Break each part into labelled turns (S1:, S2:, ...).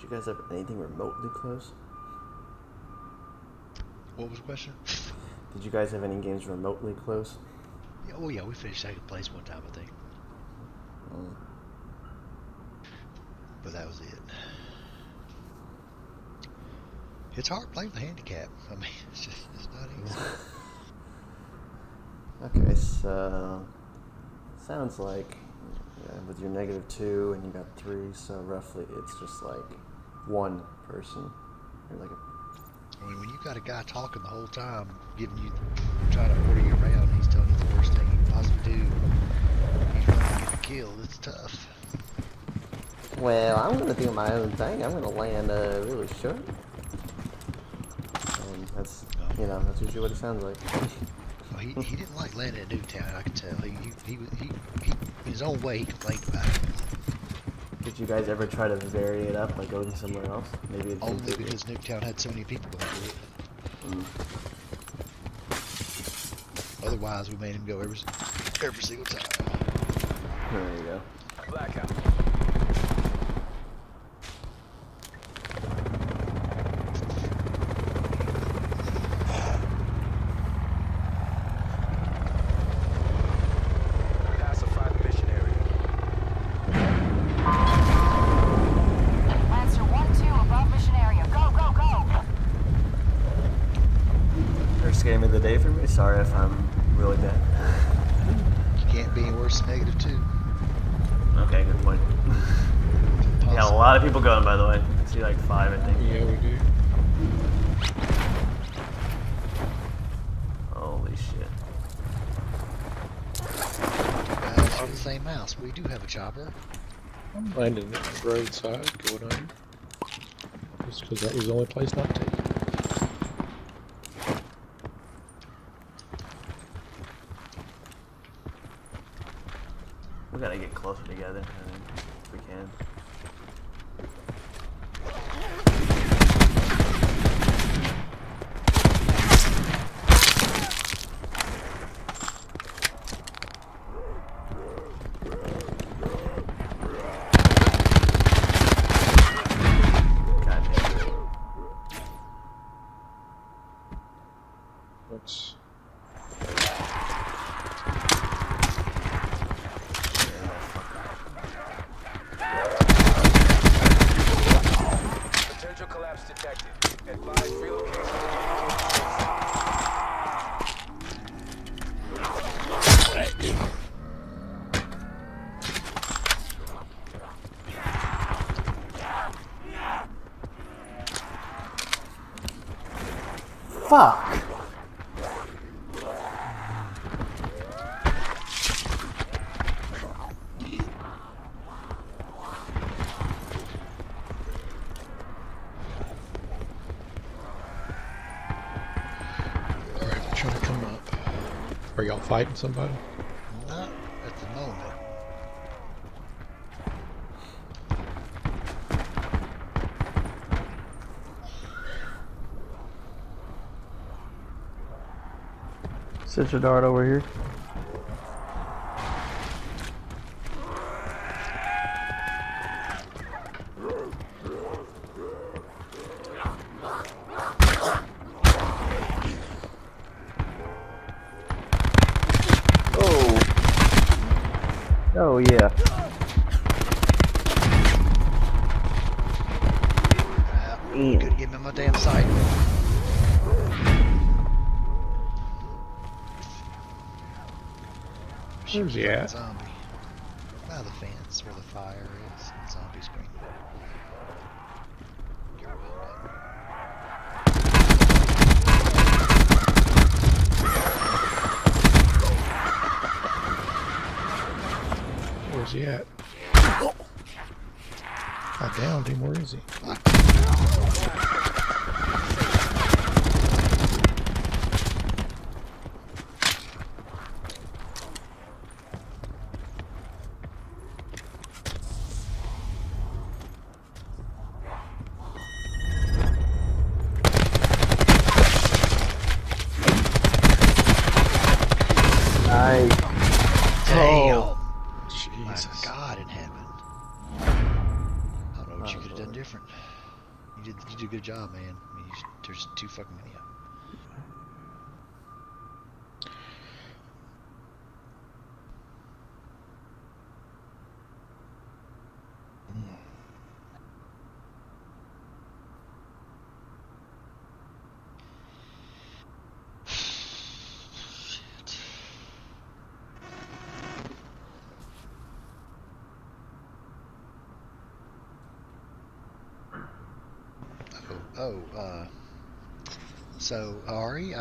S1: you guys have anything remotely close?
S2: What was the question?
S1: Did you guys have any games remotely close?
S2: Yeah, oh yeah, we finished second place one time, I think. But that was it. It's hard playing with a handicap. I mean, it's not easy.
S1: Okay, so sounds like with your -2 and you got 3, so roughly it's just like one person. You're like
S2: I mean, when you got a guy talking the whole time, giving you, trying to order you around, he's telling you the worst thing you can possibly do. He's going to get the kill. It's tough.
S1: well, I'm gonna do my own thing. I'm gonna land really short. And that's that's usually what it sounds like.
S2: Well, he didn't like landing at Newtown. I could tell. He in his own way, he complained about it.
S1: Did you guys ever try to vary it up by going somewhere else? Maybe it's
S2: Only because Newtown had so many people going through it. Otherwise, we made him go every single time.
S1: There you go.
S3: Blackout. Pacify the mission area.
S4: Lancer 1-2 above mission area. Go, go, go!
S1: First game of the day for me. Sorry if I'm really bad.
S2: You can't be any worse than -2.
S1: Okay, good point. We got a lot of people going, by the way. I see like 5, I think.
S5: Yeah, we do.
S1: Holy shit.
S2: Guys, you're the same house. We do have a chopper.
S5: I'm landing at the roadside, going under. Just because that was the only place not taken.
S1: We gotta get closer together, I think, if we can. God damn it.
S5: That's
S3: Potential collapse detected. Advise relocation.
S1: Fuck!
S5: alright, I'm trying to come up. Are y'all fighting somebody?
S2: Not at the moment.
S1: Sit your dart over here. Oh. Oh yeah.
S2: Couldn't get him in my damn sight.
S5: Where's he at?
S2: Zombie. By the fence where the fire is. And zombie screen. You're well done.
S5: Where's he at? I downed him. Where is he?
S1: Nice.
S2: Damn.
S1: Oh.
S2: My
S5: Jesus.
S2: God in heaven. I don't know what you could have done different. job, man. I mean, there's too fucking many of them. Shit. So Ari,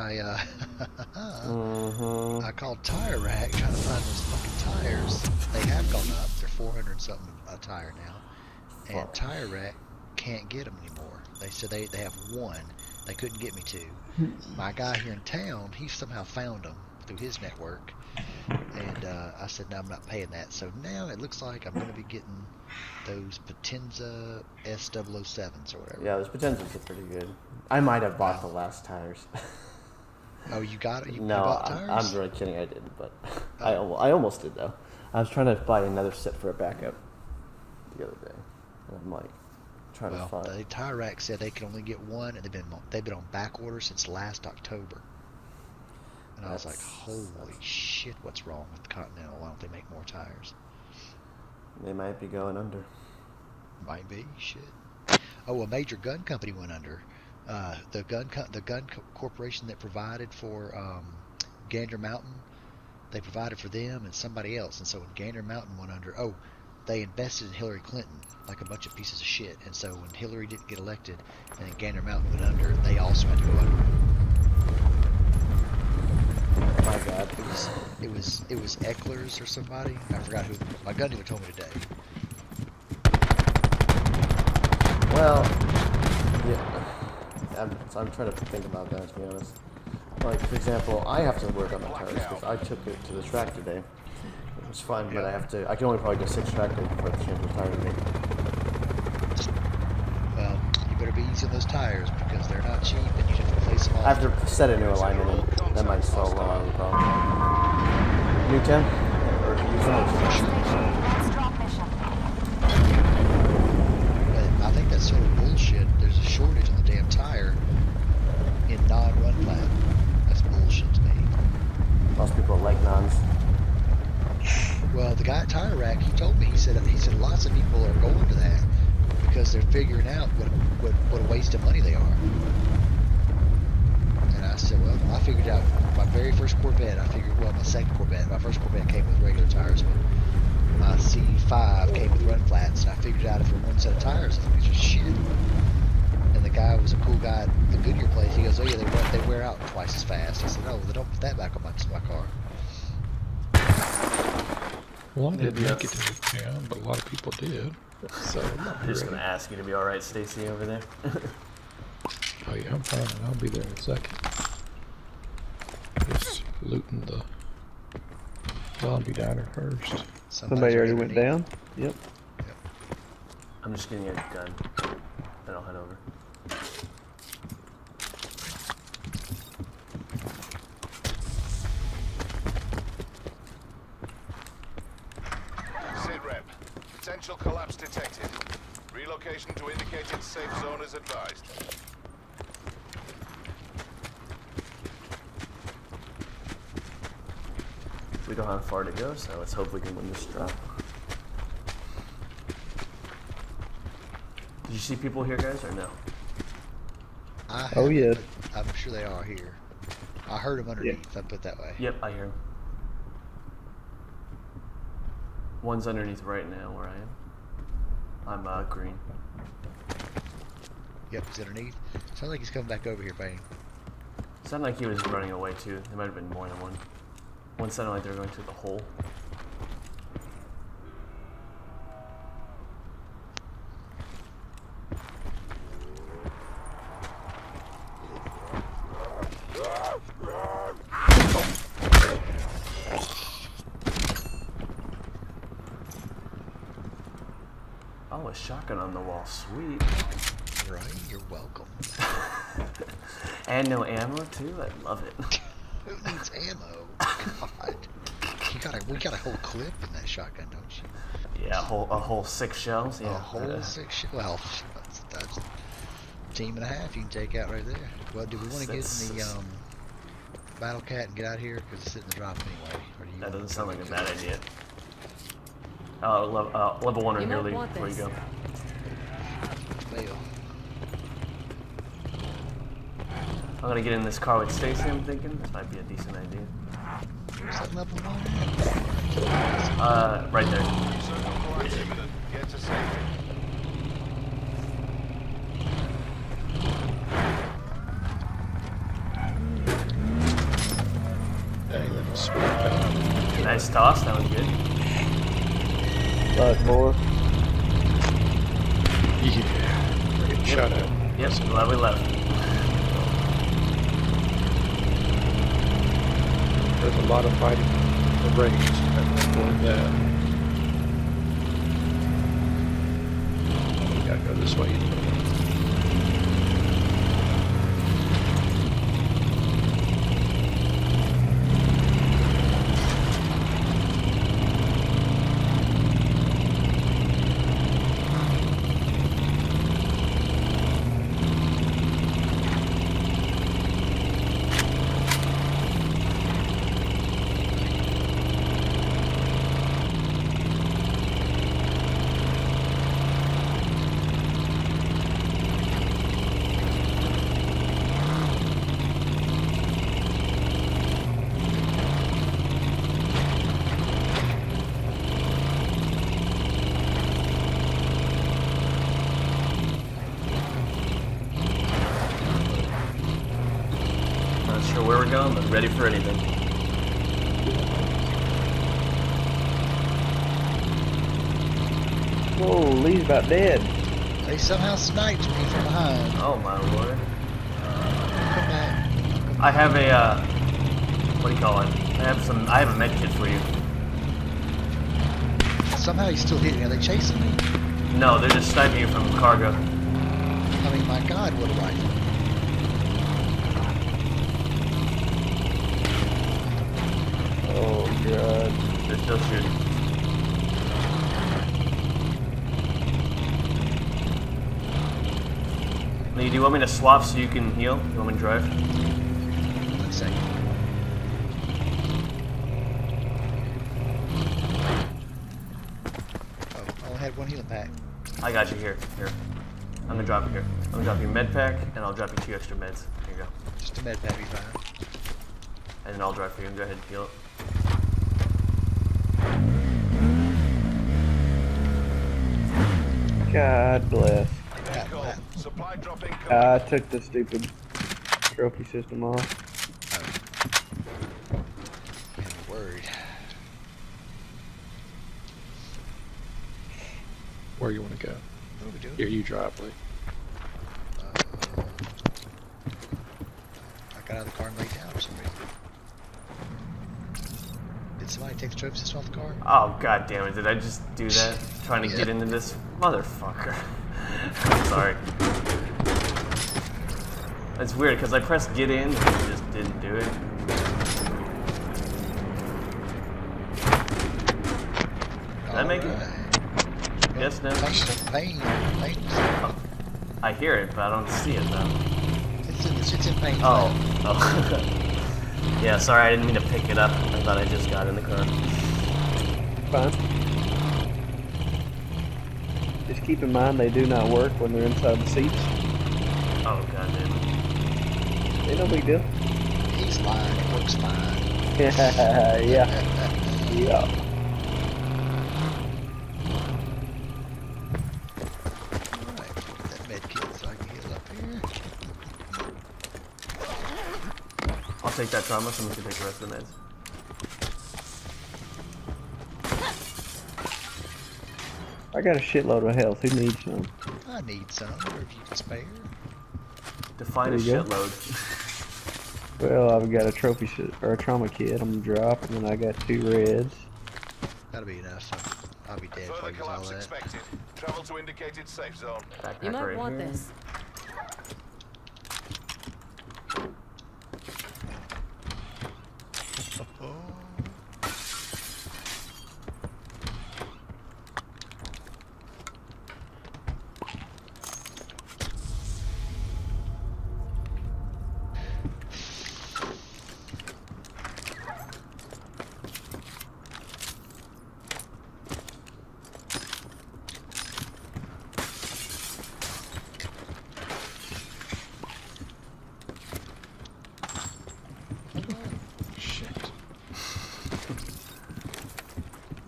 S1: Mm-hmm.
S2: I called Tire Rack trying to find those fucking tires. They have gone up. They're 400 something a tire now, and
S1: Fuck.
S2: Tire Rack can't get them anymore. They said they have one. They couldn't get me two. My guy here in town, he somehow found them through his network, and I said, no, I'm not paying that. So now it looks like I'm going to be getting those Potenza S007s or whatever.
S1: Yeah, those Potenzas are pretty good. I might have bought the last tires.
S2: Oh, you got it? You
S1: No,
S2: bought tires?
S1: I'm really kidding. I didn't, but I almost did though. I was trying to buy another set for a backup the other day, and I'm like trying to
S2: Well,
S1: find.
S2: the Tire Rack said they can only get one, and they've been on back order since last October. And I was like, holy shit, what's wrong with Continental? Why don't they make more tires?
S1: They might be going under.
S2: Might be shit. Oh, a major gun company went under. The gun corporation that provided for Gander Mountain, they provided for them and somebody else. And so when Gander Mountain went under, they invested in Hillary Clinton like a bunch of pieces of shit. And so when Hillary didn't get elected and then Gander Mountain went under, they also had to go under.
S1: My God.
S2: It was Eckler's or somebody. I forgot who. My gun dealer told me today.
S1: Well, yeah. I'm trying to think about that, to be honest. Like, for example, I have to work on my tires because I took it to the track today. It was fun, but I can only probably go 6 track days before the change the tire to me.
S2: Well, you better be easy on those tires because they're not cheap and you have to replace them all.
S1: I have to set a new alignment in. That might solve a lot of the problem. New 10? Or use
S4: Station, next drop mission.
S2: But I think that's sort of bullshit. There's a shortage on the damn tire in non-run flat. That's bullshit to me.
S1: Most people like nons.
S2: Well, the guy at Tire Rack, he told me, he said lots of people are going to that because they're figuring out what a waste of money they are. And I said, well, I figured out my very first Corvette. My second Corvette. My first Corvette came with regular tires, but my C5 came with run flats. And I figured out if it were one set of tires, I think it's just shit. And the guy was a cool guy at the Goodyear place. He goes, oh yeah, they wear out twice as fast. I said, no, they don't put that back on my car.
S5: Well, I didn't make it to the town, but a lot of people did. So
S1: I'm just going to ask you to be alright, Stacy, over there.
S5: Oh yeah, I'm fine. I'll be there in a second. Just looting the zombie diner first.
S6: Somebody already went down? Yep.
S1: I'm just getting a gun. Then I'll head over.
S7: SITREP. Potential collapse detected. Relocation to indicated safe zone is advised.
S1: We don't have far to go, so let's hope we can win this drop. Did you see people here, guys, or no?
S6: Oh, yeah.
S2: I'm sure they are here. I heard them underneath, I put it that way.
S1: Yep, I hear him. One's underneath right now where I am. I'm green.
S2: Yep, he's underneath. Sounds like he's coming back over here, Bane.
S1: Sounded like he was running away too. There might have been more than one. One sounded like they were going to the hole. Oh, a shotgun on the wall. Sweet.
S2: Right, you're welcome.
S1: And no ammo too. I love it.
S2: Who needs ammo? God. We got a whole clip in that shotgun, don't you?
S1: Yeah, a whole 6 shells. Yeah.
S2: A whole 6 well, that's Team and a half you can take out right there. Well, do we want to get in the Battle Cat and get out here? Because it's sitting in the drop anyway. Or do you
S1: That
S2: wanna
S1: doesn't sound like a
S2: go
S1: bad
S2: to-
S1: idea. Level 1 or
S4: You might
S1: nearly
S4: want
S1: before you
S4: this.
S1: go.
S2: Fail.
S1: I'm gonna get in this car with Stacy, I'm thinking. This might be a decent idea.
S2: Where's that level 1?
S1: Right there.
S7: Circle collapse imminent. Get to safety.
S5: Dang, that was sweet.
S1: Nice toss, that was good.
S6: Last four.
S5: Yeah. We're getting shot at.
S1: Yep, glad we left.
S5: There's a lot of fighting arranged at that. We gotta go this way anyway.
S1: Not sure where we're going, but ready for anything.
S6: Whoa, Lee's about dead.
S2: They somehow sniped me from behind.
S1: Oh my lord.
S2: Come back.
S1: I have a, what do you call it? I have a med kit for you.
S2: Somehow he's still hitting me. Are they chasing me?
S1: No, they're just sniping you from cargo.
S2: I mean, my God, what a rifle.
S6: Oh, God.
S1: They're still shooting. Lee, do you want me to swap so you can heal? You want me to drive?
S2: 1 second. Oh, I only had one healing pack.
S1: I got you here. Here. I'm gonna drop you here. I'm gonna drop you a med pack, and I'll drop you 2 extra meds. Here you go.
S2: Just a med pack be fine.
S1: And then I'll drive for you and go ahead and heal it.
S6: God bless.
S2: Yeah,
S7: Cool.
S2: that-
S7: Supply drop in.
S6: I took the stupid trophy system off.
S2: I'm worried.
S5: Where you want to go?
S2: What are we doing?
S5: Here, you drive, Lee.
S2: I got out of the car and laid down for some reason. Did somebody take the trophy system off the car?
S1: Oh god damn it! Did I just do that? Trying to get into this motherfucker. I'm sorry. It's weird because I pressed get in and it just didn't do it. Did I make it? Yes, no.
S2: Pain.
S1: I hear it, but I don't see it though.
S2: It's in pain.
S1: Oh. Yeah, sorry, I didn't mean to pick it up. I thought I just got in the car.
S6: Fine. Just keep in mind they do not work when they're inside the seats.
S1: Oh god damn it.
S6: Ain't no big deal.
S2: He's lying. It works fine.
S6: Yeah. Yeah.
S2: Alright, that med kit so I can heal up here.
S1: I'll take that trauma, someone can take the rest of the meds.
S6: I got a shitload of health. Who needs some?
S2: I need some, or if you can spare.
S1: Define a
S6: There you go.
S1: shitload.
S6: Well, I've got a trophy or a trauma kit. I'm gonna drop, and then I got 2 reds.
S2: That'll be enough. I'll be dead before I
S7: Further
S2: use all
S7: collapse
S2: that.
S7: expected. Travel to indicated safe zone.
S1: Backpack
S4: You might
S1: right
S4: want
S1: here.
S4: this.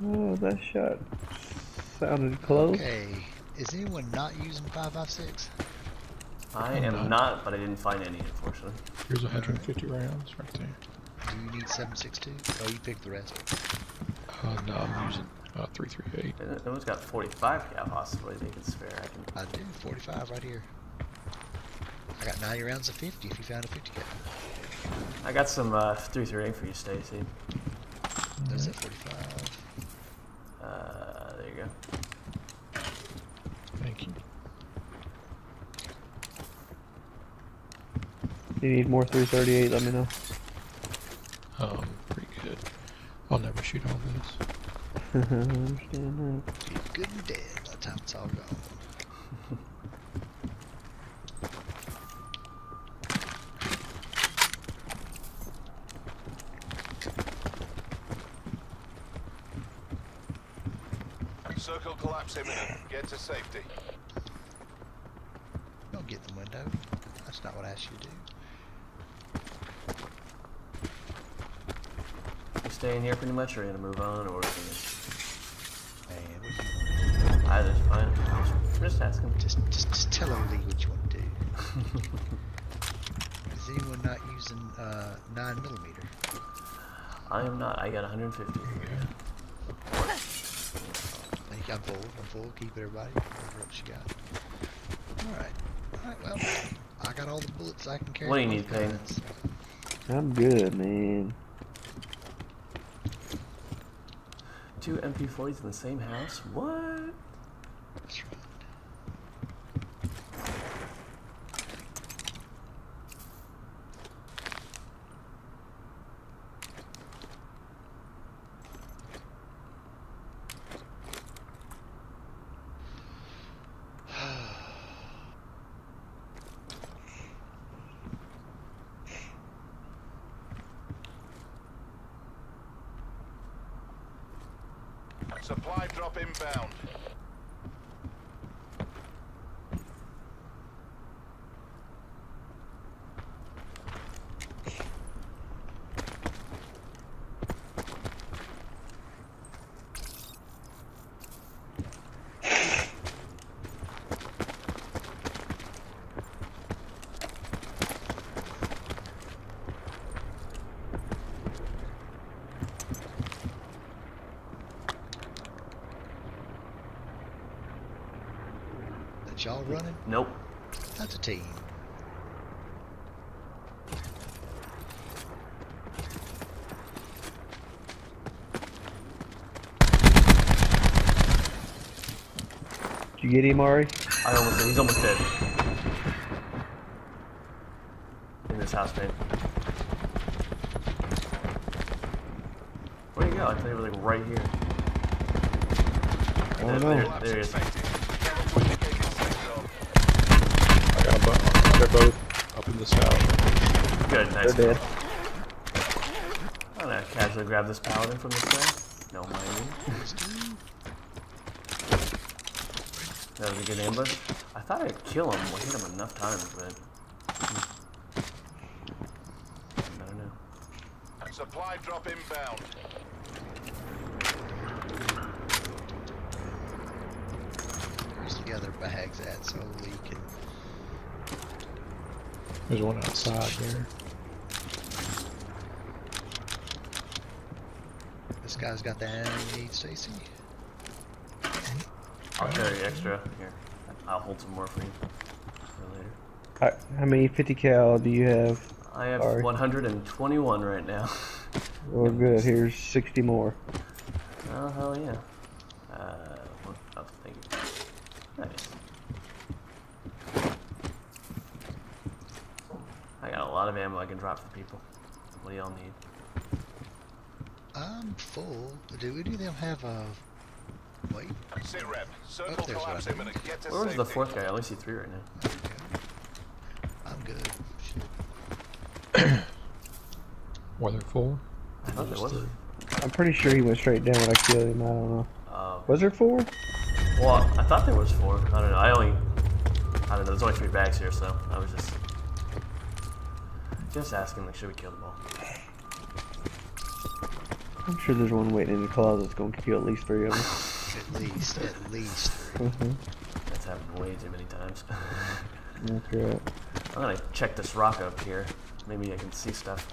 S6: Oh, that shot sounded close.
S2: Okay. Is anyone not using 5.56?
S1: I am not, but I didn't find any, unfortunately.
S5: Here's 150 rounds right there.
S2: Do you need 7.62? Oh, you picked the rest.
S5: No, I'm using 338.
S1: No one's got 45 cal possibly they can spare.
S2: I do. 45 right here. I got 90 rounds of 50 if you found a 50 cal.
S1: I got some 338 for you, Stacy.
S2: There's that 45.
S1: There you go.
S5: Thank you.
S6: You need more 338, let me know.
S5: Pretty good. I'll never shoot all this.
S6: I understand that.
S2: Be good and dead by the time it's all gone.
S7: Circle collapse imminent. Get to safety.
S2: Don't get the window. That's not what I asked you to do.
S1: You staying here pretty much, or are you gonna move on, or
S2: Man, what do you
S1: I just fine. I'm just asking.
S2: just tell Lee what you want to do. Is anyone not using 9mm?
S1: I am not. I got 150.
S2: I think I'm full. Keep it, everybody. Whatever else you got. Alright, well, I got all the bullets I can carry.
S1: What do you
S2: both
S1: need, Payne?
S2: guns.
S6: I'm good, man.
S1: 2 MP40s in the same house? What?
S2: That's right.
S7: Supply drop inbound.
S2: That y'all running?
S1: Nope.
S2: That's a team.
S6: Did you get him, Ari?
S1: He's almost dead. In this house, man. Where'd he go? I thought he was like right here.
S6: I don't know.
S1: There he is.
S5: I got them both. They're both up in this house.
S1: Good, nice.
S6: They're dead.
S1: I'm gonna casually grab this paladin from this guy. No mind me. That was a good ambush. I thought I'd kill him. I hit him enough times, but I don't know.
S7: Supply drop inbound.
S2: Where's the other bags at so Lee can...
S5: There's one outside there.
S2: This guy's got the ammo you need, Stacy.
S1: I'll carry extra. Here, I'll hold some more for you for later.
S6: How many 50 cal do you have?
S1: I have
S6: Sorry.
S1: 121 right now.
S6: Well, good. Here's 60 more.
S1: Oh, hell yeah. Oh, thank you. Nice. I got a lot of ammo I can drop for people. What do y'all need?
S2: I'm full. Do any of them have a... Wait.
S7: Sit rep. Circle
S2: there's
S7: collapse
S2: one.
S7: imminent. Get to
S1: Where was
S7: safety.
S1: the fourth guy? I only see 3 right now.
S2: I'm good. Shit.
S5: Were there 4?
S1: I thought there was.
S6: I'm pretty sure he went straight down when I killed him. I don't know. Was there 4?
S1: Well, I thought there was 4. I don't know. I don't know. There's only 3 bags here, so I was just asking, like, should we kill them all?
S6: I'm sure there's one waiting in the closet that's gonna kill at least 3 of us.
S2: At least 3.
S1: That's happened way too many times.
S6: That's right.
S1: I'm gonna check this rock up here. Maybe I can see stuff.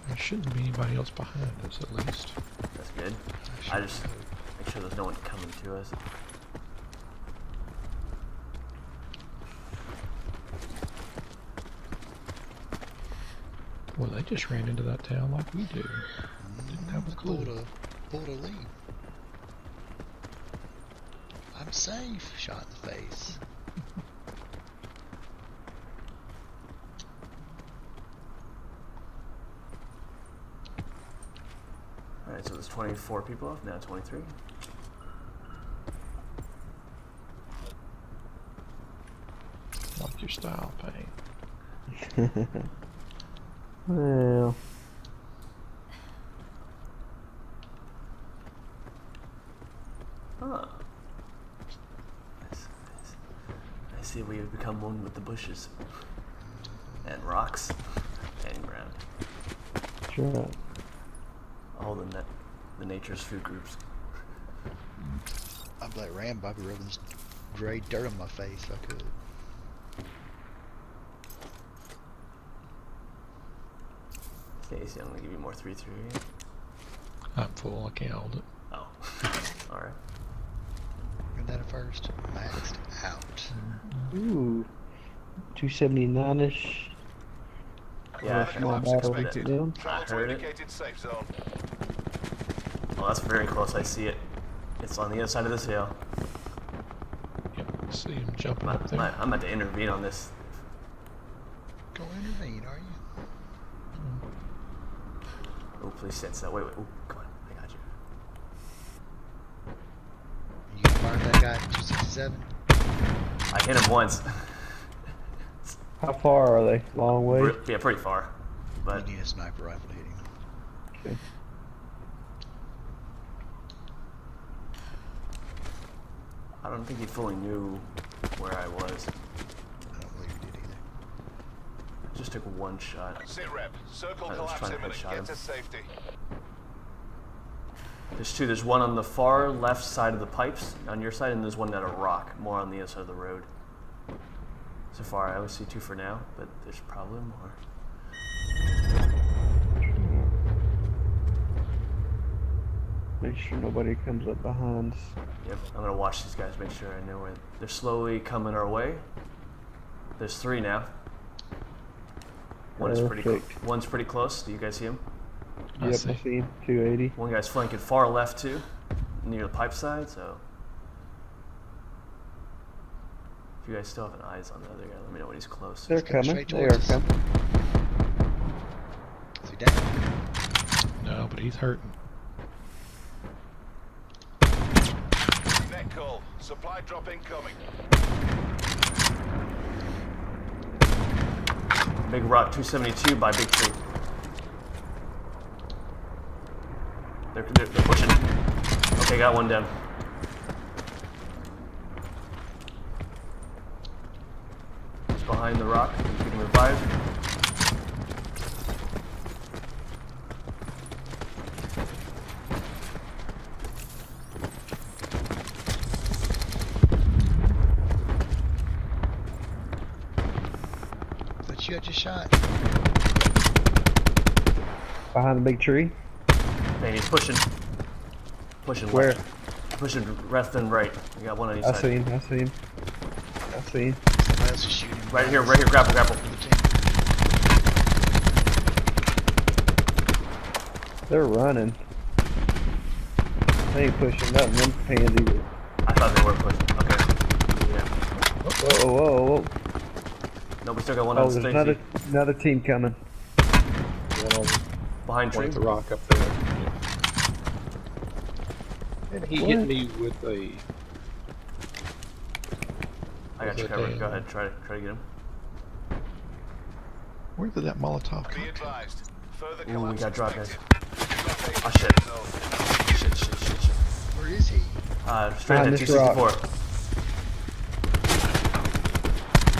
S5: There shouldn't be anybody else behind us, at least.
S1: That's good. I just make sure there's no one coming to us.
S5: Well, they just ran into that town like we do. Didn't have a clue.
S2: Pulled a lead. I'm safe. Shot in the face.
S1: Alright, so there's 24 people off, now 23.
S5: Like your style, Payne.
S6: Well,
S1: Huh. I see we have become one with the bushes. And rocks. And ground.
S6: that's right.
S1: All the nature's food groups.
S2: I'd be like Rambo. I'd be rubbing this gray dirt on my face if I could.
S1: Casey, I'm gonna give you more 3-3.
S5: I'm full, I can't hold it.
S1: Oh. Alright.
S2: Isn't that a first? Maxed out.
S6: Ooh, 279-ish.
S1: Yeah,
S7: Further
S1: I
S6: Small
S7: collapse
S6: battle
S7: expected.
S6: down.
S7: Travel to
S1: heard it.
S7: indicated safe zone.
S1: Oh, that's very close. I see it. It's on the other side of this hill.
S5: Yep, see him jumping up there.
S1: I'm about to intervene on this.
S2: Go intervene, are you?
S1: Oh, please stand still. Wait. Oh, come on. I got you.
S2: You gonna fire that guy at 267?
S1: I hit him once.
S6: How far are they? Long way?
S1: Yeah, pretty far. But
S2: You need a sniper rifle to hit him.
S6: Okay.
S1: I don't think he fully knew where I was.
S2: I don't believe he did either.
S1: I just took one shot.
S7: Sit rep. Circle
S1: I was
S7: collapse
S1: trying to
S7: imminent.
S1: headshot
S7: Get
S1: him.
S7: to safety.
S1: There's two. There's one on the far left side of the pipes on your side, and there's one at a rock, more on the other side of the road. So far, I only see 2 for now, but there's probably more.
S6: Make sure nobody comes up behind us.
S1: Yep, I'm gonna watch these guys, make sure I know where they're slowly coming our way. There's 3 now. One's pretty close. Do you guys see him?
S5: I
S6: Yep,
S5: see.
S6: I see him. 280.
S1: One guy's flanking far left too, near the pipe side. So if you guys still have an eyes on the other guy, let me know when he's close.
S6: They're
S2: coming
S6: coming.
S2: straight
S6: They are
S2: towards us.
S6: coming.
S2: Is he down?
S5: No, but he's hurting.
S7: Net call. Supply drop incoming.
S1: Big rock 272 by Big Tree. They're pushing. Okay, got one down. He's behind the rock. He's getting revived.
S2: But you got just shot.
S6: Behind the big tree.
S1: Man, he's pushing. Pushing
S6: Where?
S1: left. Pushing left and right. We got one on each
S6: I
S1: side.
S6: see him. I see him. I see him.
S2: Somebody else is shooting.
S1: Right here, grapple.
S6: They're running. They ain't pushing nothing. Them pansies.
S1: I thought they were pushing. Okay. Yeah.
S6: Whoa, whoa, whoa.
S1: No, we still got one
S6: Oh,
S1: on
S6: there's
S1: Stacy.
S6: another team coming.
S5: One on
S1: Behind
S5: one
S1: tree.
S5: at the rock up there. Yeah. And he hit
S6: What?
S5: me with a...
S1: I got you
S5: With a
S1: covered.
S5: damn-
S1: Go ahead. Try to get him.
S5: Where did that Molotov
S7: Be
S5: come from?
S7: advised. Further
S1: Ooh, we
S7: collapse
S1: got drop, guys.
S7: expected.
S1: Oh, shit.
S7: Zone.
S1: Shit.
S2: Where is he?
S1: Straight
S6: Behind
S1: ahead,
S6: this rock.
S1: 264.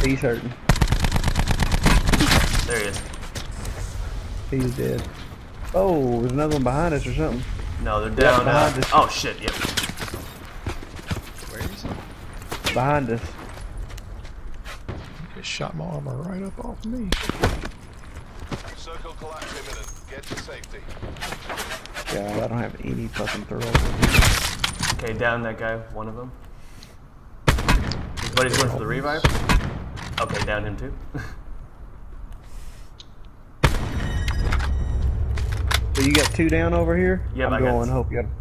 S6: He's hurting.
S1: There he is.
S6: He's dead. Oh, there's another one behind us or something.
S1: No, they're down.
S6: behind us.
S1: Oh shit! Yep.
S2: Where is he?
S6: Behind us.
S5: Just shot my armor right up off me.
S7: Circle collapse imminent. Get to safety.
S6: God, I don't have any fucking throws.
S1: Okay, down that guy. One of them. His buddy's going for the revive. Okay, down him too.
S6: So you got 2 down over here?
S1: Yep,
S6: I'm
S1: I got
S6: going.
S1: it.
S6: Hope you got.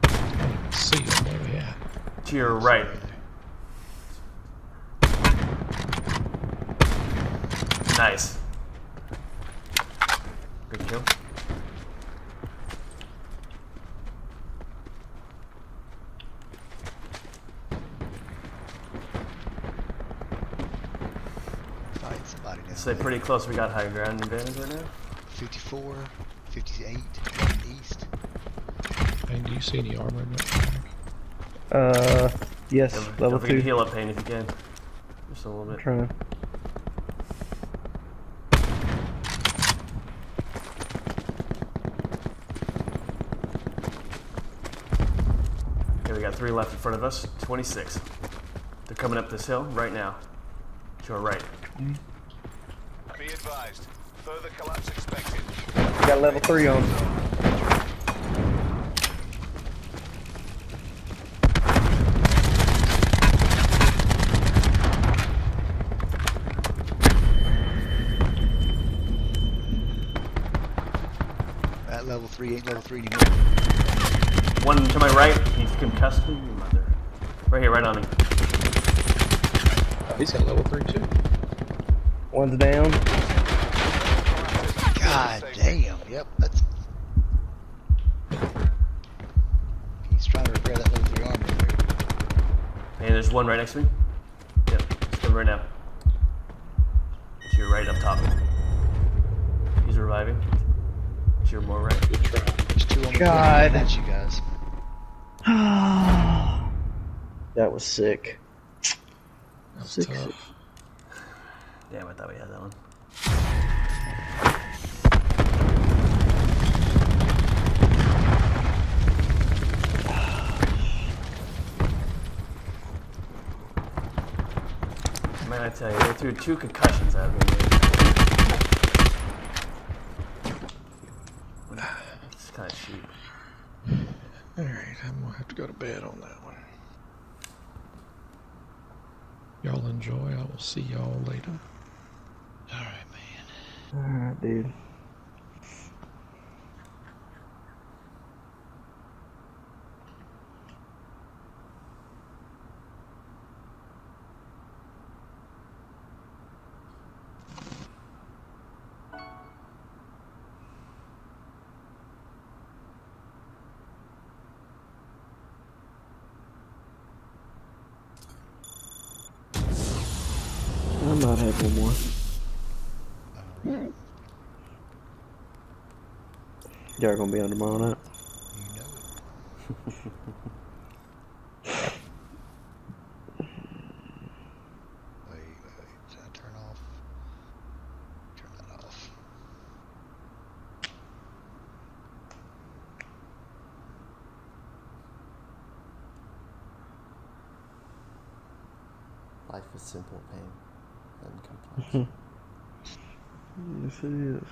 S5: I don't even see him. Where they at?
S1: To your right. Nice. Good kill.
S2: Fight somebody down
S1: Stay
S2: there.
S1: pretty close. We got high ground advantage right now.
S2: 54, 58, going east.
S5: And do you see any armor in that bag?
S6: Yes, level
S1: Don't forget
S6: 2.
S1: to heal up pain if you can. Just a little bit.
S6: Trying.
S1: Okay, we got 3 left in front of us. 26. They're coming up this hill right now. To our right.
S7: Be advised. Further collapse expected.
S6: Got level 3 on.
S2: That level 3 ain't level 3 anymore.
S1: One to my right. He's concussed me, your mother. Right here, right on me.
S5: Oh, he's got level 3 too.
S6: One's down.
S2: God damn. Yep, that's. He's trying to repair that level 3 armor.
S1: Hey, there's one right next to me. Yep, it's coming right now. To your right up top. He's reviving. To your more right.
S5: Good try.
S2: There's 2 on the
S6: God.
S2: floor. That's you guys.
S6: That was sick.
S5: That was
S6: Sick,
S5: tough.
S6: sick.
S1: Damn, I thought we had that one. Man, I tell you, they threw 2 concussions at me. It's kind of cheap.
S5: Alright, I'm gonna have to go to bed on that one. Y'all enjoy. I will see y'all later.
S2: Alright, man.
S6: Alright, dude. I might have one more. Y'all gonna be on tomorrow night?
S2: You know it. Wait. Did I turn off? Turn that off.
S1: Life is simple, pain and complex.
S6: Yes, it is.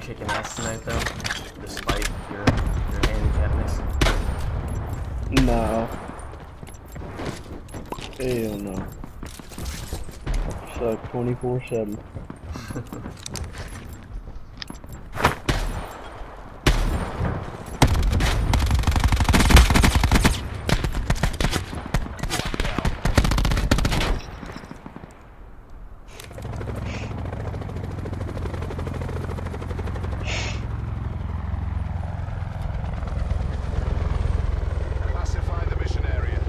S1: kicking ass tonight, though, despite your handicapness.
S6: No. Hell no. Suck 24/7.
S7: Classify the mission area.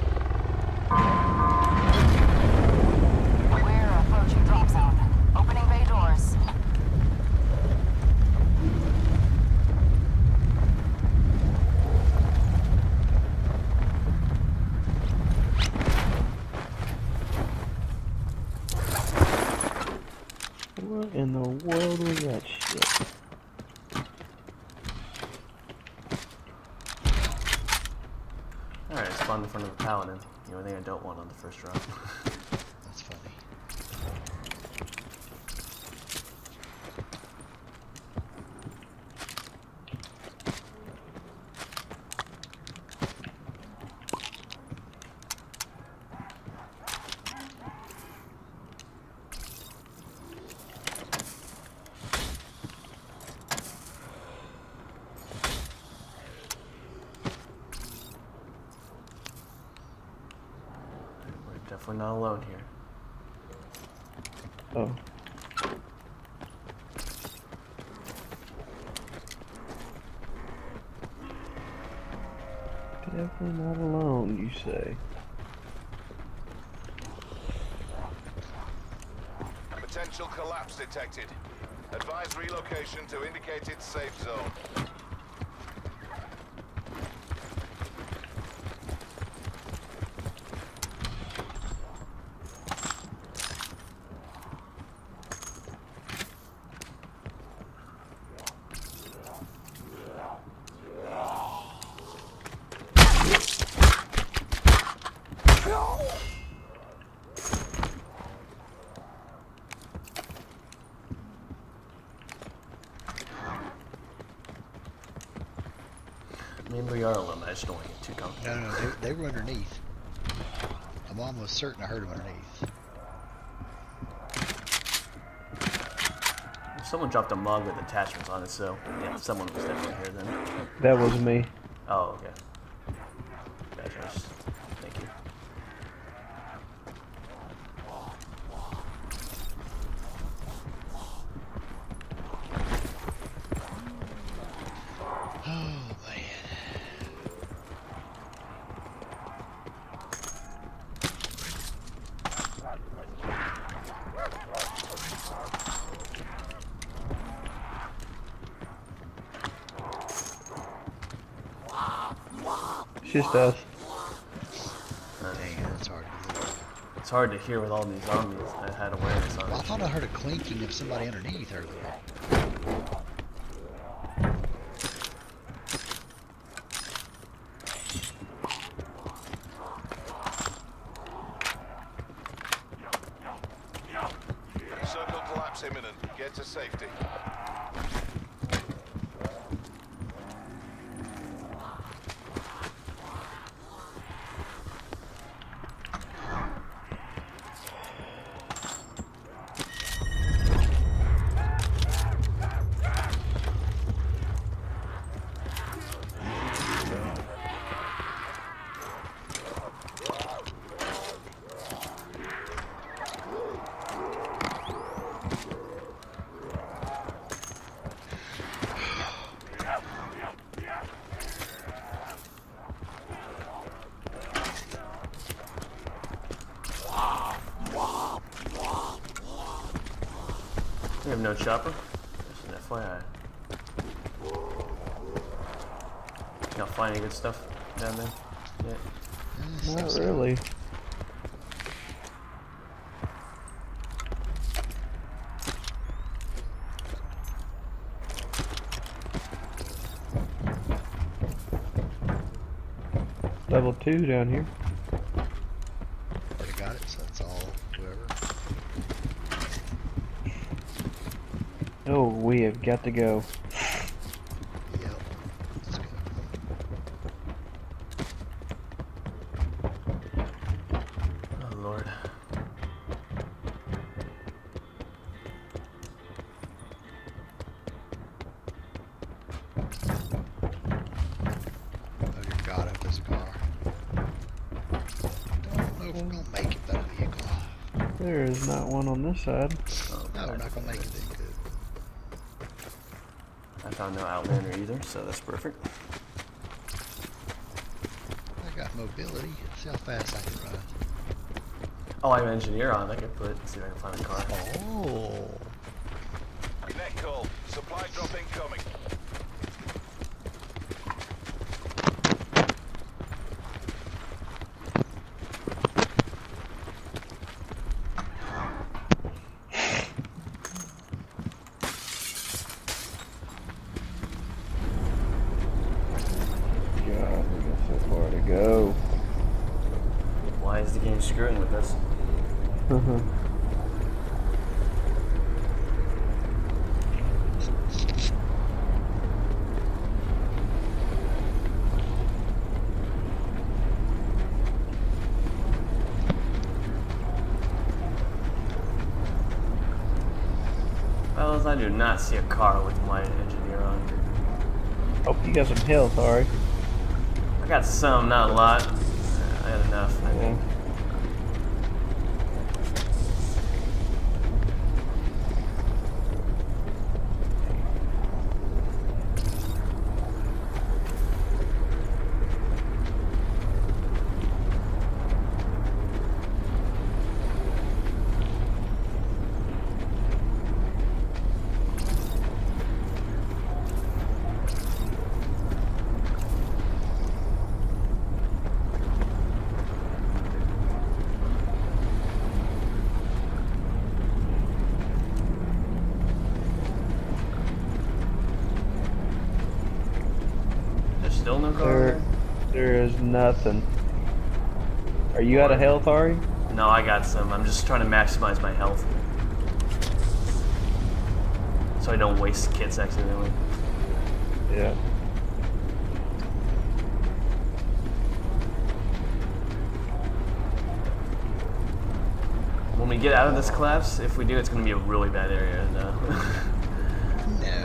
S4: We're approaching drop zone. Opening bay doors.
S6: What in the world was that shit?
S1: Alright, spawned in front of a paladin. The only thing I don't want on the first drop.
S2: That's funny.
S1: We're definitely not alone here.
S6: Oh. Definitely not alone, you say.
S7: Potential collapse detected. Advise relocation to indicated safe zone.
S1: Maybe we are alone, I just don't want to get too comfortable.
S2: No, they were underneath. I'm almost certain I heard them underneath.
S1: Someone dropped a mug with attachments on it, so yeah, someone was definitely here then.
S6: That was me.
S1: Oh, okay. Gotcha. Thank you.
S2: Oh man.
S6: It's just us.
S2: Dang, that's hard to believe.
S1: It's hard to hear with all these zombies. I had awareness on
S2: Well, I
S1: it.
S2: thought I heard a clinking of somebody underneath earlier.
S7: Circle collapse imminent. Get to safety.
S1: We have no chopper. Just an FYI. Not find any good stuff down there yet.
S6: Not really. Level 2 down here.
S2: Already got it, so that's all. Whoever.
S6: Oh, we have got to go. There is not one on this side.
S1: Oh,
S2: No, we're not gonna make it then. Good.
S1: I found no Outlander either, so that's perfect.
S2: I got mobility. See how fast I can run.
S1: Oh, I have engineer on. I could see if I can find a car.
S2: Oh.
S7: Net call. Supply drop incoming.
S6: God, we got so far to go.
S1: Why is the game screwing with us? Fellas, I do not see a car with my engineer on.
S6: Hope you got some health, Ari.
S1: I got some, not a lot. I had enough, I think. There's still no car
S6: There is nothing. Are you out of health, Ari?
S1: there? No, I got some. I'm just trying to maximize my health. So I don't waste kits accidentally.
S6: Yeah.
S1: When we get out of this collapse, if we do, it's going to be a really bad area. No.
S2: No.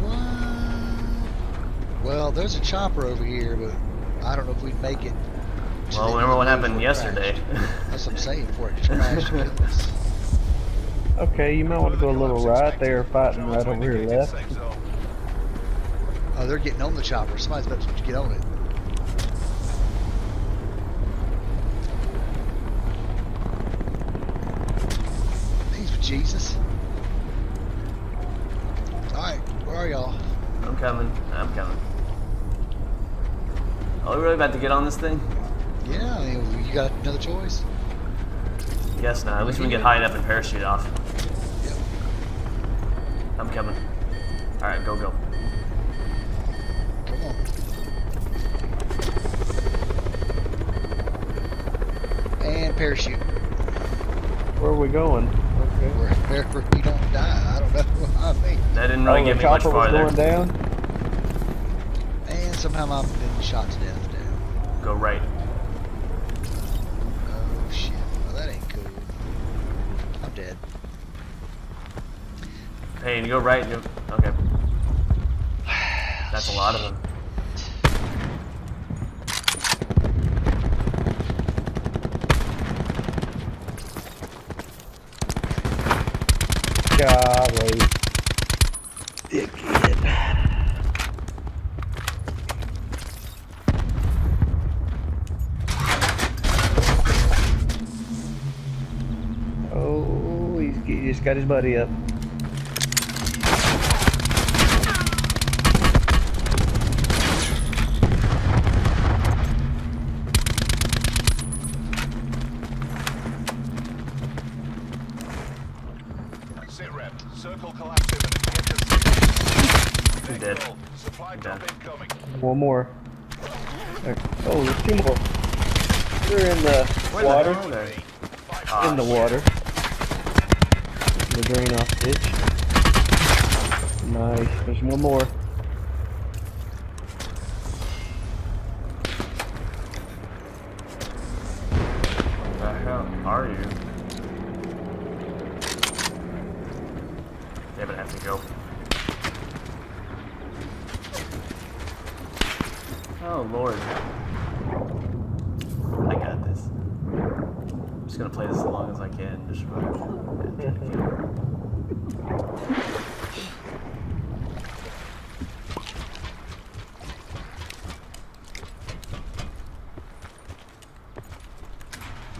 S2: What? Well, there's a chopper over here, but I don't know if we'd make it. to
S1: Well,
S2: the
S1: remember what
S2: end
S1: happened
S2: before it
S1: yesterday.
S2: crashed. That's what I'm saying, before it just crashed and killed us.
S6: Okay, you might want to go a little right. They are fighting
S7: Drone
S6: right
S7: to
S6: over here
S7: indicated
S6: left.
S7: safe zone.
S2: Oh, they're getting on the chopper. Somebody's about to get on it. Thanks for Jesus. Alright, where are y'all?
S1: I'm coming. I'm coming. Are we really about to get on this thing?
S2: Yeah, I mean, you got another choice?
S1: Guess not. At least we can get high enough and parachute off.
S2: Yep.
S1: I'm coming. Alright, go, go.
S2: Come on. And parachute.
S6: Where are we going? Okay.
S2: Wherever we don't die. I don't know. I mean,
S1: That didn't really
S6: Oh, the
S1: get me much
S6: chopper was
S1: farther.
S6: going down?
S2: and somehow I'm getting shot to death now.
S1: Go right.
S2: Oh shit. Well, that ain't cool. I'm dead.
S1: Hey, you go right. You go... Okay. That's a lot of them.
S6: Golly. Dickhead. Oh, he just got his buddy up.
S7: Sit rep. Circle collapse imminent. Get to safety.
S1: He's dead.
S7: Net call. Supply drop incoming.
S6: One more. Oh, there's two more. They're in the
S1: Where
S6: water.
S1: the hell are they?
S6: In the water. The drain off ditch. Nice. There's one more.
S1: The hell are you? They would have to go. Oh Lord. I got this. just gonna play this as long as I can. Just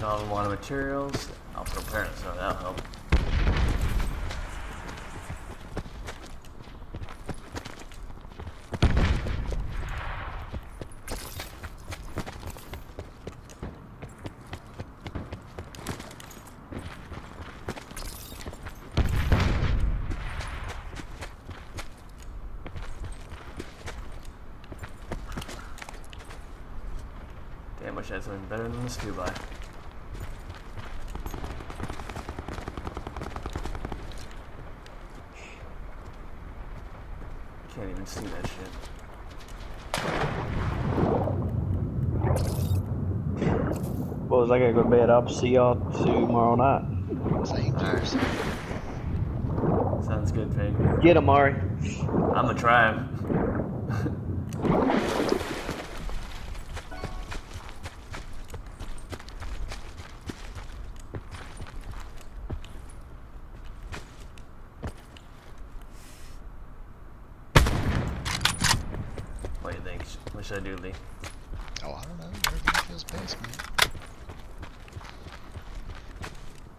S1: not a lot of materials. I'll prepare it, so that'll help. Damn, wish I had something better than this 2x. Can't even see that shit.
S6: Boys, I gotta go to bed. I'll see y'all tomorrow night.
S2: Same here.
S1: Sounds good, Peg.
S6: Get him, Ari.
S1: I'm gonna try him. What do you think? What should I do, Lee?
S2: Oh, I don't know. Whatever feels best, man.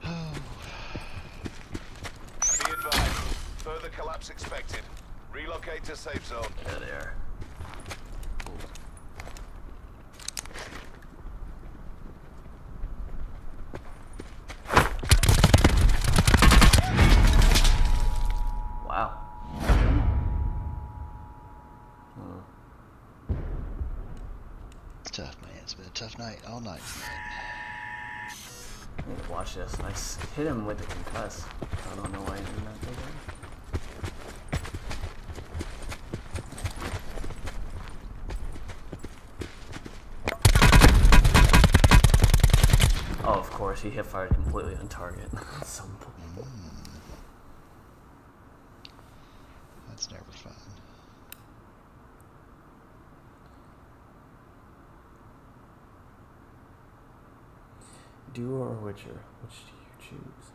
S2: Oh.
S7: Be advised. Further collapse expected. Relocate to safe zone.
S1: There they are. Wow.
S2: It's tough, man. It's been a tough night all night.
S1: I need to watch this. I hit him with the concuss. I don't know why he did not do that. Oh, of course, he hit fired completely on target. So
S2: That's never fun.
S1: Duo or Witcher? Which do you choose?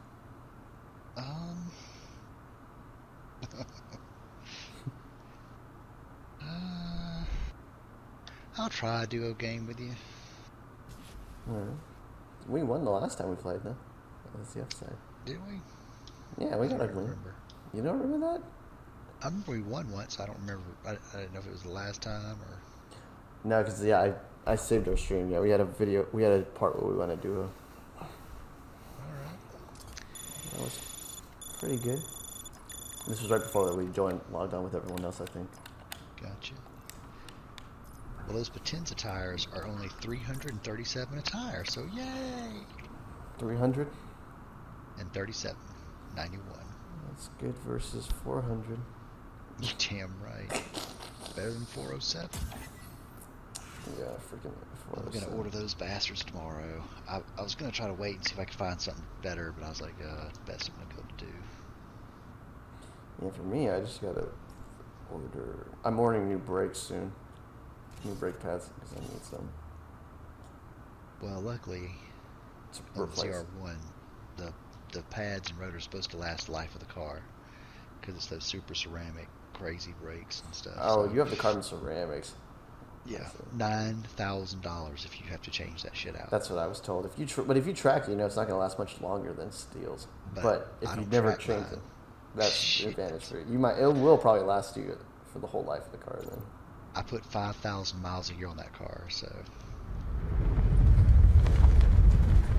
S2: I'll try a duo game with you.
S1: Alright. We won the last time we played, though. That's the upside.
S2: Did we?
S1: Yeah, we
S2: I
S1: got a
S2: don't
S1: win.
S2: remember.
S1: You don't remember that?
S2: I remember we won once. I don't remember. I didn't know if it was the last time or.
S1: No, because, yeah, I saved our stream. Yeah, we had a video. We had a part where we went to duo.
S2: Alright.
S1: That was pretty good. This was right before we logged on with everyone else, I think.
S2: Gotcha. Well, those Potenza tires are only 337 a tire, so yay!
S1: 300?
S2: And 37, 91.
S1: That's good versus 400.
S2: You damn right. Better than 407.
S1: Yeah, freaking
S2: I'm gonna order those bastards tomorrow. I was gonna try to wait and see if I could find something better, but I was like, best I'm gonna go to do.
S1: Yeah, for me, I just gotta order. I'm ordering new brakes soon. New brake pads because I need some.
S2: Well, luckily,
S1: To
S2: on the
S1: replace.
S2: ZR1, the pads and rotors are supposed to last the life of the car because it's those super ceramic, crazy brakes and stuff.
S1: Oh,
S2: so,
S1: you have the carbon ceramics.
S2: yeah, $9,000 if you have to change that shit out.
S1: That's what I was told. If you but if you track it, you know it's not gonna last much longer than steels. But if
S2: I
S1: you
S2: don't
S1: never
S2: track
S1: change
S2: mine.
S1: it, that's the
S2: Shit.
S1: advantage for you. It will probably last you for the whole life of the car then.
S2: I put 5,000 miles a year on that car, so.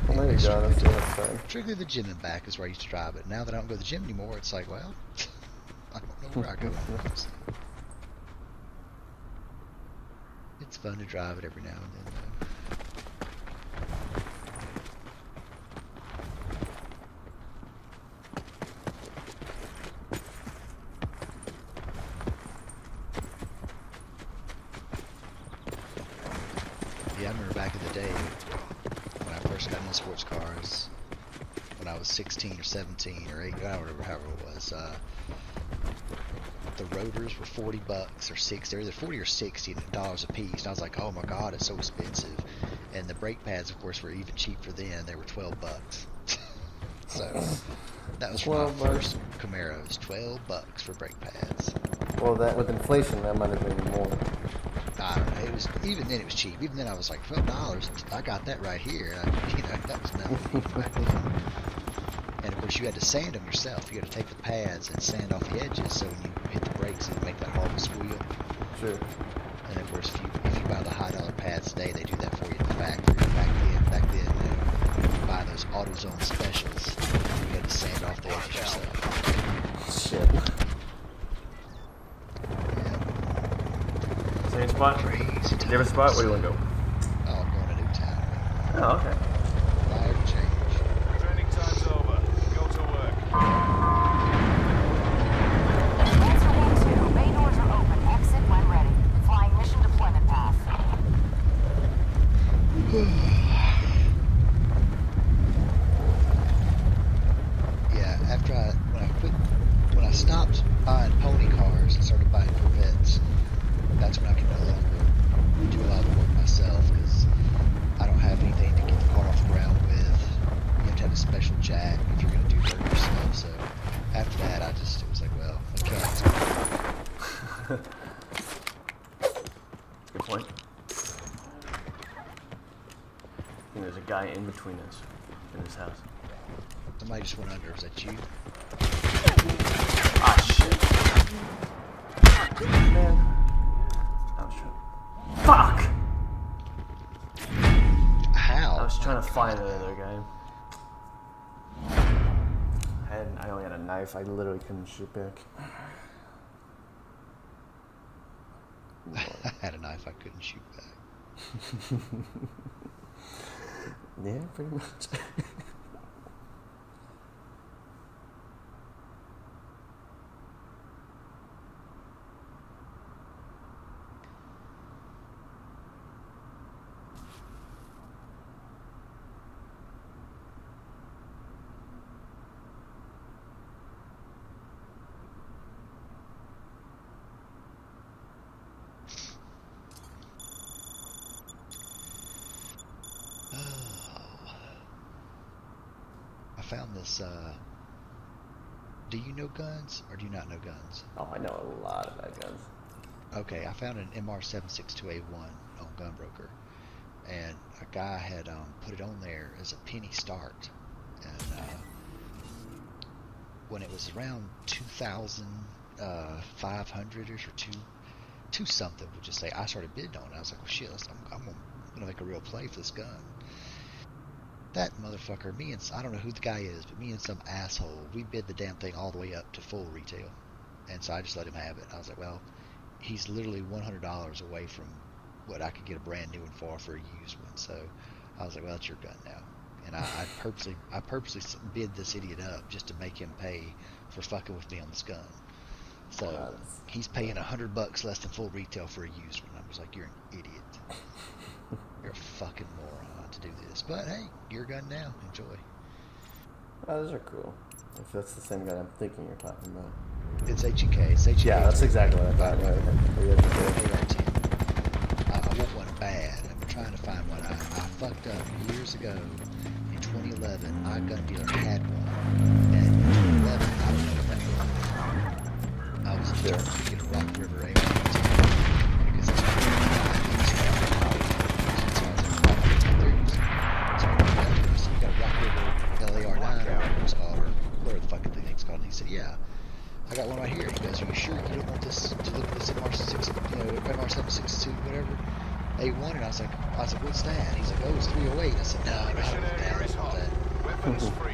S1: Well, there you go. That's the next time.
S2: Strictly the gym and back is where I used to drive it. Now that I don't go to the gym anymore, it's like, well, I don't know where I go. It's fun to drive it every now and then, though. Yeah, I remember back in the day when I first got into sports cars, when I was 16 or 17 or 8, however it was, the rotors were $40 or $60. They're either $40 or $60 a piece. And I was like, oh my god, it's so expensive. And the brake pads, of course, were even cheaper then. They were $12. So that was for my
S1: $12.
S2: first Camaro. It was $12 for brake pads.
S1: Well, that with inflation, that might have been more.
S2: I don't know. It was even then. It was cheap. Even then, I was like $12. I got that right here. That was nothing back then. And of course, you had to sand them yourself. You had to take the pads and sand off the edges, so when you hit the brakes, it would make that horrible squeal.
S1: Sure.
S2: And of course, if you buy the high dollar pads today, they do that for you in the factory. Back then, you buy those AutoZone specials. You had to sand off the edges yourself.
S1: Shit.
S2: Yeah.
S8: Same spot?
S2: Crazy.
S8: Different spot? Where do you want to go?
S2: Oh, I'm going to Newtown.
S8: Oh, okay.
S2: Life change.
S7: Training time's over. Go to work.
S4: Lancer 1-2, bay doors are open. Exit when ready. Flying mission deployment path.
S2: Yeah, when I stopped buying pony cars and started buying Corvettes, that's when I could no longer do a lot of the work myself because I don't have anything to get the car off the ground with. You have to have a special jack if you're going to do dirt yourself. So after that, it was like, well, I can't.
S8: Good point. I think there's a guy in between us in this house.
S2: Somebody just went under. Is that you?
S8: Ah, shit. Man. I was trying. Fuck!
S2: How?
S8: I was trying to find the other guy. I only had a knife. I literally couldn't shoot back.
S2: I had a knife. I couldn't shoot back.
S1: Yeah, pretty much.
S2: I found this, do you know guns or do you not know guns?
S1: Oh, I know a lot about guns.
S2: Okay, I found an MR762A1 on Gunbroker, and a guy had put it on there as a penny start, and when it was around 2,500-ish or two something, we'll just say, I started bidding on it. I was like, well, shit, I'm gonna make a real play for this gun. That motherfucker, I don't know who the guy is, but me and some asshole, we bid the damn thing all the way up to full retail. And so I just let him have it. I was like, well, he's literally $100 away from what I could get a brand new one for a used one. So I was like, well, it's your gun now. And I purposely bid this idiot up just to make him pay for fucking with me on this gun. So he's paying $100 less than full retail for a used one. I was like, you're an idiot. You're a fucking moron to do this. But hey, your gun now. Enjoy.
S1: Oh, those are cool. If that's the same guy I'm thinking you're talking about.
S2: It's HEK. It's HEK.
S1: Yeah, that's exactly what I thought.
S2: I want one bad. I've been trying to find one. I fucked up years ago in 2011. My gun dealer had one. And in 2011, I don't know what that was. I was determined to get a Rock River A1 because it's so we got a Rock River LAR9 or whatever it's called, or whatever the fucking thing's called. And he said, yeah, I got one right here. He goes, are you sure you don't want this to look at this MR762, whatever, A1? And I was like, what's that? He's like, oh, it's 308. I said, no, I don't want that. I don't want that.
S7: Weapons free.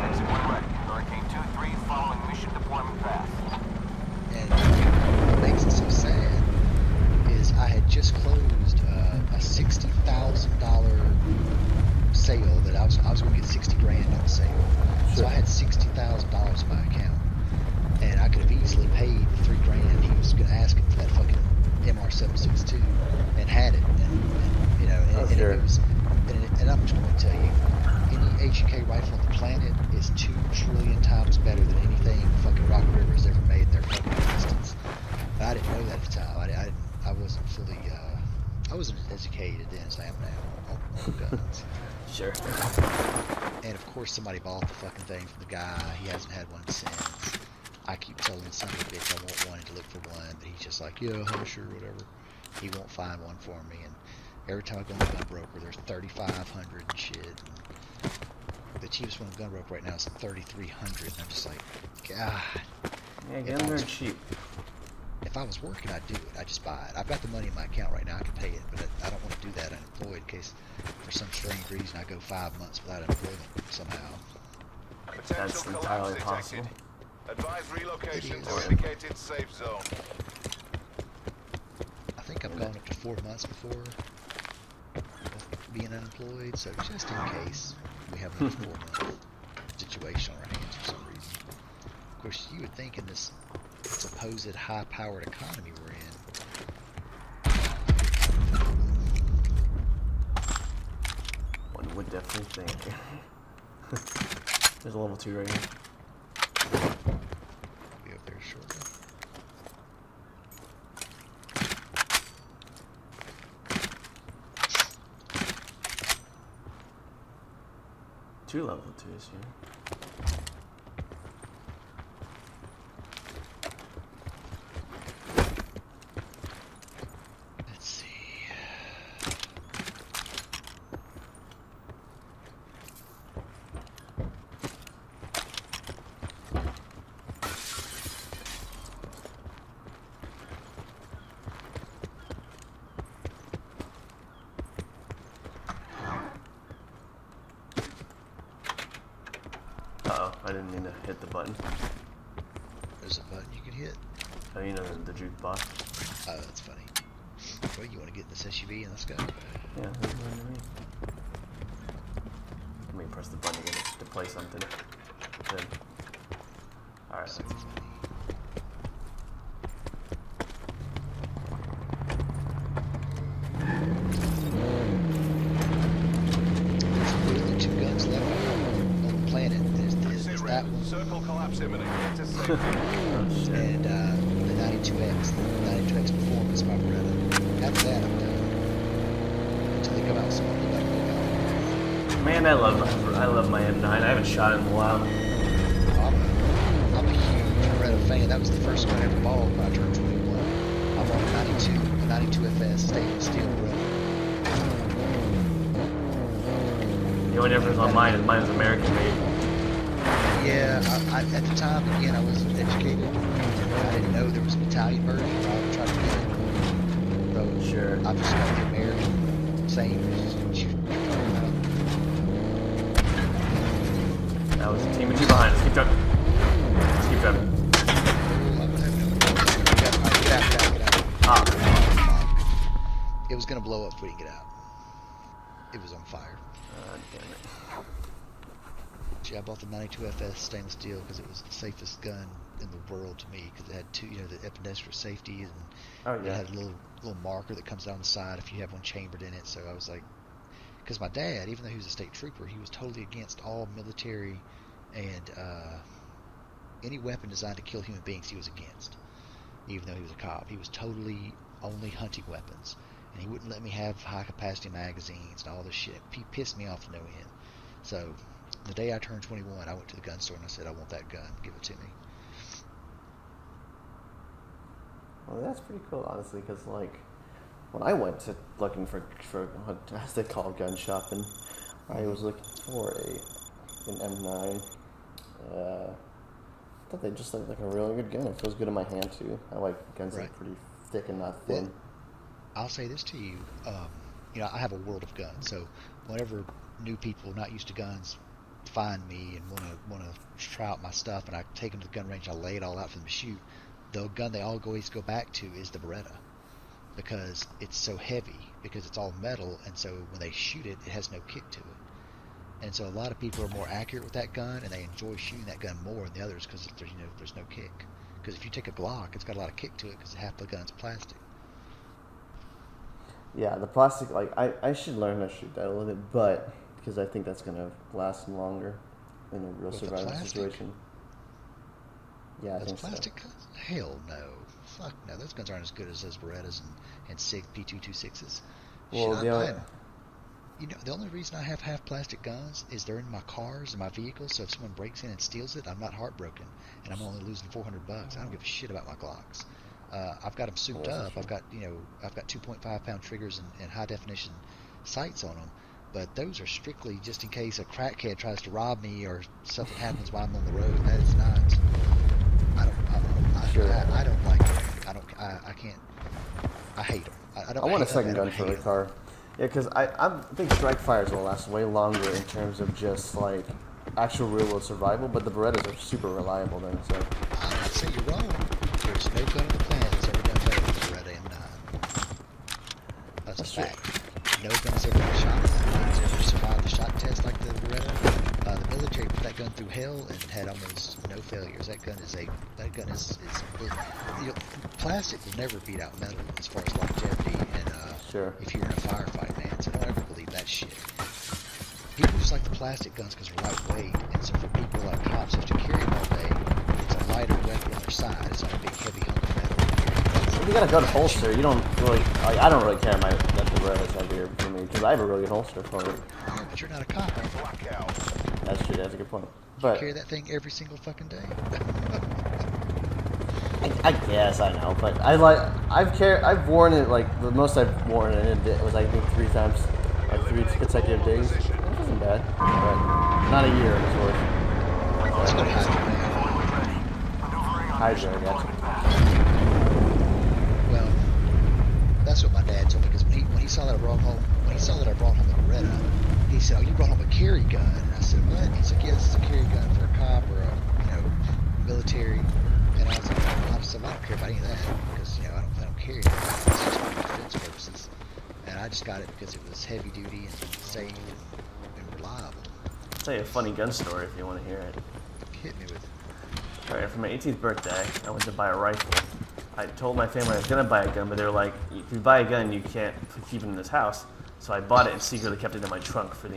S3: Exit when ready. Hurricane 2-3 following mission deployment path.
S2: And what makes it so sad is I had just closed a $60,000 sale that I was going to get 60 grand on sale. So I had $60,000 in my account, and I could have easily paid $3 grand. He was going to ask him for that fucking MR762 and had it, and you know, and
S1: sure.
S2: it was, and I'm just going to tell you, any HEK rifle on the planet is 2 trillion times better than anything fucking Rock River has ever made in their fucking existence. But I didn't know that at the time. I wasn't fully course, somebody bought the fucking thing from the guy. He hasn't had one since. I keep telling the son of a bitch I want one and to look for one, but he's just like, yeah, sure, whatever. He won't find one for me, and every time I go on the gun broker, there's 3,500 and shit. And the cheapest one on gun broker right now is 3,300, and I'm just like, God.
S8: Yeah, get them there cheap.
S2: If I was working, I'd do it. I'd just buy it. I've got the money in my account right now. I can pay it, but I don't want to do that unemployed in case, for some strange reason, I go 5 months without employment somehow.
S7: Potential
S8: That's
S7: collapse
S8: entirely
S7: detected.
S8: possible.
S7: Advise relocation
S2: It
S7: to
S2: is.
S7: indicated safe zone.
S2: I think I've gone up to 4 months before being unemployed, so just in case we have another 4-month situation on our hands for some reason. Of course, you would think in this supposed high-powered economy we're in,
S8: One would definitely think. There's a level 2 right here.
S2: be up there shortly.
S8: Two level 2s here.
S2: Let's see.
S8: Uh-oh, I didn't mean to hit the button.
S2: There's a button you can hit.
S8: Oh, you know the jukebox.
S2: Oh, that's funny. Well, you want to get in this SUV and let's go.
S8: Yeah, that's what I mean. Let me press the button again to play something. Good. Alright,
S2: So
S8: let's
S2: funny. There's only 2 guns left on the planet. There's that one
S7: Circle collapse imminent. Get to safety.
S8: oh, shit.
S2: and the 92X. The 92X Performance by Beretta. After that, I'm done. Until they come out with some new like
S8: Man, I love my M9. I haven't shot it in a while.
S2: I'm a huge Beretta fan. That was the first gun I ever bought when I turned 21. I bought a 92 FS stainless steel Beretta.
S8: The only difference on mine is mine's American made.
S2: Yeah, I at the time, again, I wasn't educated. I didn't know there was an Italian version. I would try to get it. So
S8: Sure.
S2: I've just got the American. Same as what you're talking about.
S8: That was a team of 2 behind us. Keep driving. Let's keep driving.
S2: Get out.
S8: Ah.
S2: It was gonna blow up if we didn't get out. It was on fire.
S8: Damn it.
S2: Actually, I bought the 92 FS stainless steel because it was the safest gun in the world to me because it had two, the epidemic safety, and
S8: Oh,
S2: it
S8: yeah.
S2: had a little marker that comes down the side if you have one chambered in it. So I was like, because my dad, even though he was a state trooper, he was totally against all military and any weapon designed to kill human beings. He was against, even though he was a cop. He was totally only hunting weapons, and he wouldn't let me have high capacity magazines and all this shit. He pissed me off to no end. So the day I turned 21, I went to the gun store and I said, I want that gun. Give it to me.
S1: Well, that's pretty cool, honestly, because like when I went to looking for what as they call gun shopping, I was looking for an M9. I thought they just looked like a really good gun. It feels good in my hand too. I like guns that
S2: Right.
S1: are pretty thick and not thin.
S2: Well, I'll say this to you. I have a world of guns. So whenever new people not used to guns find me and want to try out my stuff, and I take them to the gun range, I lay it all out for them to shoot. The gun they always go back to is the Beretta because it's so heavy, because it's all metal, and so when they shoot it, it has no kick to it. And so a lot of people are more accurate with that gun, and they enjoy shooting that gun more than the others because there's no kick. Because if you take a Glock, it's got a lot of kick to it because half the gun's plastic.
S1: Yeah, the plastic, like, I should learn how to shoot that a little bit, but because I think that's going to last longer in a real
S2: With the
S1: survival
S2: plastic?
S1: situation. Yeah, I
S2: Those
S1: think
S2: plastic guns? Hell no. Fuck no. Those guns aren't as good as those Berettas and SIG P226s.
S1: Well,
S2: Shit,
S1: the only-
S2: You know, the only reason I have half plastic guns is they're in my cars and my vehicles. So if someone breaks in and steals it, I'm not heartbroken, and I'm only losing $400. I don't give a shit about my Glocks. I've got them souped up. I've got 2.5 pound triggers and high definition sights on them. But those are strictly just in case a crackhead tries to rob me or something happens while I'm on the road. That is not. I don't like them. I can't. I hate them. I
S1: want a second gun for the car. Yeah, because I think strike fires will last way longer in terms of just like actual real world survival, but the Berettas are super reliable then. So
S2: I'm not saying you're wrong. There's no gun on the planet that's ever done better than the Beretta M9. That's a fact. No gun's ever been shot. No gun's ever survived the shot test like the Beretta. The military put that gun through hell and had almost no failures. That gun is plastic will never beat out metal as far as longevity and if you're in a firefight, man. So don't ever believe that shit. People just like the plastic guns because they're lightweight, and so for people like cops who have to carry them all day, it's a lighter weapon on their side. It's not a big heavy hunk of metal.
S1: if you got a good holster, you don't really. Like, I don't really care that the Beretta's heavier for me because I have a really good holster for it.
S2: Yeah, but you're not a cop.
S7: Blackout.
S1: That's true. That's a good point.
S2: You
S1: But
S2: carry that thing every single fucking day.
S1: I guess I know, but I've worn it like the most I've worn it was I think 3 times, like 3 consecutive days. It wasn't bad, but not a year it was worth.
S2: Let's go to Hydra.
S1: Hydra, I got you.
S2: Well, that's what my dad told me because when he saw that I brought home a Beretta, he said, "Oh, you brought home a carry gun?" And I said, "What?" He's like, "Yes, it's a carry gun for a cop or a military." And I was like, I don't care about any of that because I don't carry it. It's just for defense purposes. And I just got it because it was heavy duty and safe and reliable.
S8: I'll tell you a funny gun story if you want to hear it.
S2: Hit me with it.
S8: Alright, for my 18th birthday, I went to buy a rifle. I told my family I was going to buy a gun, but they were like, if you buy a gun, you can't keep it in this house. So I bought it and secretly kept it in my trunk for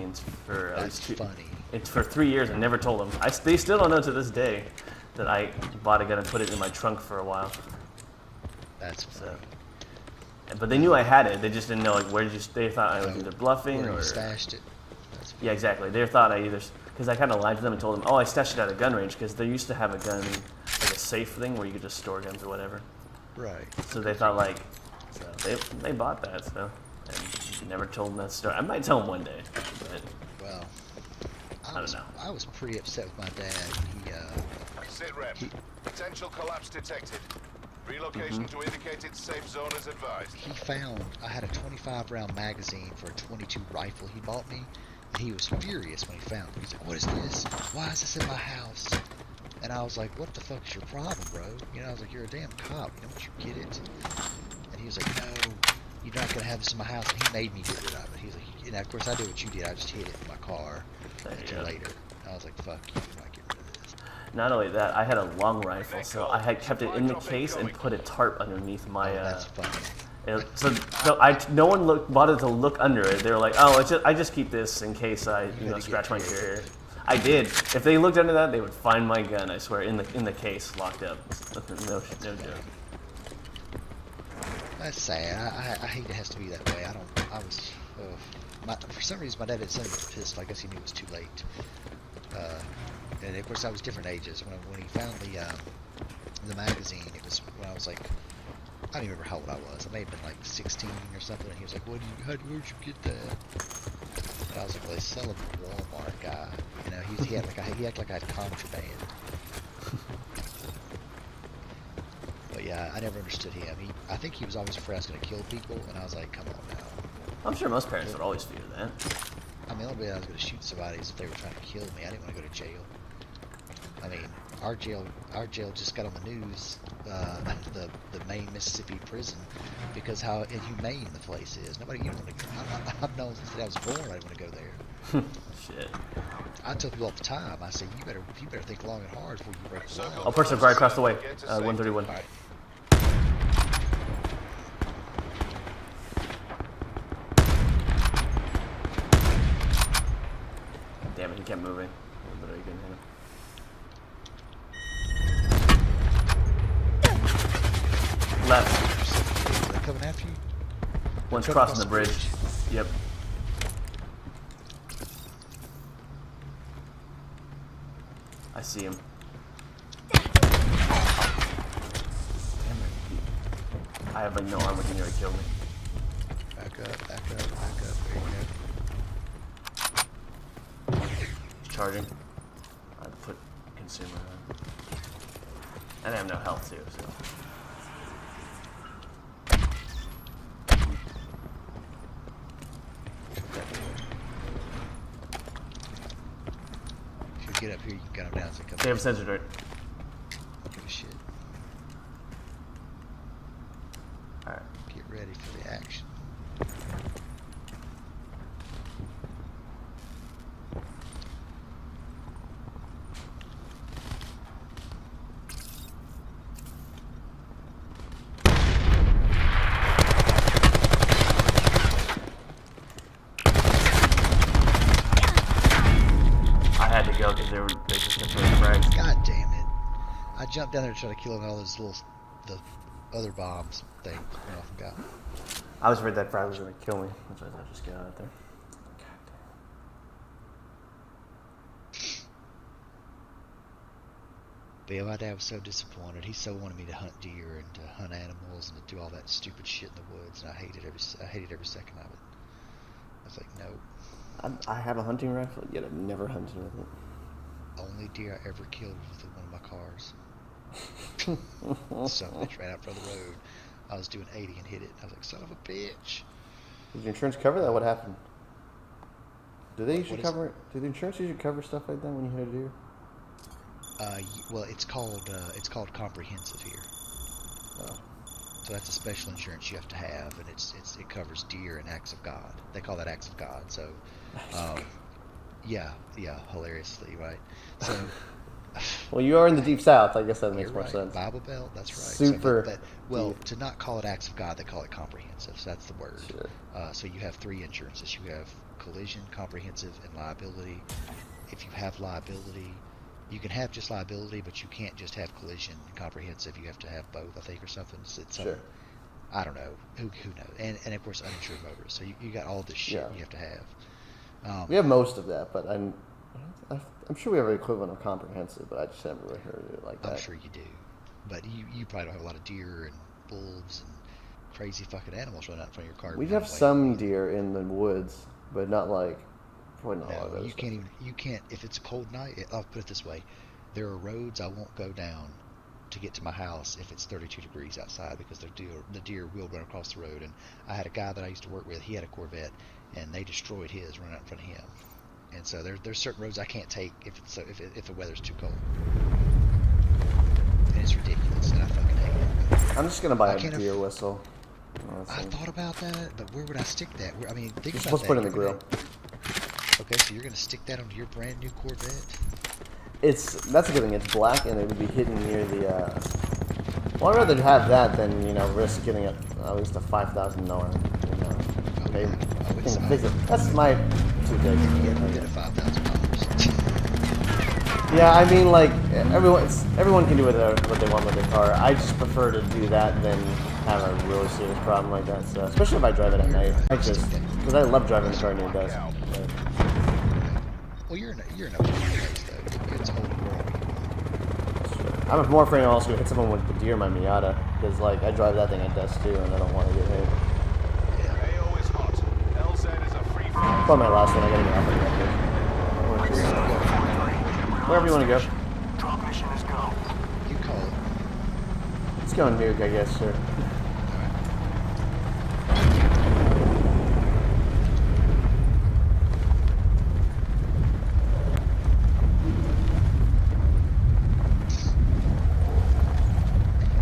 S8: at least 2.
S2: Funny.
S8: It's for 3 years and never told them. They still don't know to this day that I bought a gun and put it in my trunk for a while.
S2: That's funny.
S8: So, but they knew I had it. They just didn't know like they thought I was either bluffing
S2: Where
S8: or
S2: you stashed it. That's funny.
S8: yeah, exactly. They thought I either because I kind of lied to them and told them, oh, I stashed it at a gun range because they used to have a gun like a safe thing where you could just store guns or whatever.
S2: Right.
S8: So they thought like, so they bought that so and never told them that story. I might tell them one day, but
S2: Well,
S8: I don't know.
S2: I was pretty upset with my dad.
S7: Sit rep. Potential collapse detected. Relocation to indicated safe zone is advised.
S2: I had a 25 round magazine for a 22 rifle he bought me, and he was furious when he found it. He's like, "What is this? Why is this in my house?" And I was like, "What the fuck is your problem, bro?" I was like, "You're a damn cop. Don't you get it?" And he was like, "No, you're not gonna have this in my house." And he made me get rid of it. He was like, and of course I did what you did. I just hid it in my car until later. And I was like, "Fuck you, I'm not getting rid of this."
S8: not only that, I had a long rifle, so I had kept it in the case and put a tarp underneath my.
S2: That's funny.
S8: No one bothered to look under it. They were like, "Oh, I just keep this in case I scratch my carrier." I did. If they looked under that, they would find my gun. I swear, in the case, locked up. No joke.
S2: That's sad. I hate it has to be that way. For some reason, my dad didn't send me the pistol. I guess he knew it was too late. And of course, I was different ages. When he found the magazine, it was when I was like, I don't even remember how old I was. I may have been like 16 or something. And he was like, where'd you get that? And I was like, well, they sell them at Walmart, guy. He acted like I had contraband. But yeah, I never understood him. I think he was always afraid I was going to kill people, and I was like, come on now.
S8: I'm sure most parents would always fear that.
S2: I mean, the only way I was going to shoot somebody is if they were trying to kill me. I didn't want to go to jail. I mean, our jail just got on the news, the Maine, Mississippi prison, because how inhumane the place is. Nobody, I've known since I was born I didn't want to go there.
S8: Shit.
S2: I tell people all the time, I say, you better think long and hard before you break the law.
S8: Oh, person right across the way. 131.
S2: All right.
S8: Damn it, he kept moving. Literally couldn't hit him. Left.
S2: Are they coming after you?
S8: One's crossing the bridge. Yep. see him. I have like no armor. He nearly killed me.
S2: Back up, back up, back up. There you
S8: He's charging. I put consumer on. And I have no health too, so.
S2: go. If you get up here, you can gun him down. So come
S8: They have a sensor turret.
S2: Give a shit.
S8: Alright.
S2: Get ready for the action.
S8: I had to go because they just kept throwing frags.
S2: God damn it! I jumped down there to try to kill him with all those little, the other bombs things. I forgot.
S8: I was worried that frag was gonna kill me. That's why I just get out of there.
S2: But yeah, my dad was so disappointed. He so wanted me to hunt deer and to hunt animals and to do all that stupid shit in the woods, and I hated every second of it. I was like, no.
S1: I have a hunting rifle, yet I've never hunted with it.
S2: Only deer I ever killed was with one of my cars. Son of a bitch ran out front of the road. I was doing 80 and hit it. I was like, son of a bitch.
S1: Did your insurance cover that? What happened? Do they usually
S2: What is
S1: cover it? Do the insurance usually cover stuff like that when you hit a deer?
S2: Well, it's called comprehensive here.
S1: Oh.
S2: So that's a special insurance you have to have, and it covers deer and acts of God. They call that acts of God. So, yeah, hilariously, right? So,
S1: Well, you are in the deep south. I guess that makes
S2: you're
S1: more
S2: right.
S1: sense.
S2: Bible Belt, that's right.
S1: Super
S2: So, well,
S1: deep.
S2: to not call it acts of God, they call it comprehensive. So that's the word.
S1: Sure.
S2: So you have three insurances. You have collision, comprehensive, and liability. If you have liability, you can have just liability, but you can't just have collision and comprehensive. You have to have both, I think, or something. It's
S1: Sure.
S2: I don't know. Who knows? And of course, uninsured motorists. So you got all this shit
S1: Yeah.
S2: you have to have.
S1: We have most of that, but I'm sure we have an equivalent of comprehensive, but I just haven't really heard of it like that.
S2: I'm sure you do. But you probably don't have a lot of deer and wolves and crazy fucking animals running out in front of your car.
S1: We have some deer in the woods, but not like probably not a lot of
S2: No,
S1: those.
S2: you can't, if it's a cold night, I'll put it this way. There are roads I won't go down to get to my house if it's 32 degrees outside, because the deer will run across the road. And I had a guy that I used to work with, he had a Corvette, and they destroyed his running out in front of him. And so there's certain roads I can't take if the weather's too cold. And it's ridiculous, and I fucking hate it.
S1: I'm just gonna buy
S2: I
S1: a
S2: can't
S1: deer whistle.
S2: I thought about that, but where would I stick that? I mean, think
S1: You're
S2: about
S1: supposed to put it in
S2: that.
S1: the grill.
S2: Okay, so you're gonna stick that onto your brand new Corvette?
S1: That's a good thing. It's black and it would be hidden near the. Well, I'd rather have that than risk getting at least a $5,000 payment.
S2: it's
S1: Fix it. That's my 2 days.
S2: You ever get a $5,000?
S1: Yeah, I mean, like everyone can do what they want with their car. I just prefer to do that than have a really serious problem like that. So, especially if I drive it at night, because I love driving the car near dusk.
S2: Well, you're in a place though. It's a whole new world.
S1: I'm more afraid I'm also gonna hit someone with the deer in my Miata, because like I drive that thing at dusk too, and I don't want to get hit.
S7: AO is hot. LZ is a free fire.
S1: Probably my last one. I gotta get off of that. Wherever you want to go.
S3: Drop mission is go.
S2: You call it.
S1: Let's go on nuke, I guess. Sure.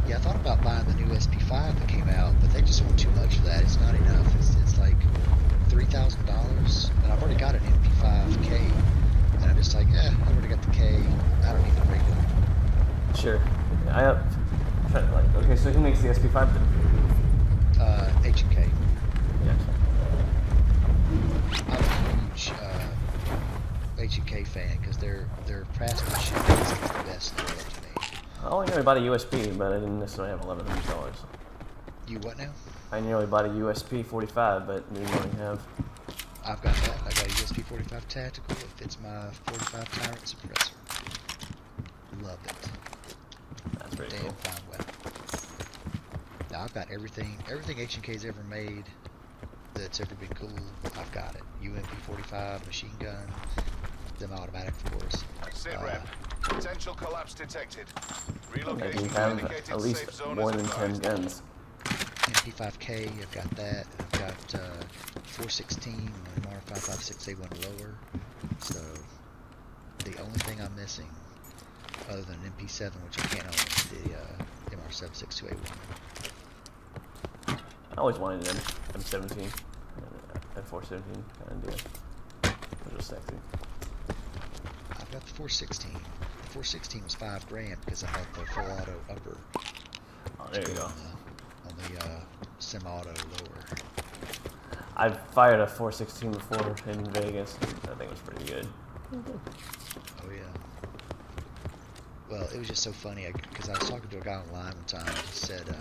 S2: Yeah, I thought about buying the new SP5 that came out, but they just want too much for that. It's not enough. It's like $3,000, and I've already got an MP5K, and I'm just like, I already got the K. I don't need the regular.
S8: Sure. I'm trying to okay, so who makes the SP5 then?
S2: H&K.
S8: Yeah.
S2: I'm a huge H&K fan because their craftsmanship is the best in the world to me.
S8: I only know I bought a USP, but I didn't necessarily have $1,100.
S2: You what now?
S8: I nearly bought a USP 45, but didn't really have.
S2: I've got that. I got a USP 45 Tactical. It fits my 45 Tyrant suppressor. love it.
S8: That's pretty
S2: Damn
S8: cool.
S2: fine weapon. Now I've got everything H&K's ever made that's ever been cool. I've got it. UMP-45 machine gun, semi-automatic, of course.
S7: Sit rep. Potential collapse detected.
S8: Maybe
S7: Relocation
S8: you
S7: to
S8: have
S7: indicated
S8: at
S7: safe
S8: least
S7: zone
S8: more
S7: is
S8: than 10
S7: advised.
S8: guns.
S2: MP5K, I've got that. I've got 416, MR556A1 lower. So the only thing I'm missing, other than an MP7, which I can't own, is the MR762A1.
S8: I always wanted an M17, M417 kind of deal. They're just sexy.
S2: I've got the 416. The 416 was $5,000 because I had the full auto upper.
S8: Oh, there you go.
S2: On the semi-auto lower.
S8: I've fired a 416 before in Vegas. I think it was pretty good.
S2: Oh yeah. Well, it was just so funny because I was talking to a guy online one time. He said,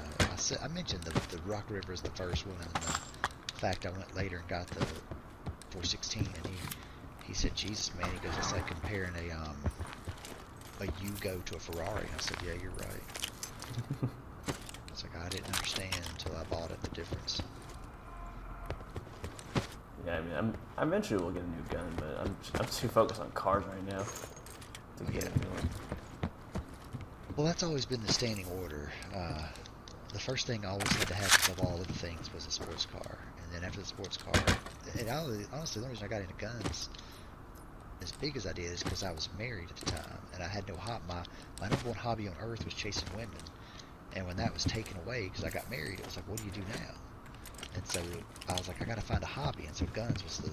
S2: I mentioned the Rock River is the first one, and the fact I went later and got the 416, and he said, Jesus man, he goes, it's like comparing a Yugo to a Ferrari. And I said, yeah, you're right. It's like I didn't understand until I bought it, the difference.
S8: Yeah, I mean, I eventually will get a new gun, but I'm too focused on cars right now to get a new one.
S2: Well, that's always been the standing order. The first thing I always had to have above all other things was a sports car. And then after the sports car, and honestly, the only reason I got into guns as big as I did is because I was married at the time. And I had no my number one hobby on earth was chasing women. And when that was taken away because I got married, it was like, what do you do now? And so I was like, I got to find a hobby. And so guns was the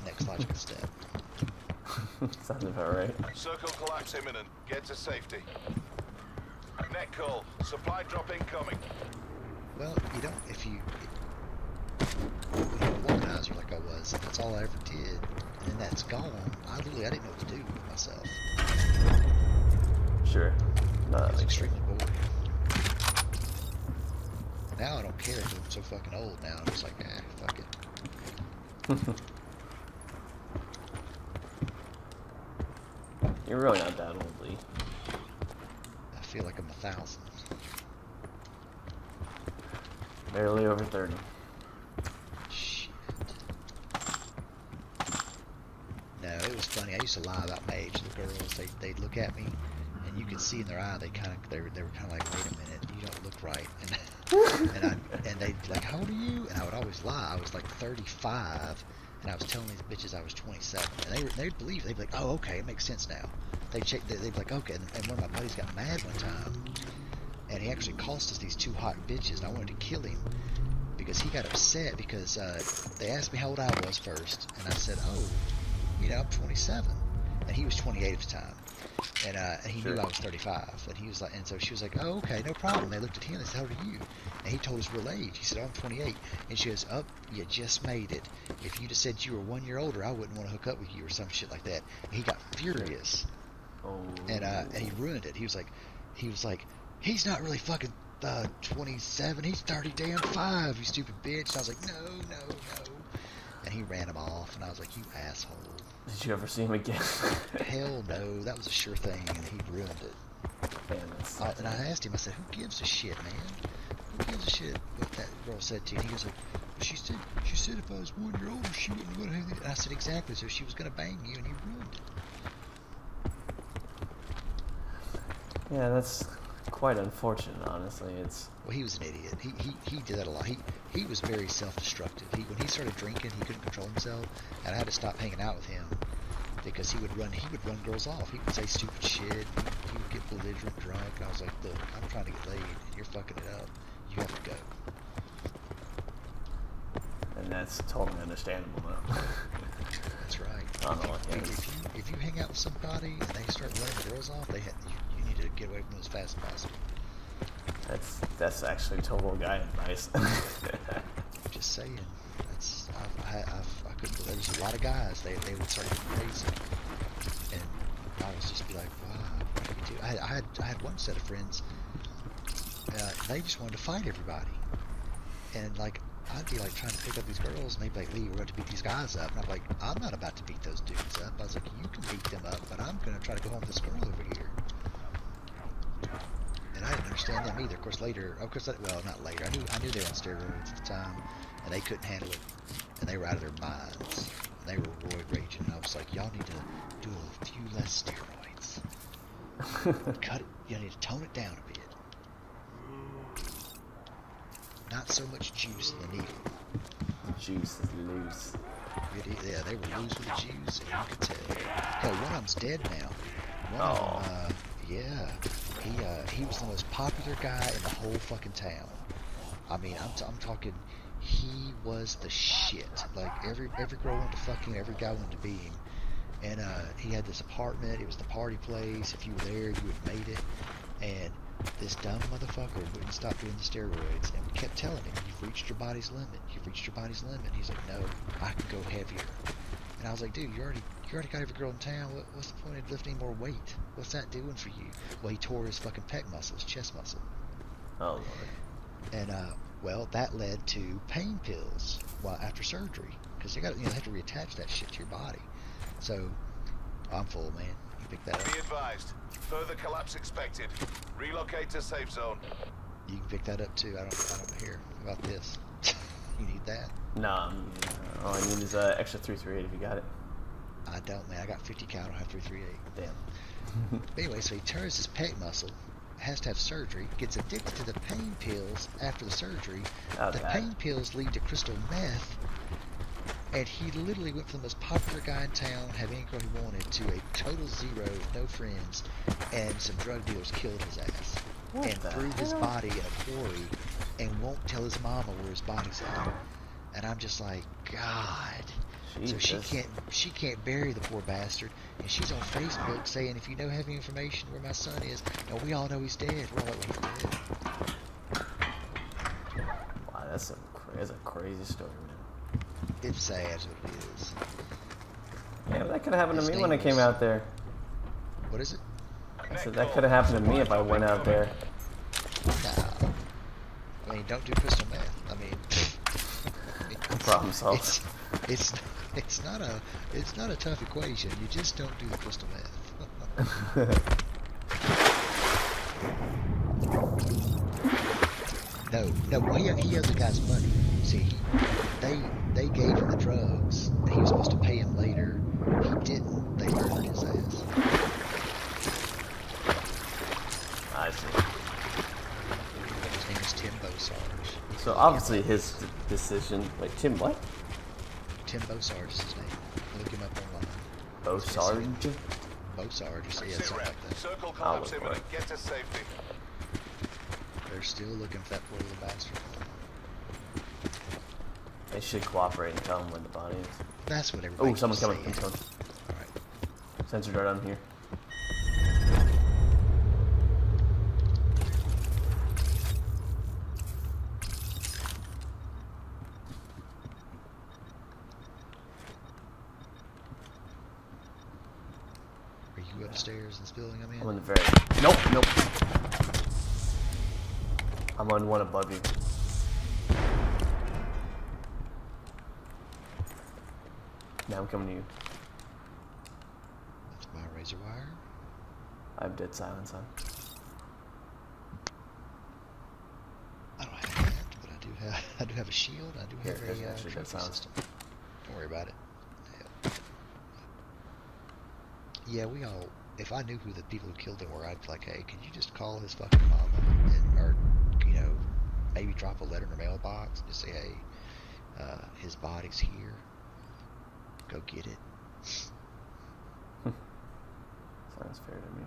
S2: next logical step.
S8: Sounds about right.
S7: Circle collapse imminent. Get to safety. Net call. Supply drop incoming.
S2: Well, you don't, if you when you're a womanizer like I was, and that's all I ever did, and then that's gone, I didn't know what to do with myself.
S8: Sure. No,
S2: It
S8: that
S2: was
S8: makes sense.
S2: extremely boring. Now I don't care because I'm so fucking old now. I'm just like, fuck it.
S8: You're really not that old, Lee.
S2: I feel like I'm 1,000.
S8: Barely over 30.
S2: Shit. No, it was funny. I used to lie about my age. The girls, they'd look at me, and you could see in their eye they were kind of like, wait a minute, you don't look right. And they'd be like, how old are you? And I would always lie. I was like 35, and I was telling these bitches I was 27. And they'd believe. They'd be like, oh, okay, it makes sense now. They'd be like, okay. And one of my buddies got mad one time, and he actually cost us these two hot bitches, and I wanted to kill him because he got upset because they asked me how old I was first, and I said, oh, I'm 27, and he was 28 at the time. And he
S8: Sure.
S2: knew I was 35, and he was like, and so she was like, "Oh, okay, no problem." They looked at him and said, "How old are you?" And he told his real age. He said, "Oh, I'm 28." And she goes, "Up, you just made it. If you'd have said you were 1 year older, I wouldn't want to hook up with you," or some shit like that. And he got furious,
S8: Oh.
S2: and he ruined it. He was like, "He's not really fucking 27. He's 30 damn 5, you stupid bitch." And I was like, "No." And he ran him off, and I was like, "You asshole."
S8: Did you ever see him again?
S2: Hell no, that was a sure thing, and he ruined it.
S8: Man, that's
S2: And I asked him, I said, who gives a shit, man? Who gives a shit what that girl said to you? And he goes like, well, she said if I was 1 year older, she wouldn't go to anything. And I said, exactly, so she was going to bang you, and he ruined it.
S8: yeah, that's quite unfortunate, honestly. It's
S2: Well, he was an idiot. He did that a lot. He was very self-destructive. When he started drinking, he couldn't control himself, and I had to stop hanging out with him because he would run girls off. He would say stupid shit. He would get belligerent drunk, and I was like, look, I'm trying to get laid, and you're fucking it up. You have to go.
S8: and that's totally understandable now.
S2: That's right.
S8: I don't know what that is.
S2: If you hang out with somebody and they start running the girls off, you need to get away from them as fast as possible.
S8: That's actually total guy advice.
S2: Just saying. I couldn't believe there's a lot of guys. They would start getting crazy, and I would just be like, wow, what do we do? I had one set of friends. They just wanted to fight everybody, and like I'd be like trying to pick up these girls, and they'd be like, Lee, we're going to beat these guys up, and I'm like, I'm not about to beat those dudes up. I was like, you can beat them up, but I'm going to try to go home with this girl over here. understand them either. Of course, later, well, not later. I knew they were on steroids at the time, and they couldn't handle it, and they were out of their minds. And they were roid raging, and I was like, y'all need to do a few less steroids. Cut it. You need to tone it down a bit. Not so much juice in the needle.
S8: Juice is loose.
S2: Yeah, they were loose with the juice, and you could tell. Hell, one of them's dead now. One of them, yeah, he was the most popular guy in the whole fucking town. I mean, I'm talking, he was the shit. Like every girl wanted to fuck him, every guy wanted to be him. And he had this apartment. It was the party place. If you were there, you would have made it. And this dumb motherfucker wouldn't stop doing the steroids, and we kept telling him, "You've reached your body's limit. You've reached your body's limit." He's like, "No, I can go heavier." And I was like, "Dude, you already got every girl in town. What's the point of lifting more weight? What's that doing for you?" Well, he tore his fucking pec muscle, his chest muscle.
S8: Oh lord.
S2: And well, that led to pain pills after surgery, because they have to reattach that shit to your body. So I'm full, man. You pick that up.
S7: Be advised. Further collapse expected. Relocate to safe zone.
S2: You can pick that up too. I don't hear about this. You need that?
S8: Nah, all I need is extra 338 if you got it.
S2: I don't, man. I got 50 cal. I don't have 338.
S8: Damn.
S2: But anyway, so he tears his pec muscle, has to have surgery, gets addicted to the pain pills after the surgery.
S8: Oh,
S2: the
S8: God.
S2: pain pills lead to crystal meth, and he literally went from the most popular guy in town, have any girl he wanted, to a total zero with no friends, and some drug dealers killed his ass.
S8: What
S2: and
S8: the
S2: threw his
S8: hell?
S2: body in a quarry and won't tell his mama where his body's at. And I'm just like, God.
S8: Jesus.
S2: So she can't bury the poor bastard, and she's on Facebook saying, "If you know have any information where my son is," and we all know he's dead. We're all like, "He's dead."
S8: Wow, that's a crazy story, man.
S2: It's sad, is what it is.
S8: Yeah, that could have happened to
S2: His
S8: me when I
S2: name
S8: came
S2: was-
S8: out there.
S2: What is it?
S8: I said that could have happened to me if I went out there.
S2: Nah. I mean, don't do crystal meth. I mean,
S8: Problem solved.
S2: it's not a tough equation. You just don't do the crystal meth. No, he owed the guy's money. See, they gave him the drugs, and he was supposed to pay him later. He didn't. They murdered his ass.
S8: I see.
S2: His name is Tim Bosarge.
S8: So obviously his decision. Wait, Tim what?
S2: Tim Bosarge is his name. Look him up online.
S8: Bosarge?
S2: Bosarge, yeah,
S7: Sit
S2: something
S7: rep.
S2: like that.
S7: Circle collapse
S8: look for
S7: imminent. Get to safety.
S2: They're still looking for that poor little bastard.
S8: They should cooperate and tell him where the body is.
S2: That's what everybody
S8: Oh, someone's coming.
S2: saying.
S8: Someone's coming.
S2: Alright.
S8: Sensor dart on here.
S2: Are you upstairs in this building I'm in?
S8: I'm on the very. Nope. I'm on one above you. Now I'm coming to you.
S2: That's my razor wire.
S8: I have dead silence on.
S2: I don't have that, but I do have a shield. I do
S8: Here,
S2: have
S8: there's
S2: a
S8: actually
S2: trophy
S8: that sounds-
S2: system. Don't worry about it. Yeah, we all. If I knew who the people who killed him were, I'd be like, "Hey, can you just call his fucking mama, or maybe drop a letter in her mailbox and just say, hey, his body's here. Go get it."
S8: Sounds fair to me.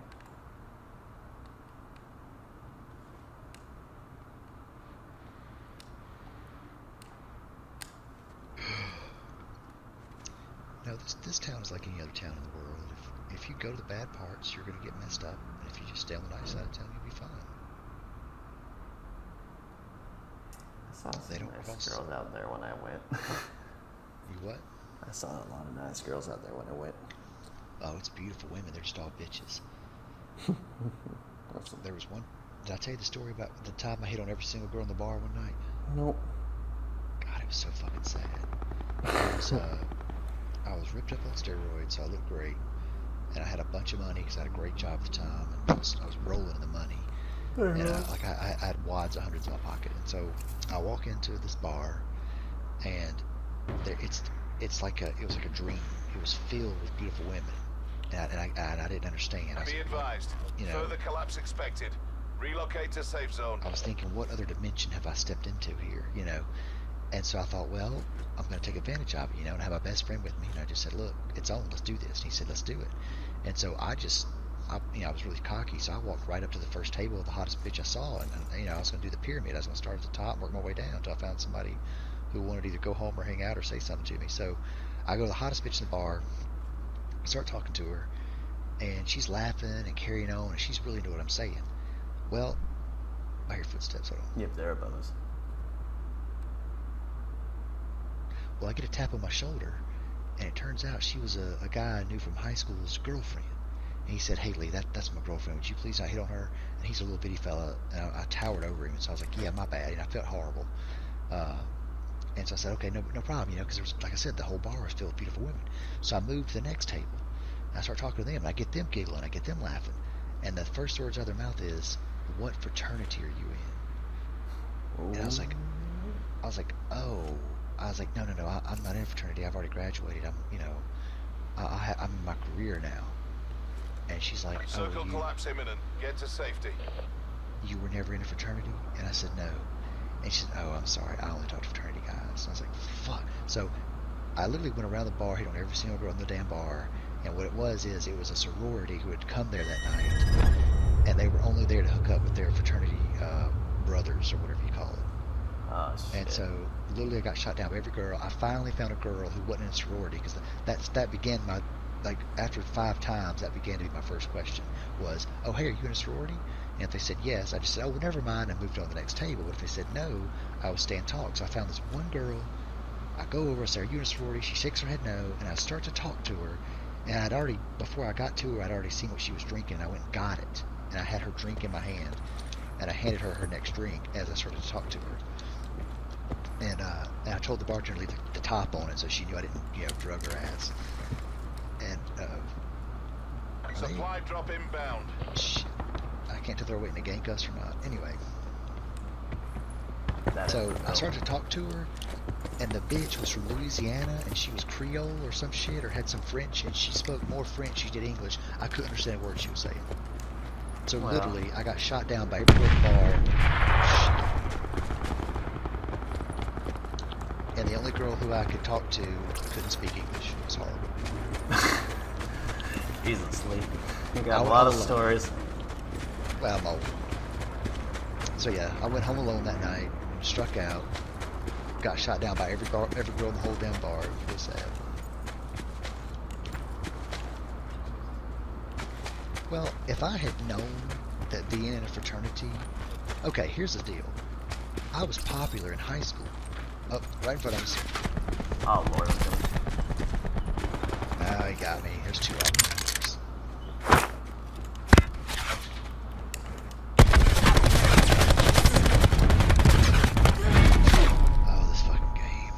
S2: No, this town is like any other town in the world. If you go to the bad parts, you're going to get messed up. And if you just stay on the nice side of town, you'll be fine.
S8: I saw
S2: They
S8: some
S2: don't
S8: nice
S2: cross-
S8: girls out there when I went.
S2: You what?
S8: I saw a lot of nice girls out there when I went.
S2: Oh, it's beautiful women. They're just all bitches. There was one. Did I tell you the story about the time I hit on every single girl in the bar one night?
S8: Nope.
S2: God, it was so fucking sad. I was ripped up on steroids, so I looked great. And I had a bunch of money because I had a great job at the time. And I was rolling in the money. And I had wads of hundreds in my pocket. And so I walk into this bar, and there, it's like it was like a dream. It was filled with beautiful women, and I didn't understand.
S7: Be advised.
S2: You know,
S7: Further collapse expected. Relocate to safe zone.
S2: I was thinking, what other dimension have I stepped into here? You know, and so I thought, well, I'm going to take advantage of it. You know, and I have my best friend with me, and I just said, look, it's on. Let's do this. And he said, let's do it. And so I was really cocky, so I walked right up to the first table of the hottest bitch I saw, and you know, I was going to do the pyramid. I was going to start at the top, work my way down until I found somebody who wanted to either go home or hang out or say something to me. So I go to the hottest bitch in the bar, start talking to her, and she's laughing and carrying on, and she's really into what I'm saying. Well, I hear footsteps. Hold on.
S8: Yep, they're above us.
S2: Well, I get a tap on my shoulder, and it turns out she was a guy I knew from high school's girlfriend. And he said, hey, Lee, that's my girlfriend. Would you please not hit on her? And he's a little bitty fella, and I towered over him, and so I was like, yeah, my bad. And I felt horrible. And so I said, okay, no problem, you know, because there was, like I said, the whole bar was filled with beautiful women. So I moved to the next table, and I start talking to them, and I get them giggling, I get them laughing. And the first words out of their mouth is, what fraternity are you in? And I was like, oh. I was like, no, I'm not in a fraternity. I've already graduated. I'm in my career now. And she's like,
S7: Circle collapse imminent. Get to safety.
S2: You were never in a fraternity? And I said, no. And she said, oh, I'm sorry. I only talk to fraternity guys. And I was like, fuck. So I literally went around the bar, hit on every single girl in the damn bar. And what it was a sorority who had come there that night. And they were only there to hook up with their fraternity brothers or whatever you call it.
S8: Oh, shit.
S2: And so literally I got shot down by every girl. I finally found a girl who wasn't in a sorority, because that began my, like, after 5 times, that began to be my first question was, oh, hey, are you in a sorority? And if they said yes, I just said, oh, well, never mind, and moved on to the next table. But if they said no, I would stay and talk. So I found this one girl. I go over, I say, are you in a sorority? She shakes her head no, and I start to talk to her. And before I got to her, I'd already seen what she was drinking. I went and got it. And I had her drink in my hand. And I handed her next drink as I started to talk to her. And I told the bartender to leave the top on it, so she knew I didn't, drug her ass. And
S7: Supply drop inbound.
S2: Shit, I can't tell if they're waiting to gank us or not. Anyway,
S8: That
S2: so
S8: is-
S2: I started to talk to her, and the bitch was from Louisiana, and she was Creole or some shit, or had some French, and she spoke more French than she did English. I couldn't understand a word she was saying. So
S8: Wow.
S2: literally, I got shot down by every girl at the bar. And the only girl who I could talk to couldn't speak English. It was horrible.
S8: Jesus, Lee. You got
S2: I
S8: a lot of
S2: was-
S8: stories.
S2: Well, I'm old. So yeah, I went home alone that night, struck out, got shot down by every girl in the whole damn bar. It was sad. Well, if I had known that being in a fraternity... Okay, here's the deal. I was popular in high school. Oh, right in front of us.
S8: Oh, Lord.
S2: Oh, he got me. There's 2 of them. Oh, this fucking game.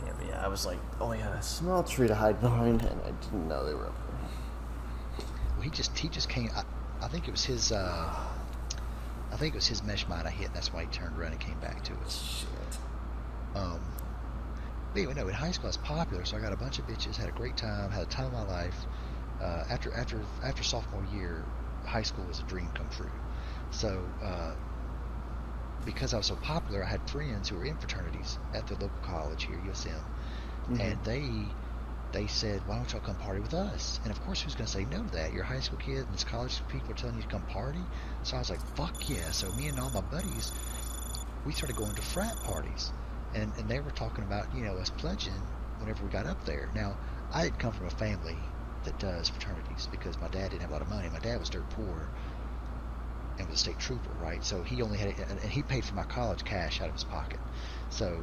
S8: Damn, yeah, I was like, oh, yeah.
S1: Small tree to hide behind, and I didn't know they were up there.
S2: Well, he just came. I think it was his. I think it was his mesh mine I hit, and that's why he turned around and came back to us.
S1: Shit.
S2: But anyway, no, in high school I was popular, so I got a bunch of bitches, had a great time, had a time of my life. After sophomore year, high school was a dream come true. So because I was so popular, I had friends who were in fraternities at the local college here, USM, and they said, why don't y'all come party with us? And of course, who's going to say no to that? You're a high school kid, and this college people are telling you to come party? So I was like, fuck yeah. So me and all my buddies, we started going to frat parties. And they were talking about, us pledging whenever we got up there. Now, I didn't come from a family that does fraternities, because my dad didn't have a lot of money. My dad was dirt poor and was a state trooper, right? So he only had, and he paid for my college cash out of his pocket. So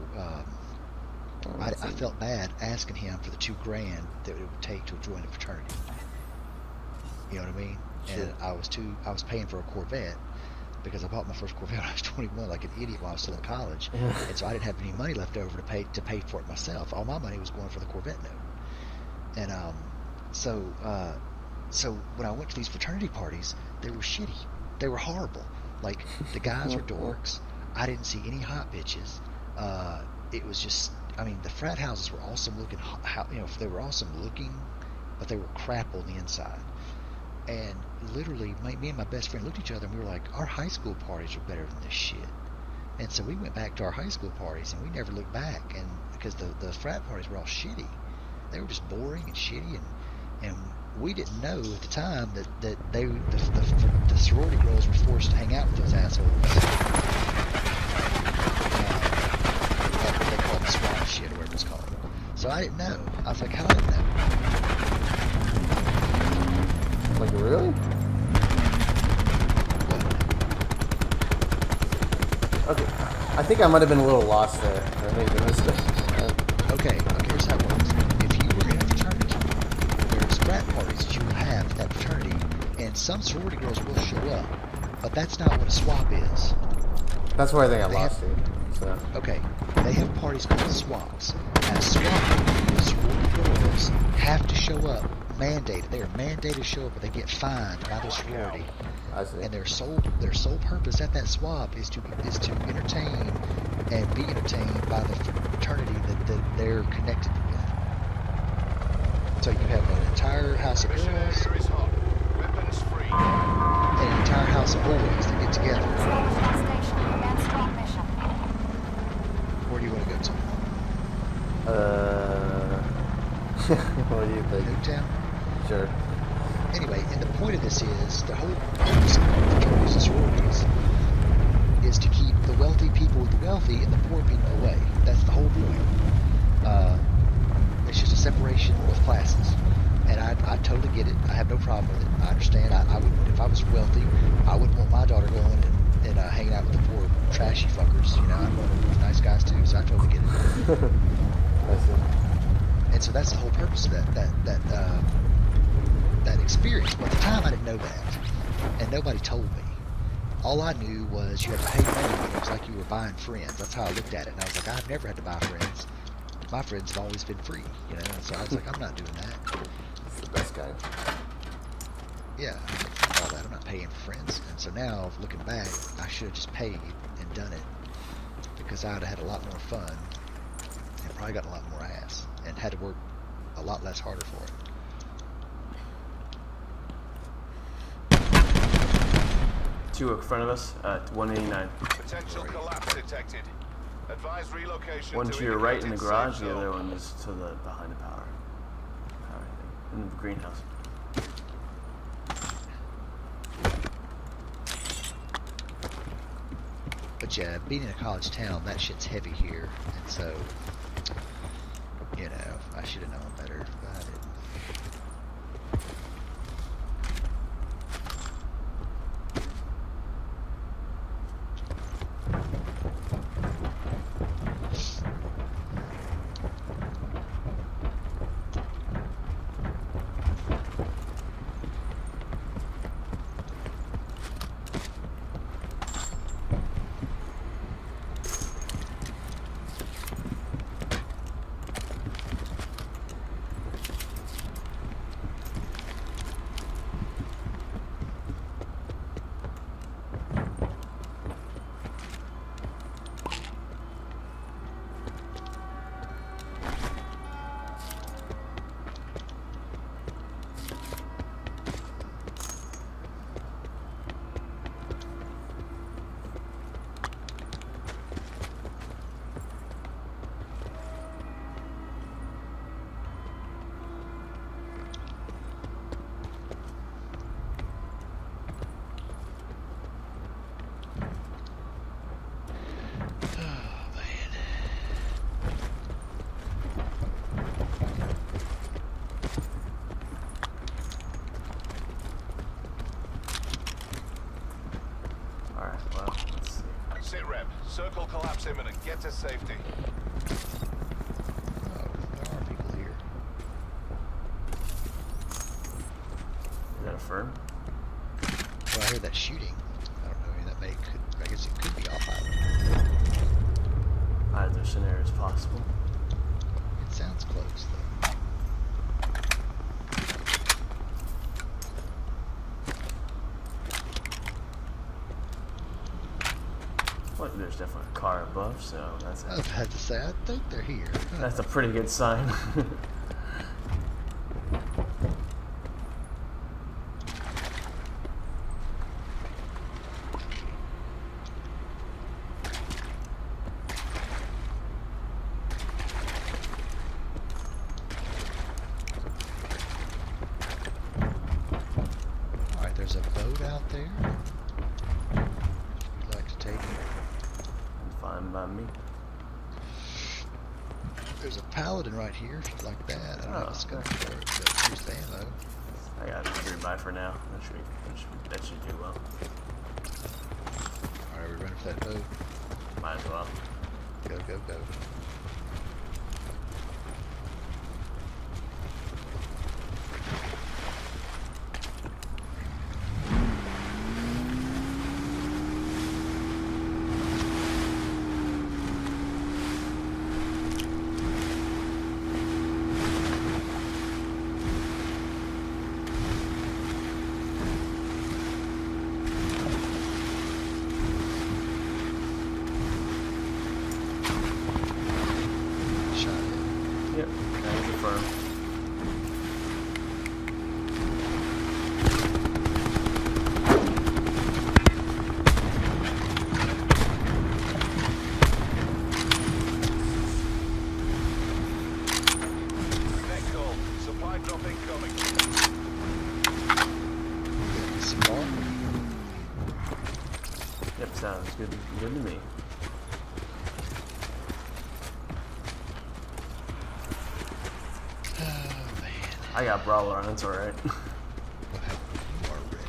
S2: I felt bad asking him for the $2,000 that it would take to join a fraternity. You know what I mean?
S1: Sure.
S2: And I was paying for a Corvette, because I bought my first Corvette when I was 21, like an idiot, while I was still in college. And so I didn't have any money left over to pay for it myself. All my money was going for the Corvette note. And so So when I went to these fraternity parties, they were shitty. They were horrible. Like, the guys were dorks. I didn't see any hot bitches. It was just, I mean, the frat houses were awesome looking. They were awesome looking, but they were crap on the inside. And literally, me and my best friend looked at each other and we were like, our high school parties are better than this shit. And so we went back to our high school parties and we never looked back. And because the frat parties were all shitty, they were just boring and shitty. And we didn't know at the time that the sorority girls were forced to hang out with those assholes. Like what they call the SWAT shit or whatever it's called. So I didn't know. I was like, how did I know?
S1: Like, really? Okay, I think I might have been a little lost there. I think it was,
S2: Okay, here's how it works. If you were in a fraternity, there's frat parties that you will have at that fraternity, and some sorority girls will show up, but that's not what a swap is.
S1: that's where I think I lost you. So.
S2: Okay, they have parties called swaps. At a swap, the sorority girls have to show up, mandated. They are mandated to show up, or they get fined by their sorority.
S1: I see.
S2: And their sole purpose at that swap is to entertain and be entertained by the fraternity that they're connected with. So you have an entire house of
S7: Mission
S2: girls
S7: area is hot. Weapons free.
S2: and an entire house of boys that get together.
S4: Squad station. Commence drop mission.
S2: Where do you want to go to?
S1: What do you think?
S2: Nuketown?
S1: Sure.
S2: Anyway, and the point of this is, the whole purpose of fraternities and sororities is to keep the wealthy people with the wealthy and the poor people away. That's the whole point. It's just a separation of classes. And I totally get it. I have no problem with it. I understand. I would, if I was wealthy, I wouldn't want my daughter going and hanging out with the poor trashy fuckers. You know, I'd want to with nice guys too, so I totally get it.
S1: I see.
S2: And so that's the whole purpose of that experience. But at the time I didn't know that, and nobody told me. All I knew was you had to pay money, and it was like you were buying friends. That's how I looked at it, and I was like, I've never had to buy friends. My friends have always been free, you know. And so I was like, I'm not doing that.
S1: It's the best kind.
S2: Yeah, all that. I'm not paying for friends. And so now, looking back, I should have just paid and done it, because I would have had a lot more fun and probably gotten a lot more ass and had to work a lot less harder for it.
S8: Two in front of us at 189.
S7: Potential collapse detected. Advise relocation.
S8: One to your right in the
S7: indicated
S8: garage,
S7: safe
S8: the other
S7: zone.
S8: one is to the behind the power thing, in the greenhouse.
S2: But yeah, being in a college town, that shit's heavy here, and so, you know, I should have known better, but I didn't.
S8: Alright, well, let's see.
S7: Sit rep. Circle collapse imminent. Get to safety.
S2: Oh, there are people here.
S8: Is that a firm?
S2: Well, I heard that shooting. I don't know, I guess it could be off island.
S8: Either scenario is possible.
S2: It sounds close, though.
S8: Well, there's definitely a car above, so
S2: I was about to say, I think they're here.
S8: that's a pretty good sign.
S2: Alright, there's a boat out there. If you'd like to take it.
S8: Fine by me.
S2: There's a paladin right here if you'd like that. I don't have a scope for it, but here's the ammo.
S8: I got 3x for now. That should do well.
S2: Alright, we're running for that boat.
S8: Might as well.
S2: Go, go, go. Shot it.
S8: Yep, that is affirmed.
S7: Echo, supply drop incoming.
S2: Some more.
S8: Yep, sounds good to me.
S2: Oh, man.
S8: I got Brawler on, it's alright.
S2: Well, you are ready.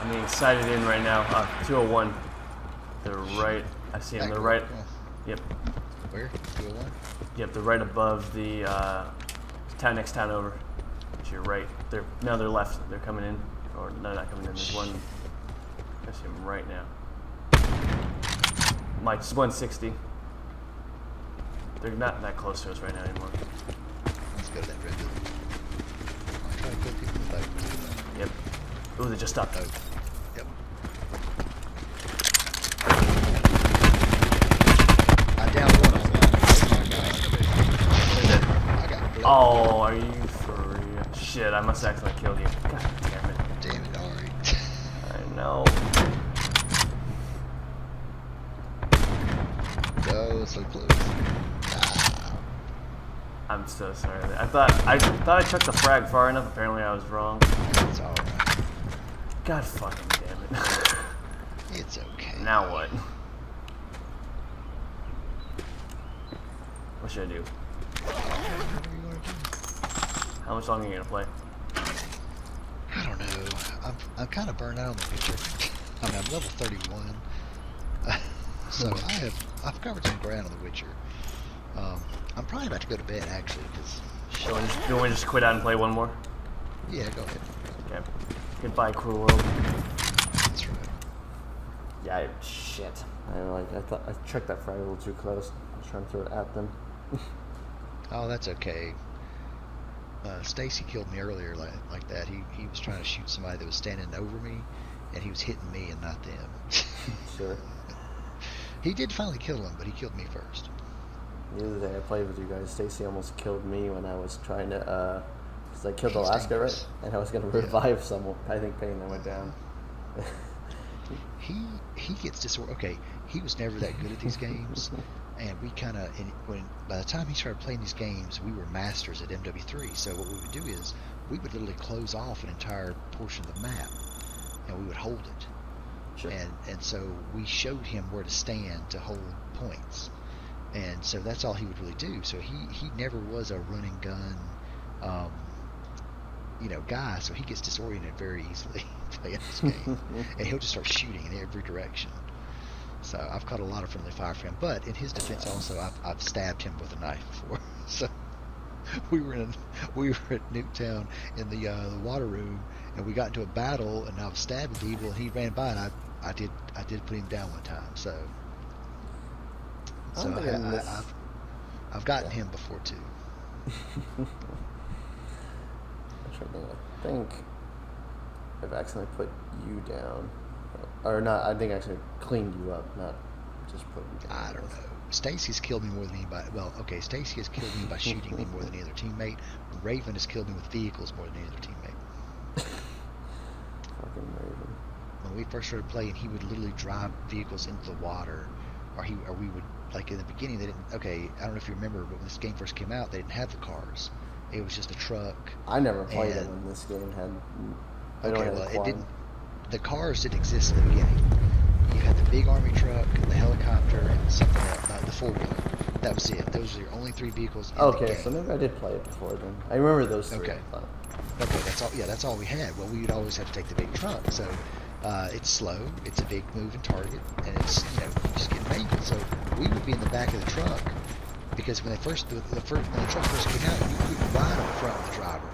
S8: I'm being sighted in right now. 201. They're right. I see them. They're right. Yep.
S2: Where? 201?
S8: Yep. They're right above the next town over. To your right. They're left. They're coming in. Or no, not coming in. There's one. I see them right now. Mike's 160. They're not that close to us right now anymore.
S2: Let's go to that red building. I'm trying to kill people with that.
S8: Yep. Ooh, they just stopped.
S2: Oh. Yep. I downed one of them. I got blood.
S8: Oh, are you for real? Shit, I must have accidentally killed you. God damn it.
S2: Damn it, Ari.
S8: I know.
S2: Oh, so close. Ah.
S8: I'm so sorry. I thought I chucked the frag far enough. Apparently, I was wrong.
S2: It's alright.
S8: God fucking damn it.
S2: It's okay.
S8: Now what? What should I do?
S2: What are you gonna do?
S8: How much longer are you gonna play?
S2: I don't know. I'm kind of burned out on the Witcher. I mean, I'm level 31, so I've covered some ground on the Witcher. I'm probably about to go to bed actually, because
S8: You want to just quit out and play one more?
S2: yeah, go ahead.
S8: Okay. Goodbye, cruel world.
S2: That's right.
S1: Yeah, shit. I thought I chucked that frag a little too close. I was trying to throw it at them.
S2: Oh, that's okay. Stacy killed me earlier like that. He was trying to shoot somebody that was standing over me, and he was hitting me and not them.
S1: Sure.
S2: He did finally kill him, but he killed me first.
S1: The other day I played with you guys, Stacy almost killed me when I was trying to, because I killed
S2: He's
S1: Alaska,
S2: dangerous.
S1: right? And I was going to revive someone. I think Payne then went down.
S2: He gets disordered. Okay, he was never that good at these games, and we kind of by the time he started playing these games, we were masters at MW3. So what we would do is we would literally close off an entire portion of the map, and we would hold it.
S1: Sure.
S2: And so we showed him where to stand to hold points, and so that's all he would really do. So he never was a running gun, guy. So he gets disoriented very easily playing this game, and he'll just start shooting in every direction. So I've caught a lot of friendly fire from him, but in his defense, also I've stabbed him with a knife before. So we were at Nuketown in the water room, and we got into a battle, and I was stabbing people, and he ran by, and I did put him down one time. So So
S1: think I missed-
S2: I've gotten him before too.
S1: I'm trying to think. I think I've accidentally put you down, or not. I think I actually cleaned you up, not just put you down.
S2: I don't know. Stacy's killed me more than anybody. Well, okay, Stacy has killed me by shooting me more than any other teammate. Raven has killed me with vehicles more than any other teammate.
S1: Fucking Raven.
S2: When we first started playing, he would literally drive vehicles into the water, or we would, like in the beginning, they didn't. Okay, I don't know if you remember, but when this game first came out, they didn't have the cars. It was just a truck.
S1: I never played it
S2: And-
S1: when this game had.
S2: Okay, well, it didn't. The cars didn't exist in the beginning. You had the big army truck, the helicopter, and something else, the four-wheeler. That was it. Those are your only three vehicles in the
S1: Okay,
S2: game.
S1: so maybe I did play it before then. I remember those three.
S2: Okay.
S1: I thought.
S2: Okay, that's all. Yeah, that's all we had. Well, we would always have to take the big truck. So it's slow. It's a big moving target, and it's you just get mangled. So we would be in the back of the truck because when they first when the truck first came out, you couldn't ride in front of the driver.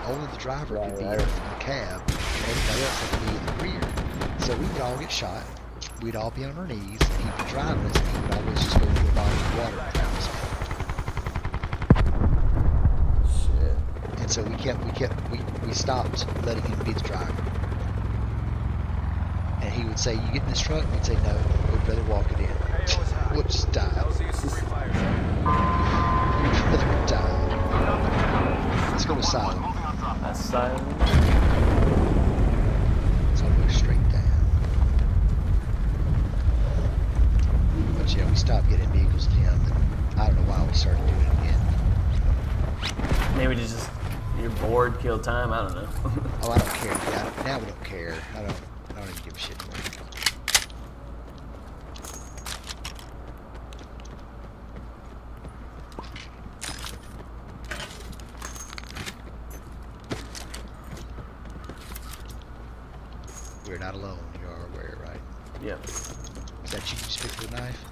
S2: Only the driver could be in the cab, and everybody else had to be in the rear. So we would all get shot. We'd all be on our knees. He'd be driving us, and he would always just go to the bottom of the water and drown us.
S1: Shit.
S2: And so we stopped letting him be the driver. And he would say, "You get in this truck?" And we'd say, "No, we'd rather walk it in. We'll just die. We'd rather die." Let's go to silent.
S8: That's silent.
S2: So I'll go straight down. But yeah, we stopped getting vehicles to him, and I don't know why we started doing it again.
S8: Maybe just you're bored, kill time. I don't know.
S2: Oh, I don't care. Yeah, now we don't care. I don't even give a shit anymore. We're not alone. You are aware, right?
S8: Yeah.
S2: Is that you just picked the knife?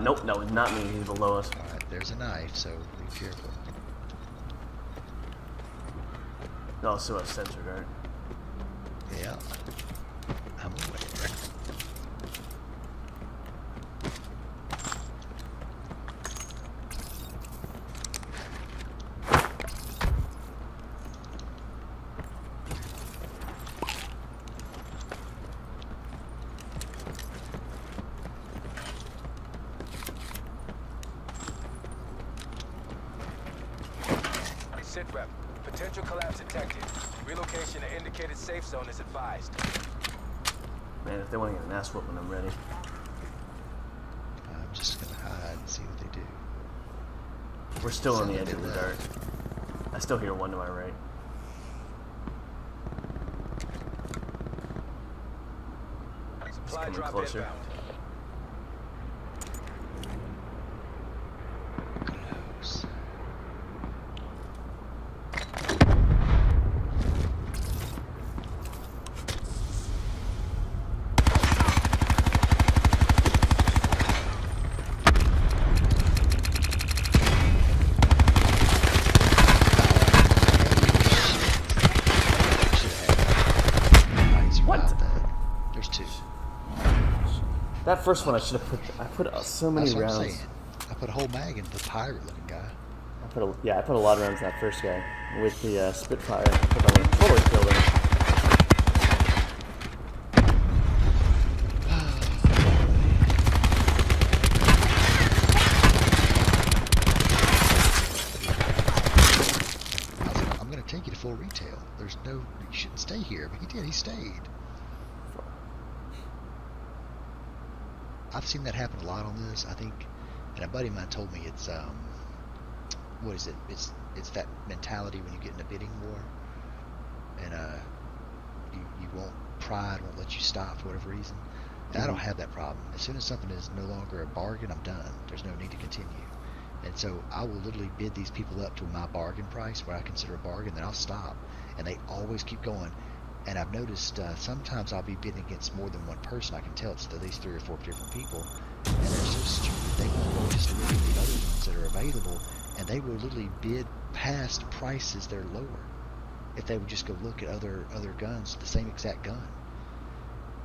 S8: Nope, no, not me. He's below us.
S2: All right, there's a knife, so be careful.
S8: No, so a sensor guard.
S2: Yeah, I'm aware.
S3: Sit rep. Potential collapse detected. Relocation to indicated safe zone is advised.
S8: Man, if they want to get an ass whooping, I'm ready.
S2: I'm just gonna hide and see what they do.
S8: We're still on the
S2: Sound
S8: edge of the
S2: like
S8: dark. I still hear one to my right.
S3: Supply
S8: coming
S3: drop
S8: closer.
S3: inbound.
S2: Close.
S8: What?
S2: There's two.
S8: That first one I should have put. I put so many
S2: That's what I'm
S8: rounds.
S2: saying. I put a whole mag into the pirate-looking guy.
S1: I put a lot of rounds in that first guy with the Spitfire. I put on totally killed him.
S2: I was like, I'm gonna take you to full retail. There's no, you shouldn't stay here, but he did. He stayed. I've seen that happen a lot on this. I think, and a buddy of mine told me it's what is it? It's that mentality when you get in a bidding war, and you won't, pride won't let you stop for whatever reason. And I don't have that problem. As soon as something is no longer a bargain, I'm done. There's no need to continue. And so I will literally bid these people up to my bargain price, what I consider a bargain, then I'll stop. And they always keep going. And I've noticed sometimes I'll be bidding against more than one person. I can tell it's at least 3 or 4 different people. And they're so stupid. They won't just look at the other ones that are available, and they will literally bid past prices that are lower. If they would just go look at other guns, the same exact gun.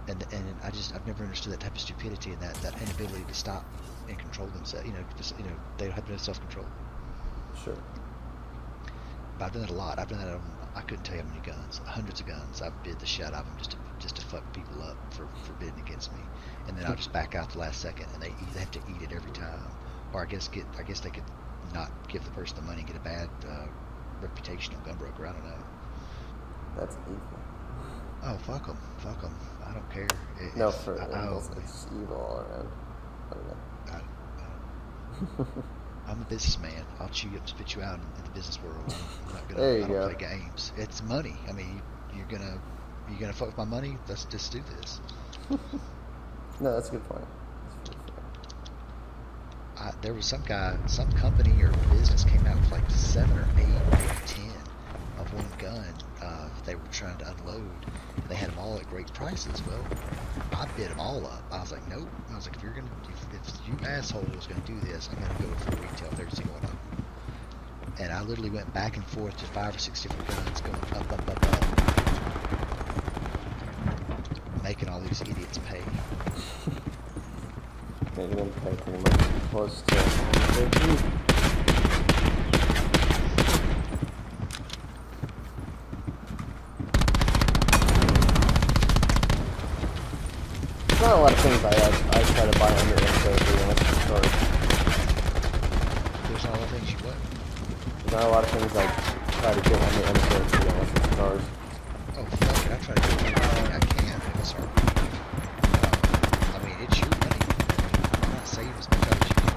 S2: and I've never understood that type of stupidity and that inability to stop and control themselves. They don't have no self-control.
S1: Sure.
S2: But I've done that a lot. I've done that on, I couldn't tell you how many guns, hundreds of guns. I've bid the shit out of them just to fuck people up for bidding against me, and then I'll just back out the last second, and they have to eat it every time. Or I guess they could not give the person the money and get a bad reputation on Gunbroker. I don't know.
S1: That's evil.
S2: Oh, fuck them. I don't care.
S1: No, for it's evil all around. I don't know.
S2: I'm a businessman. I'll chew you up and spit you out in the business world. I'm not gonna.
S1: There you
S2: I don't
S1: go.
S2: play games. It's money. I mean, you're gonna fuck with my money. Let's just do this.
S1: No, that's a good point.
S2: There was some company or business came out with like 7 or 8 or 10 of one gun they were trying to unload. They had them all at great prices. Well, I bid them all up. I was like, nope. I was like, if you assholes gonna do this, I'm gonna go for retail of every single one of them. And I literally went back and forth to 5 or 6 different guns, going up, making all these idiots pay.
S1: Making them pay pretty much close to their due. There's not a lot of things I try to buy under info to be honest with cars.
S2: There's all the things you what?
S1: There's not a lot of things I try to get under info to be honest with cars.
S2: Oh, fuck it. I try to do everything I can. It's hard. I mean, it's your money. I'm not saving as much as you can.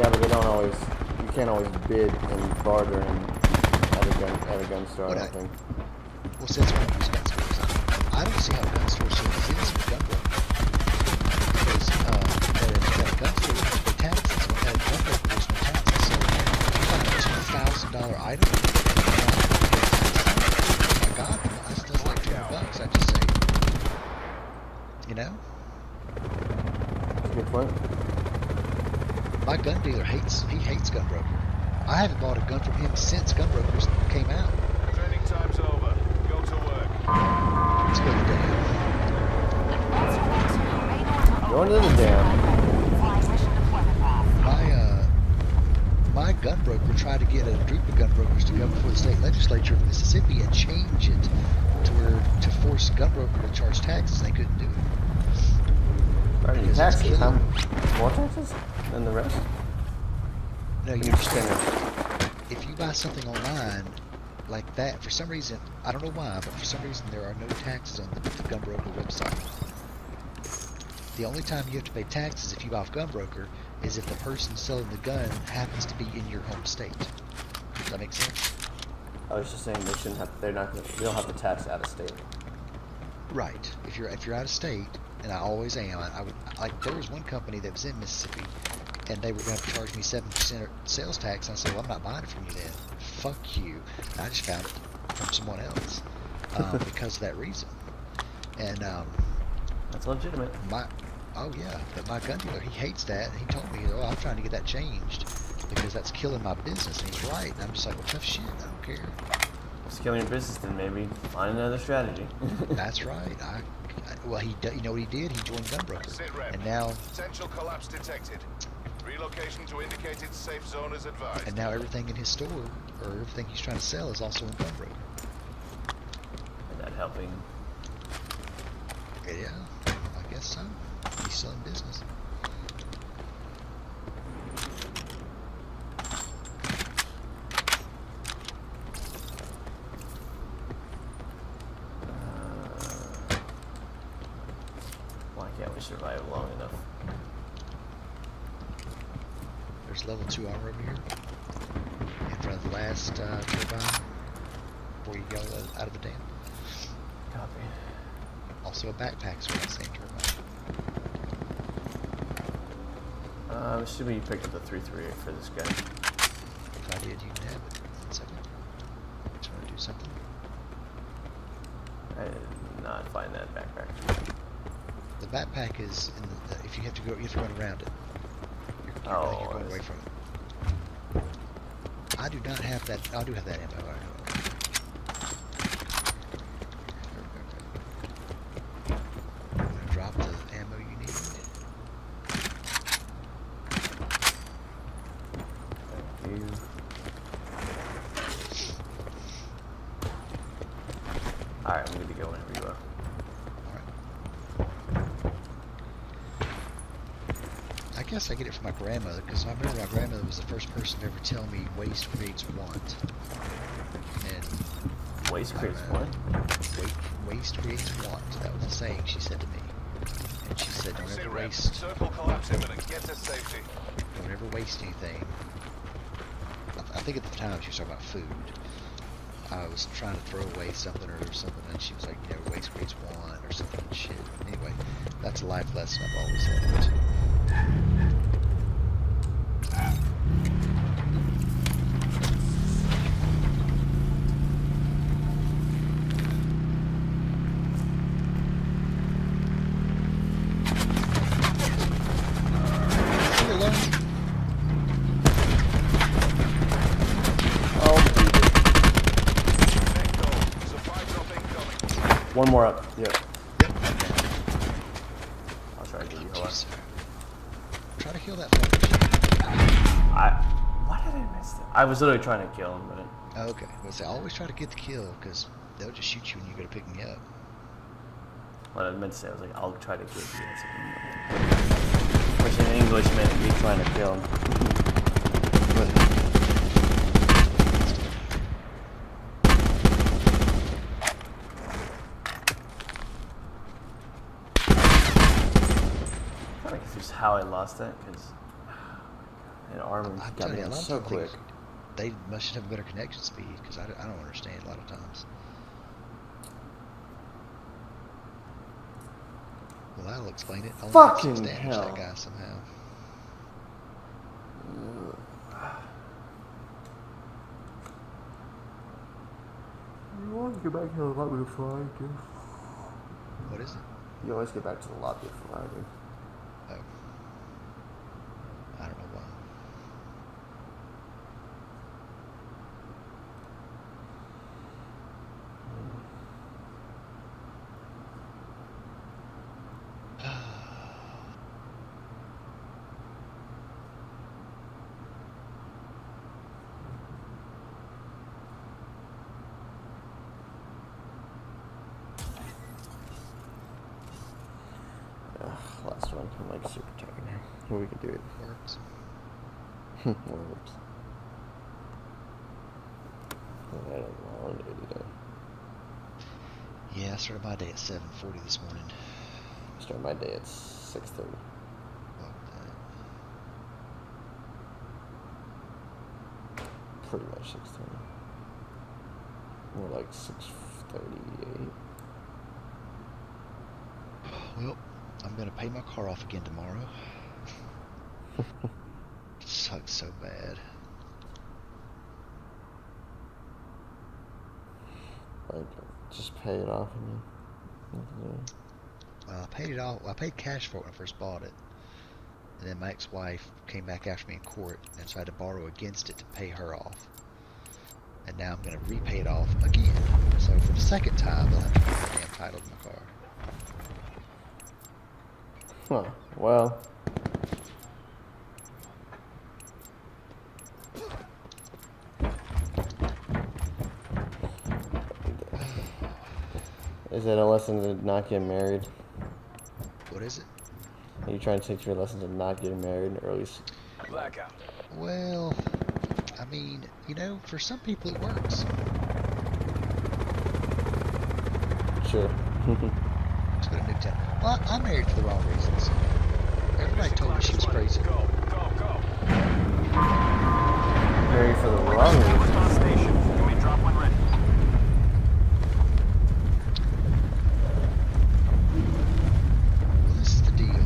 S1: Yeah, but they don't always. You can't always bid and barter at a gun store. I don't think.
S2: Well, since we're use gun stores, I don't see how gun stores should exist with gun broker. Because at a gun store, there's no taxes. At a gun broker, there's no taxes. So if you buy a $2,000 item, my God, that's still like $200. I just say, you know.
S1: That's a good point.
S2: My gun dealer hates Gunbroker. I haven't bought a gun from him since Gunbrokers came out.
S7: Training time's over. Go to work.
S2: Let's go to the dam.
S1: Going to the dam.
S4: Flying mission deployment path.
S2: My gunbroker tried to get a group of gunbrokers to come before the state legislature of Mississippi and change it to force Gunbroker to charge taxes. They couldn't do it.
S1: Already
S2: Because it's
S1: taxes.
S2: killing-
S1: How more taxes than the rest?
S2: No, you understand. If you buy something online like that, for some reason, I don't know why, but for some reason there are no taxes on the Gunbroker website. The only time you have to pay taxes if you buy off Gunbroker is if the person selling the gun happens to be in your home state. Does that make sense?
S1: I was just saying they shouldn't have. They don't have to tax out of state.
S2: Right. If you're out of state, and I always am, I would like. There was one company that was in Mississippi, and they were going to charge me 7% sales tax. And I said, "Well, I'm not buying it from you then. Fuck you." And I just found it from someone else because of that reason. And
S8: That's legitimate.
S2: oh yeah, but my gun dealer, he hates that. And he told me, "Oh, I'm trying to get that changed because that's killing my business." And he's right. And I'm just like, "Well, tough shit. I don't care."
S8: Just killing your business, then maybe find another strategy.
S2: That's right. Well, you know what he did? He joined Gunbroker,
S7: Sit rep.
S2: and now
S7: Potential collapse detected. Relocation to indicated safe zone is advised.
S2: And now everything in his store, or everything he's trying to sell, is also in Gunbroker.
S8: And that helping.
S2: Yeah, I guess so. He's selling business.
S8: Why can't we survive long enough?
S2: There's level 2 armor over here. In front of the last turbine. Before you go out of the dam.
S8: Copy.
S2: Also a backpack for that same turbine.
S8: I'm assuming you picked up the 338 for this guy.
S2: If I did, you can have it. 1 second. Just want to do something.
S8: I did not find that backpack.
S2: The backpack is in the, if you have to go, you have to run around it. You're going away from it. I do not have that. I do have that ammo. I'm gonna drop
S8: Alright, I'm good to go whenever you are.
S2: I guess I get it from my grandmother, because I remember my grandmother was the first person to ever tell me waste creates want. And
S8: Waste creates what?
S2: waste creates want. That was a saying she said to me. And she said, don't
S7: Sit
S2: ever
S7: rep.
S2: waste,
S7: Circle collapse imminent. Get to safety.
S2: don't ever waste anything. I think at the time she was talking about food. I was trying to throw away something or something, and she was like, you know, waste creates want or something shit. Anyway, that's a life lesson I've always learned.
S1: One more up. Yeah.
S2: Yep.
S8: I'll try to give you a lot.
S2: Try to heal that fucker.
S8: Why did I miss that? I was literally trying to kill him, but it,
S2: Okay. Well, say always try to get the kill, because they'll just shoot you when you go to pick me up.
S8: what I meant to say, I was like, I'll try to kill you. Which in English meant me trying to kill him. I think it's just how I lost that, because an armor
S2: I'm
S8: got
S2: telling
S8: me
S2: you, a
S8: in
S2: lot of
S8: so
S2: people think
S8: quick.
S2: they must have better connection speed, because I don't understand a lot of times. Well, that'll explain it. Only
S1: Fucking
S2: makes us damage
S1: hell.
S2: that guy somehow.
S1: You always get back to the lobby before I do.
S2: What is it?
S1: You always get back to the lobby before I do.
S2: Oh. I don't know why.
S1: Last one. I'm like super tired now. Well, we can do it.
S2: Works.
S1: Works. I had a long day today.
S2: Yeah, I started my day at 7:40 this morning.
S1: I started my day at 6:30.
S2: Well,
S1: Pretty much 6:30. More like 6:38.
S2: well, I'm gonna pay my car off again tomorrow. Sucks so bad.
S1: Like, just pay it off and then.
S2: I paid it all. I paid cash for it when I first bought it, and then my ex-wife came back after me in court, and so I had to borrow against it to pay her off. And now I'm gonna repay it off again. So for the second time, they'll have to put the damn title to my car.
S1: Huh. Well. Is it a lesson to not get married?
S2: What is it?
S1: Are you trying to teach your lesson to not get married, or at least?
S3: Blackout.
S2: Well, I mean, you know, for some people it works.
S1: Sure.
S2: Let's go to Newtown. Well, I'm married for the wrong reasons. Everybody told me she was crazy.
S3: Go, go, go.
S1: Married for the wrong reason.
S3: On station. Give me drop when ready.
S2: Well, this is the deal.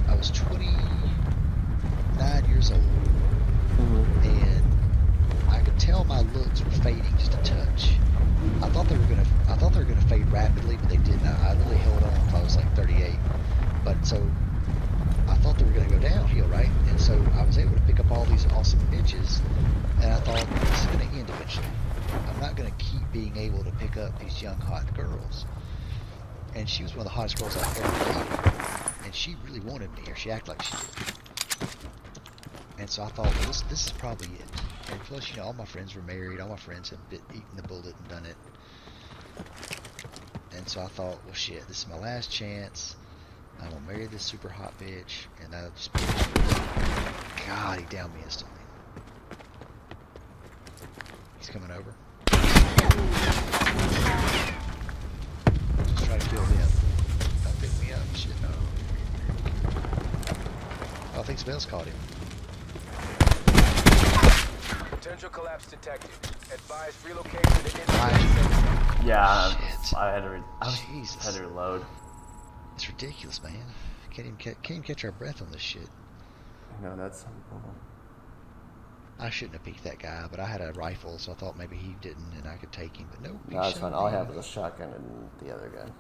S2: I was 29 years old, and I could tell my looks were fading just a touch. I thought they were gonna fade rapidly, but they didn't. I literally held on until I was like 38. But so I thought they were gonna go downhill, right? And so I was able to pick up all these awesome bitches, and I thought this is gonna end eventually. I'm not gonna keep being able to pick up these young hot girls. And she was one of the hottest girls I've ever dated, and she really wanted me, or she acted like she did. And so I thought, well, this is probably it. And plus, you know, all my friends were married. All my friends had eaten the bullet and done it. And so I thought, well, shit, this is my last chance. I'm gonna marry this super hot bitch, and that'll just be God, he downed me instantly. He's coming over. Just try to kill him. Don't pick me up. Shit, no. Oh, I think Spells caught him.
S3: Potential collapse detected. Advise relocation to indicated safe zone.
S8: Yeah,
S2: Shit.
S8: I had to
S2: Jesus.
S8: had to reload.
S2: It's ridiculous, man. Can't even catch our breath on this shit.
S1: No, that's unbelievable.
S2: I shouldn't have picked that guy, but I had a rifle, so I thought maybe he didn't and I could take him. But nope, he
S1: No, it's
S2: shot
S1: fine. All I
S2: me.
S1: have is a shotgun and the other gun.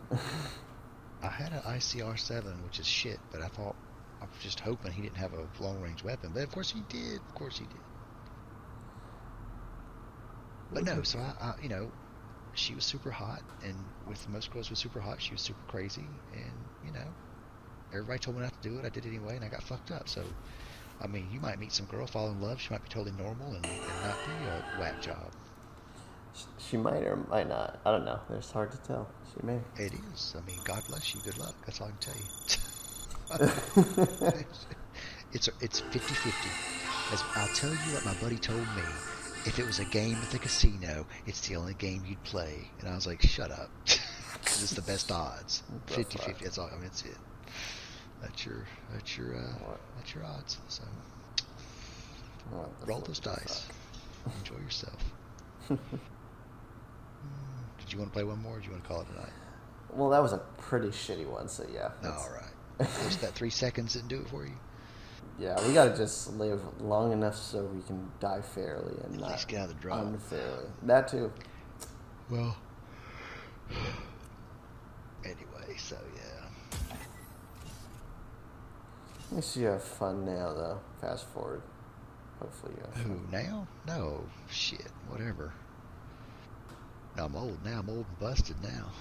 S2: I had an ICR-7, which is shit, but I was just hoping he didn't have a long-range weapon. But of course he did. Of course he did. But no, so I you know, she was super hot, and with most girls was super hot, she was super crazy, and you know, everybody told me not to do it. I did it anyway, and I got fucked up. So, I mean, you might meet some girl, fall in love. She might be totally normal and not be a whack job.
S1: She might or might not. I don't know. It's hard to tell. She may.
S2: It is. I mean, God bless you. Good luck. That's all I can tell you. It's 50-50. As I'll tell you what my buddy told me. If it was a game at the casino, it's the only game you'd play. And I was like, shut up. It's the best odds. 50-50. That's all. I mean, that's it. That's your odds. So roll those dice. Enjoy yourself. Did you want to play one more, or do you want to call it a night?
S1: Well, that was a pretty shitty one, so yeah.
S2: All right. Just that 3 seconds didn't do it for you?
S1: Yeah, we gotta just live long enough so we can die fairly and
S2: At
S1: not
S2: least get out of the drop.
S1: unfairly. That too.
S2: Well, anyway, so yeah.
S1: At least you have fun now, though. Fast forward. Hopefully you have
S2: Who,
S1: fun.
S2: now? No, shit, whatever. No, I'm old now. I'm old and busted now.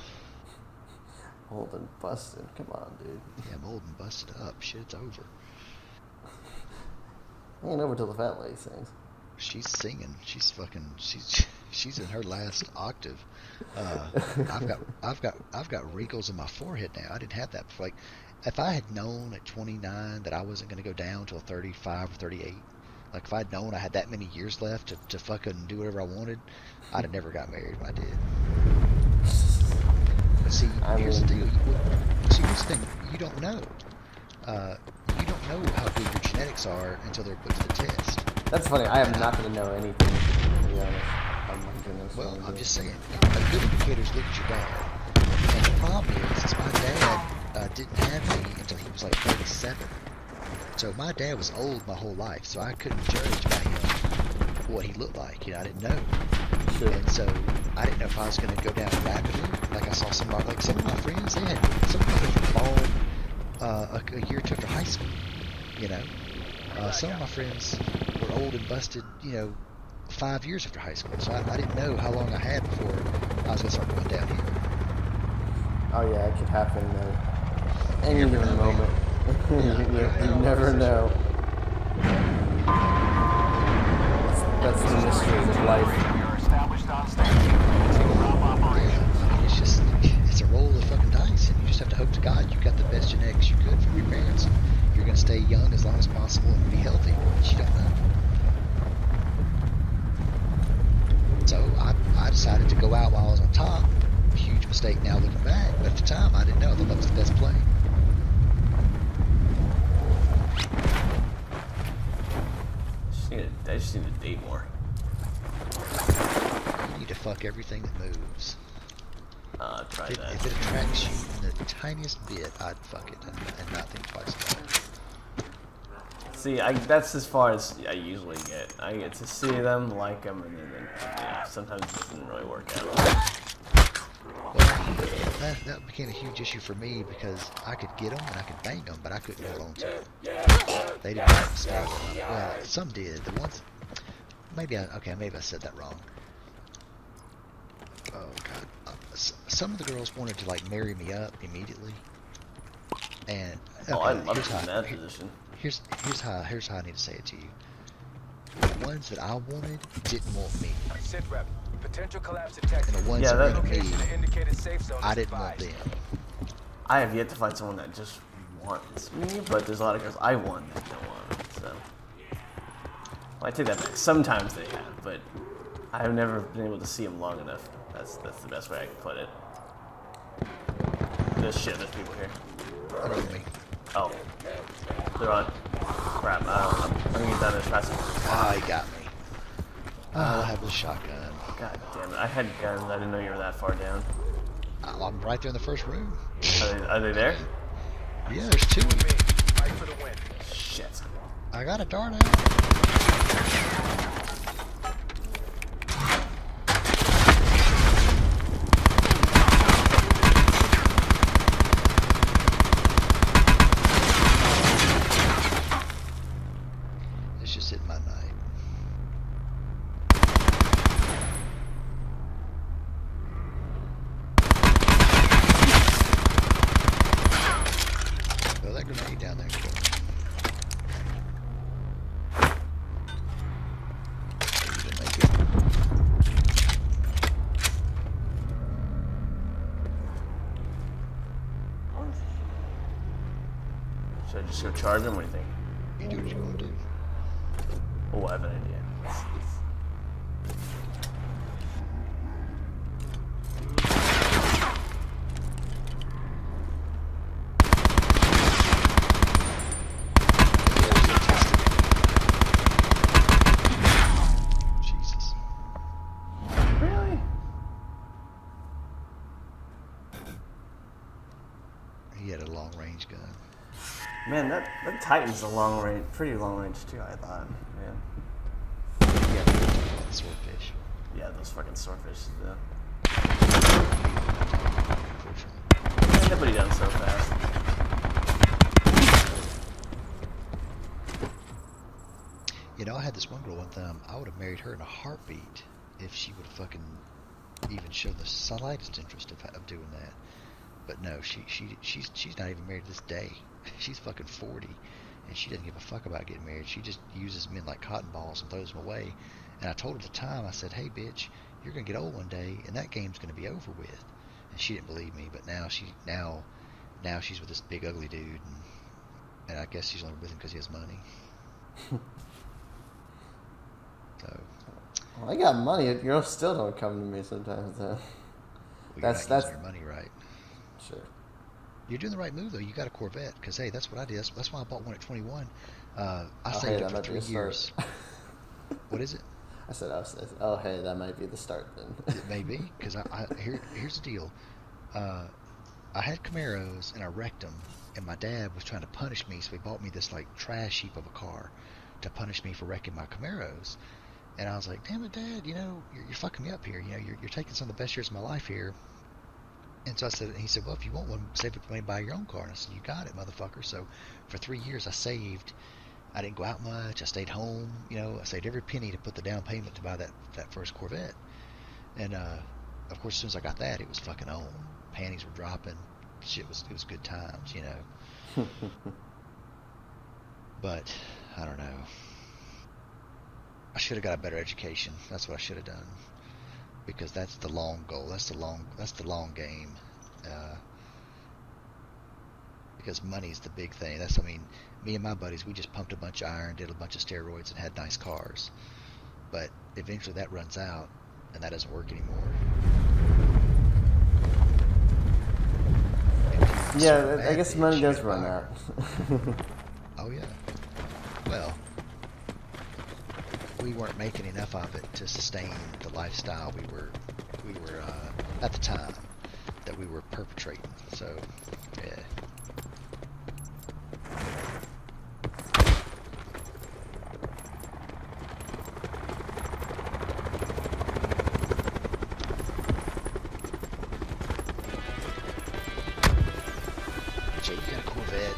S1: Old and busted. Come on, dude.
S2: Yeah, I'm old and busted up. Shit's over.
S1: Ain't over till the fat lady sings.
S2: She's singing. She's in her last octave. I've got wrinkles in my forehead now. I didn't have that before. Like, if I had known at 29 that I wasn't going to go down till 35 or 38, like if I'd known I had that many years left to fucking do whatever I wanted, I'd have never got married when I did. But see, here's the deal. See, here's the thing. You don't know. You don't know how good your genetics are until they're put to the test.
S1: That's funny. I am not going to know anything, to be honest. I'm goodness.
S2: Well, I'm just saying, a good indicator is look at your dad. And the problem is my dad didn't have me until he was like 37. So my dad was old my whole life, so I couldn't judge by him what he looked like. You know, I didn't know.
S1: Sure.
S2: And so I didn't know if I was going to go down rapidly. Like I saw some of my friends, they had some of them were born a year or two after high school. You know, some of my friends were old and busted, you know, 5 years after high school. So I didn't know how long I had before I was going to start going downhill.
S1: Oh, yeah, it could happen at any given moment. You never know. That's the mysteries of life.
S2: It's a roll of fucking dice, and you just have to hope to God you got the best genetics you could from your parents. You're going to stay young as long as possible and be healthy, but you don't know. So I decided to go out while I was on top. Huge mistake now looking back, but at the time I didn't know. I thought that was the best play.
S8: I just need to date more.
S2: You need to fuck everything that moves.
S8: Try
S2: If
S8: that.
S2: it attracts you in the tiniest bit, I'd fuck it and not think twice about it.
S8: See, that's as far as I usually get. I get to see them, like them, and then yeah, sometimes it doesn't really work out.
S2: Well, that became a huge issue for me because I could get them and I could bang them, but I couldn't hold on to them. They didn't like to stay. Well, some did. The ones, maybe I said that wrong. Oh God, some of the girls wanted to like marry me up immediately, and
S8: Oh, I love
S2: here's
S8: to be in
S2: how-
S8: that position.
S2: Here's how I need to say it to you. The ones that I wanted didn't want me.
S3: Sit rep. Potential collapse detected.
S2: And the ones
S8: Yeah,
S2: that
S8: that-
S2: wanted me,
S3: Location of indicated safe zone
S2: I
S3: is
S2: didn't want
S3: advised.
S2: them.
S8: I have yet to find someone that just wants me, but there's a lot of girls I want that don't want me. So well, I take that back. Sometimes they have, but I've never been able to see them long enough. That's the best way I can put it. There's people here.
S2: I don't know me.
S8: Oh, they're on. Crap! I'm gonna get down there as fast as
S2: Ah, he got me. I'll have the shotgun.
S8: God damn it! I had guns. I didn't know you were that far down.
S2: I'm right there in the first room.
S8: Are they there?
S2: Yeah, there's two.
S3: Fight for the win.
S8: Shit.
S2: I got a dart out. It's just hitting my night. Throw that grenade down there. Kill him. You didn't make it.
S8: Should I just go charge him? What do you think?
S2: You do what you're gonna do.
S8: Oh, I have an idea.
S2: Jesus.
S8: Really?
S2: He had a long range gun.
S8: Man, that Titan's a long range, pretty long range too. I thought, man.
S2: Yeah, that swordfish.
S8: Yeah, those fucking swordfish.
S2: Unfortunately.
S8: Nobody done so fast.
S2: You know, I had this one girl one time. I would have married her in a heartbeat if she would have fucking even showed the slightest interest of doing that. But no, she's not even married to this day. She's fucking 40, and she doesn't give a fuck about getting married. She just uses men like cotton balls and throws them away. And I told her at the time, I said, "Hey, bitch, you're gonna get old one day, and that game's gonna be over with." And she didn't believe me. But now she's with this big ugly dude, and I guess she's only with him because he has money. So.
S1: Well, I got money. Girls still don't come to me sometimes. Though.
S2: Well,
S1: That's-
S2: you're not using your money right.
S1: Sure.
S2: You're doing the right move though. You got a Corvette because hey, that's what I did. That's why I bought one at 21. I
S1: Oh,
S2: saved
S1: hey,
S2: it
S1: that
S2: for
S1: might be
S2: 3
S1: a start.
S2: years. What is it?
S1: I said, oh, hey, that might be the start then.
S2: It may be because here's the deal. I had Camaros and I wrecked them, and my dad was trying to punish me, so he bought me this like trash heap of a car to punish me for wrecking my Camaros. And I was like, damn it, Dad, you know, you're fucking me up here. You know, you're taking some of the best years of my life here. And so I said, he said, well, if you want one, save up money, buy your own car. And I said, you got it, motherfucker. So for 3 years, I saved. I didn't go out much. I stayed home. You know, I saved every penny to put the down payment to buy that first Corvette. And of course, as soon as I got that, it was fucking on. Panties were dropping. It was good times, you know. But I don't know. I should have got a better education. That's what I should have done. Because that's the long goal. That's the long game. Because money's the big thing. I mean, me and my buddies, we just pumped a bunch of iron, did a bunch of steroids, and had nice cars. But eventually that runs out, and that doesn't work anymore.
S1: Yeah, I guess money does run out.
S2: Oh yeah. Well, we weren't making enough of it to sustain the lifestyle we were at the time that we were perpetrating. So, yeah. Jay, you got a Corvette.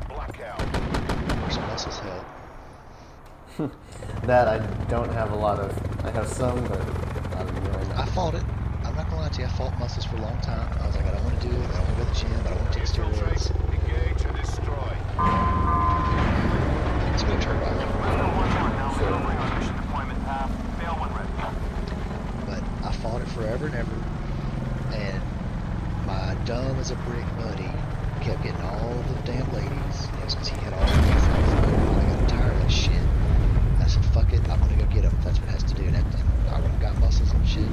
S7: Blackout.
S2: Some muscles help.
S1: That I don't have a lot of I have some, but not in right
S2: I
S1: now.
S2: fought it. I'm not gonna lie to you. I fought muscles for a long time. I was like, I don't want to do it. I don't want to go to the gym. I don't want to take
S7: Infiltrate,
S2: steroids.
S7: engage, and destroy.
S2: It's gonna turn out. But I fought it forever and ever. And my dumb as a brick buddy kept getting all the damn ladies. Because he had all the things. I got tired of that shit. I said, fuck it. I'm gonna go get them. That's what it has to do. And I went and got muscles and shit.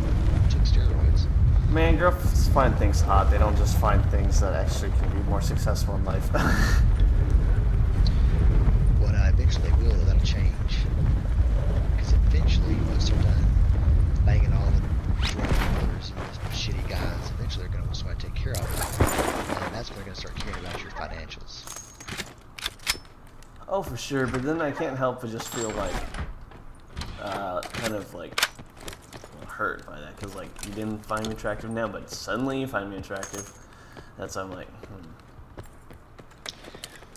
S2: Took steroids.
S8: Man, girls find things hot. They don't just find things that actually can be more successful in life.
S2: Well, now eventually they will. That'll change. Because eventually, once they're done banging all the drug dealers and the shitty guys, eventually they're going to want to take care of them. And that's when they're going to start caring about your financials.
S8: Oh, for sure. But then I can't help but just feel like, kind of like hurt by that, because like you didn't find me attractive now, but suddenly you find me attractive. That's I'm like.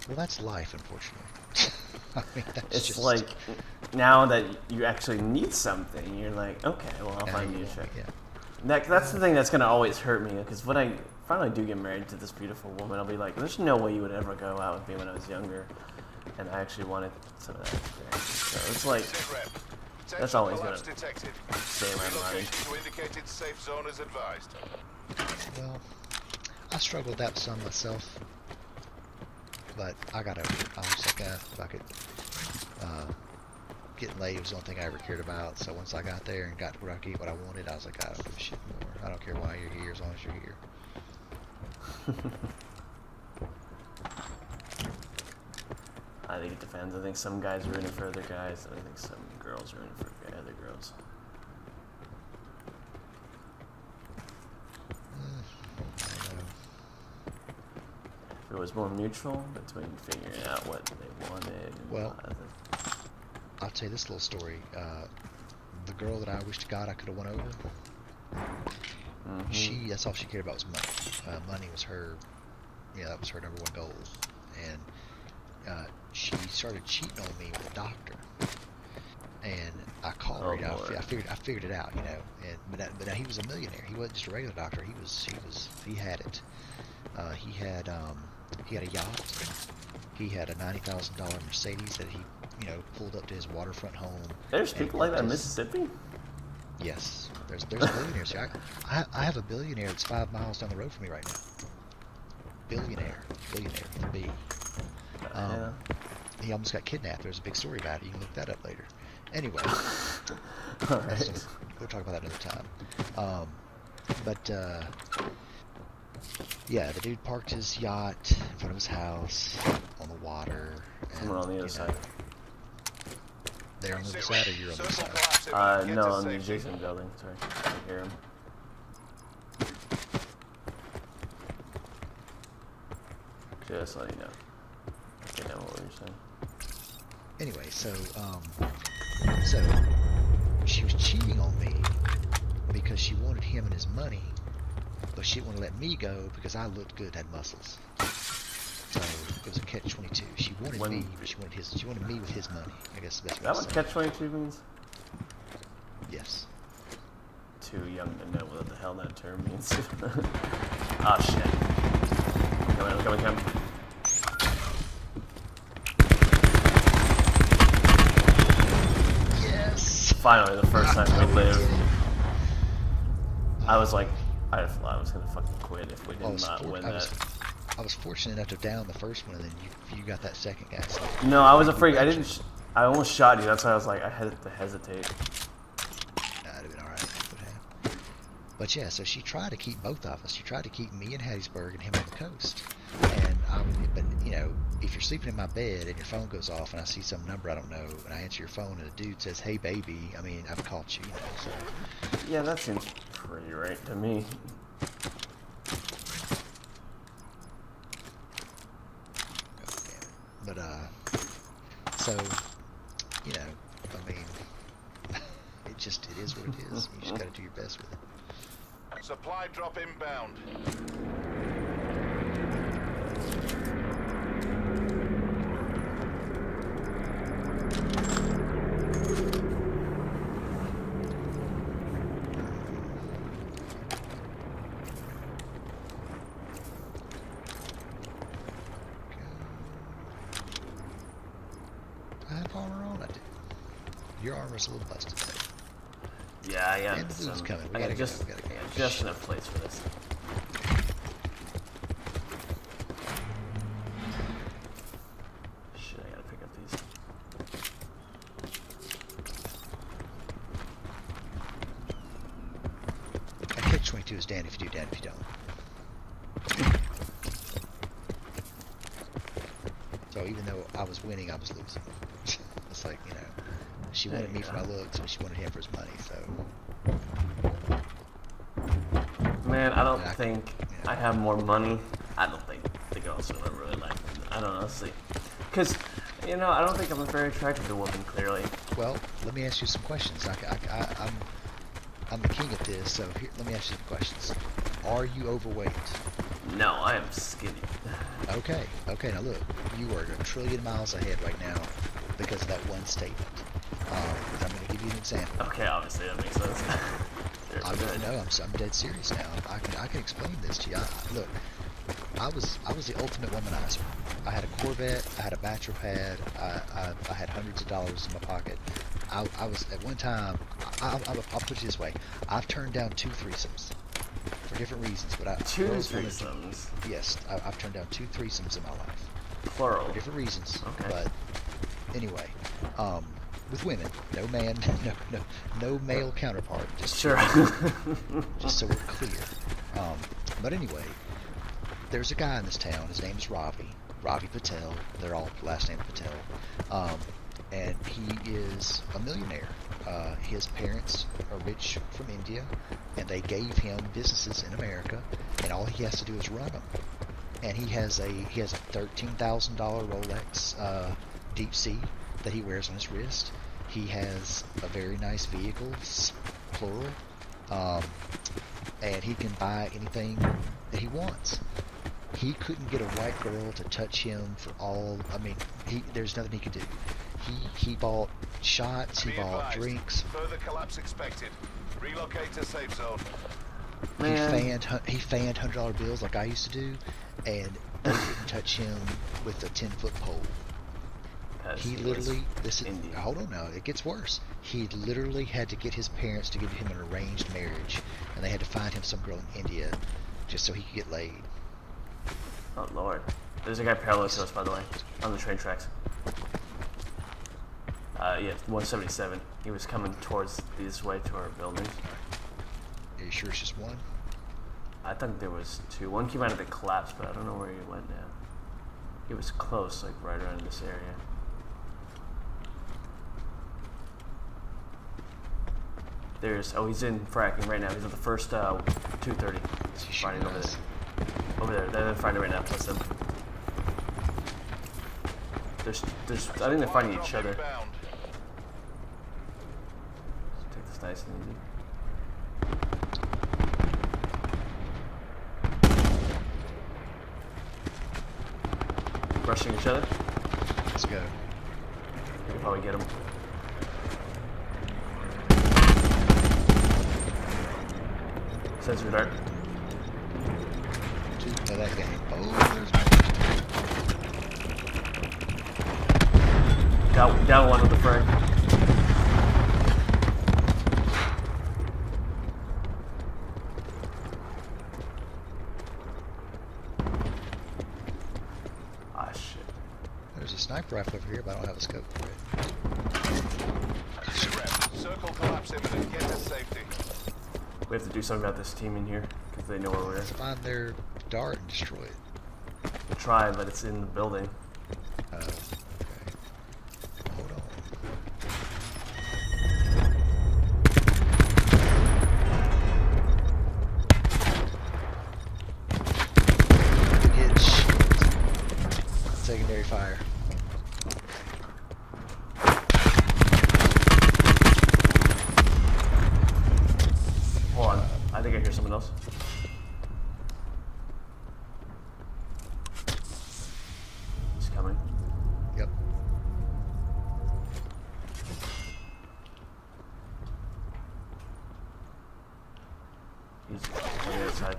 S2: Well, that's life, unfortunately. I mean, that's
S8: It's
S2: just
S8: like now that you actually need something, you're like, okay, well I'll
S2: now
S8: find
S2: you
S8: you
S2: want me,
S8: attractive.
S2: yeah.
S8: That's the thing that's gonna always hurt me, because when I finally do get married to this beautiful woman, I'll be like, there's no way you would ever go out with me when I was younger, and I actually wanted some of that experience. So it's like,
S7: Sit rep.
S8: that's
S7: Potential
S8: always
S7: collapse
S8: gonna
S7: detected.
S8: stay in my mind.
S7: Relocation to indicated safe zone is advised.
S2: Well, I struggled with that some myself. But I was like, fuck it. Getting laid was the only thing I ever cared about. So once I got there and got where I could get what I wanted, I was like, I don't give a shit more. I don't care why you're here as long as you're here.
S8: I think it depends. I think some guys are in it for other guys. I think some girls are in it for other girls.
S2: I don't know.
S8: If it was more mutual between figuring out what they wanted. And
S2: Well,
S8: other.
S2: I'll tell you this little story. The girl that I wish to God I could have won over, that's all she cared about was money. Money was her, that was her number one goal. And she started cheating on me with a doctor. And I called her.
S8: Oh,
S2: I figured it out, And but now he was a millionaire. He wasn't just a regular doctor. He had it. He had a yacht. He had a $90,000 Mercedes that he pulled up to his waterfront home.
S8: There's people like that in Mississippi?
S2: Yes, there's billionaires here. I have a billionaire that's 5 miles down the road from me right now. Billionaire with a B.
S8: Yeah.
S2: He almost got kidnapped. There's a big story about it. You can look that up later. Anyway,
S8: Alright.
S2: we'll talk about that another time. But yeah, the dude parked his yacht in front of his house on the water.
S8: Somewhere on the other side.
S2: They're on the other side, or you're on the other
S7: Circle
S2: side?
S7: collapse imminent. Get
S8: No,
S7: to
S8: on the
S7: safety.
S8: adjacent building. Sorry, I can hear him. Just let you know. Okay, know what you're saying.
S2: Anyway, so she was cheating on me because she wanted him and his money, but she didn't want to let me go because I looked good, had muscles. So it was a catch-22. She wanted me, but she wanted me with his money. I guess that's
S8: Is that what catch-22 means?
S2: Yes.
S8: Too young to know what the hell that term means. Oh shit. Coming.
S2: Yes.
S8: Finally, the first time we lived. I was like, I was gonna fucking quit if we did not win that.
S2: I was fortunate enough to down the first one, and then you got that second guy. So
S8: No, I was afraid. I almost shot you. That's why I was like, I had to hesitate.
S2: That'd have been all right. But yeah, so she tried to keep both of us. She tried to keep me in Hattiesburg and him on the coast. But if you're sleeping in my bed and your phone goes off and I see some number I don't know and I answer your phone and a dude says, "Hey baby," I mean, I've caught you. So.
S8: Yeah, that seems pretty right to me.
S2: But so I mean, it is what it is. You just got to do your best with it.
S7: Supply drop inbound.
S2: enough armor on? I do. Your armor's a little busted.
S8: Yeah, I got
S2: And the blue's
S8: some.
S2: coming. We
S8: I got
S2: gotta go,
S8: just,
S2: we gotta go.
S8: I got just enough plates for this. Shit, I gotta pick up these.
S2: A catch-22 is damned if you do, damned if you don't. So even though I was winning, I was losing. It's like, you know, she wanted me for my looks, but she wanted him for his money, so...
S8: Man, I don't
S2: Yeah,
S8: think
S2: yeah.
S8: I have more money. I don't think the girls are gonna really like me. I don't honestly. Because, you know, I don't think I'm very attractive to women, clearly.
S2: Well, let me ask you some questions. I'm the king at this, so here, let me ask you some questions. Are you overweight?
S8: No, I am skinny.
S2: Okay, now look, you are a trillion miles ahead right now because of that one statement. I'm going to give you an example.
S8: Okay, obviously that makes sense.
S2: I'm dead serious now. I can explain this to you. Look, I was the ultimate womanizer. I had a Corvette, I had a bachelor pad, I had hundreds of dollars in my pocket. I was at one time. I'll put it this way: I've turned down 2 threesomes for different reasons, but
S8: Two
S2: girls wanted-
S8: threesomes.
S2: Yes, I've turned down 2 threesomes in my life
S8: Plural.
S2: for different reasons.
S8: Okay.
S2: But anyway, with women, no man, no male counterpart. Just
S8: Sure.
S2: just so we're clear. But anyway, there's a guy in this town. His name is Ravi Patel. They're all last name Patel. And he is a millionaire. His parents are rich from India, and they gave him businesses in America, and all he has to do is run them. And he has a $13,000 Rolex Deep Sea that he wears on his wrist. He has a very nice vehicle, plural, and he can buy anything that he wants. He couldn't get a white girl to touch him for all. I mean, there's nothing he could do. He bought shots, he
S7: Be
S2: bought
S7: advised,
S2: drinks.
S7: Further collapse expected. Relocate to safe zone.
S8: Man.
S2: He fanned $100 bills like I used to do, and they didn't touch him with a 10-foot pole. He literally, hold on now, it gets worse. He literally had to get his parents to give him an arranged marriage, and they had to find him some girl in India just so he could get laid.
S8: Oh lord. There's a guy parallel to us, by the way, on the train tracks. Yeah, 177. He was coming towards this way to our buildings.
S2: Are you sure it's just one?
S8: I think there was 2. One came out of the collapse, but I don't know where he went now. He was close, like right around this area. He's in fracking right now. He's at the first 230. He's fighting over there. Over there. They're fighting right now. Plus them. I think they're fighting each other.
S7: Inbound.
S8: Take this nice and easy. Rushing each other.
S2: Let's go.
S8: We can probably get him. Sensor dart.
S2: Know that game. Oh, there's
S8: Down one with the frag. Ah shit.
S2: There's a sniper rifle over here, but I don't have a scope for it.
S7: Sit rep. Circle collapse imminent. Get to safety.
S8: We have to do something about this team in here because they know where we're at.
S2: Find their dart and destroy it.
S8: We'll try, but it's in the building.
S2: Okay. Hold on. Good hit. Shit. Secondary fire.
S8: Hold on. I think I hear someone else. He's coming.
S2: Yep.
S8: He's on the other side.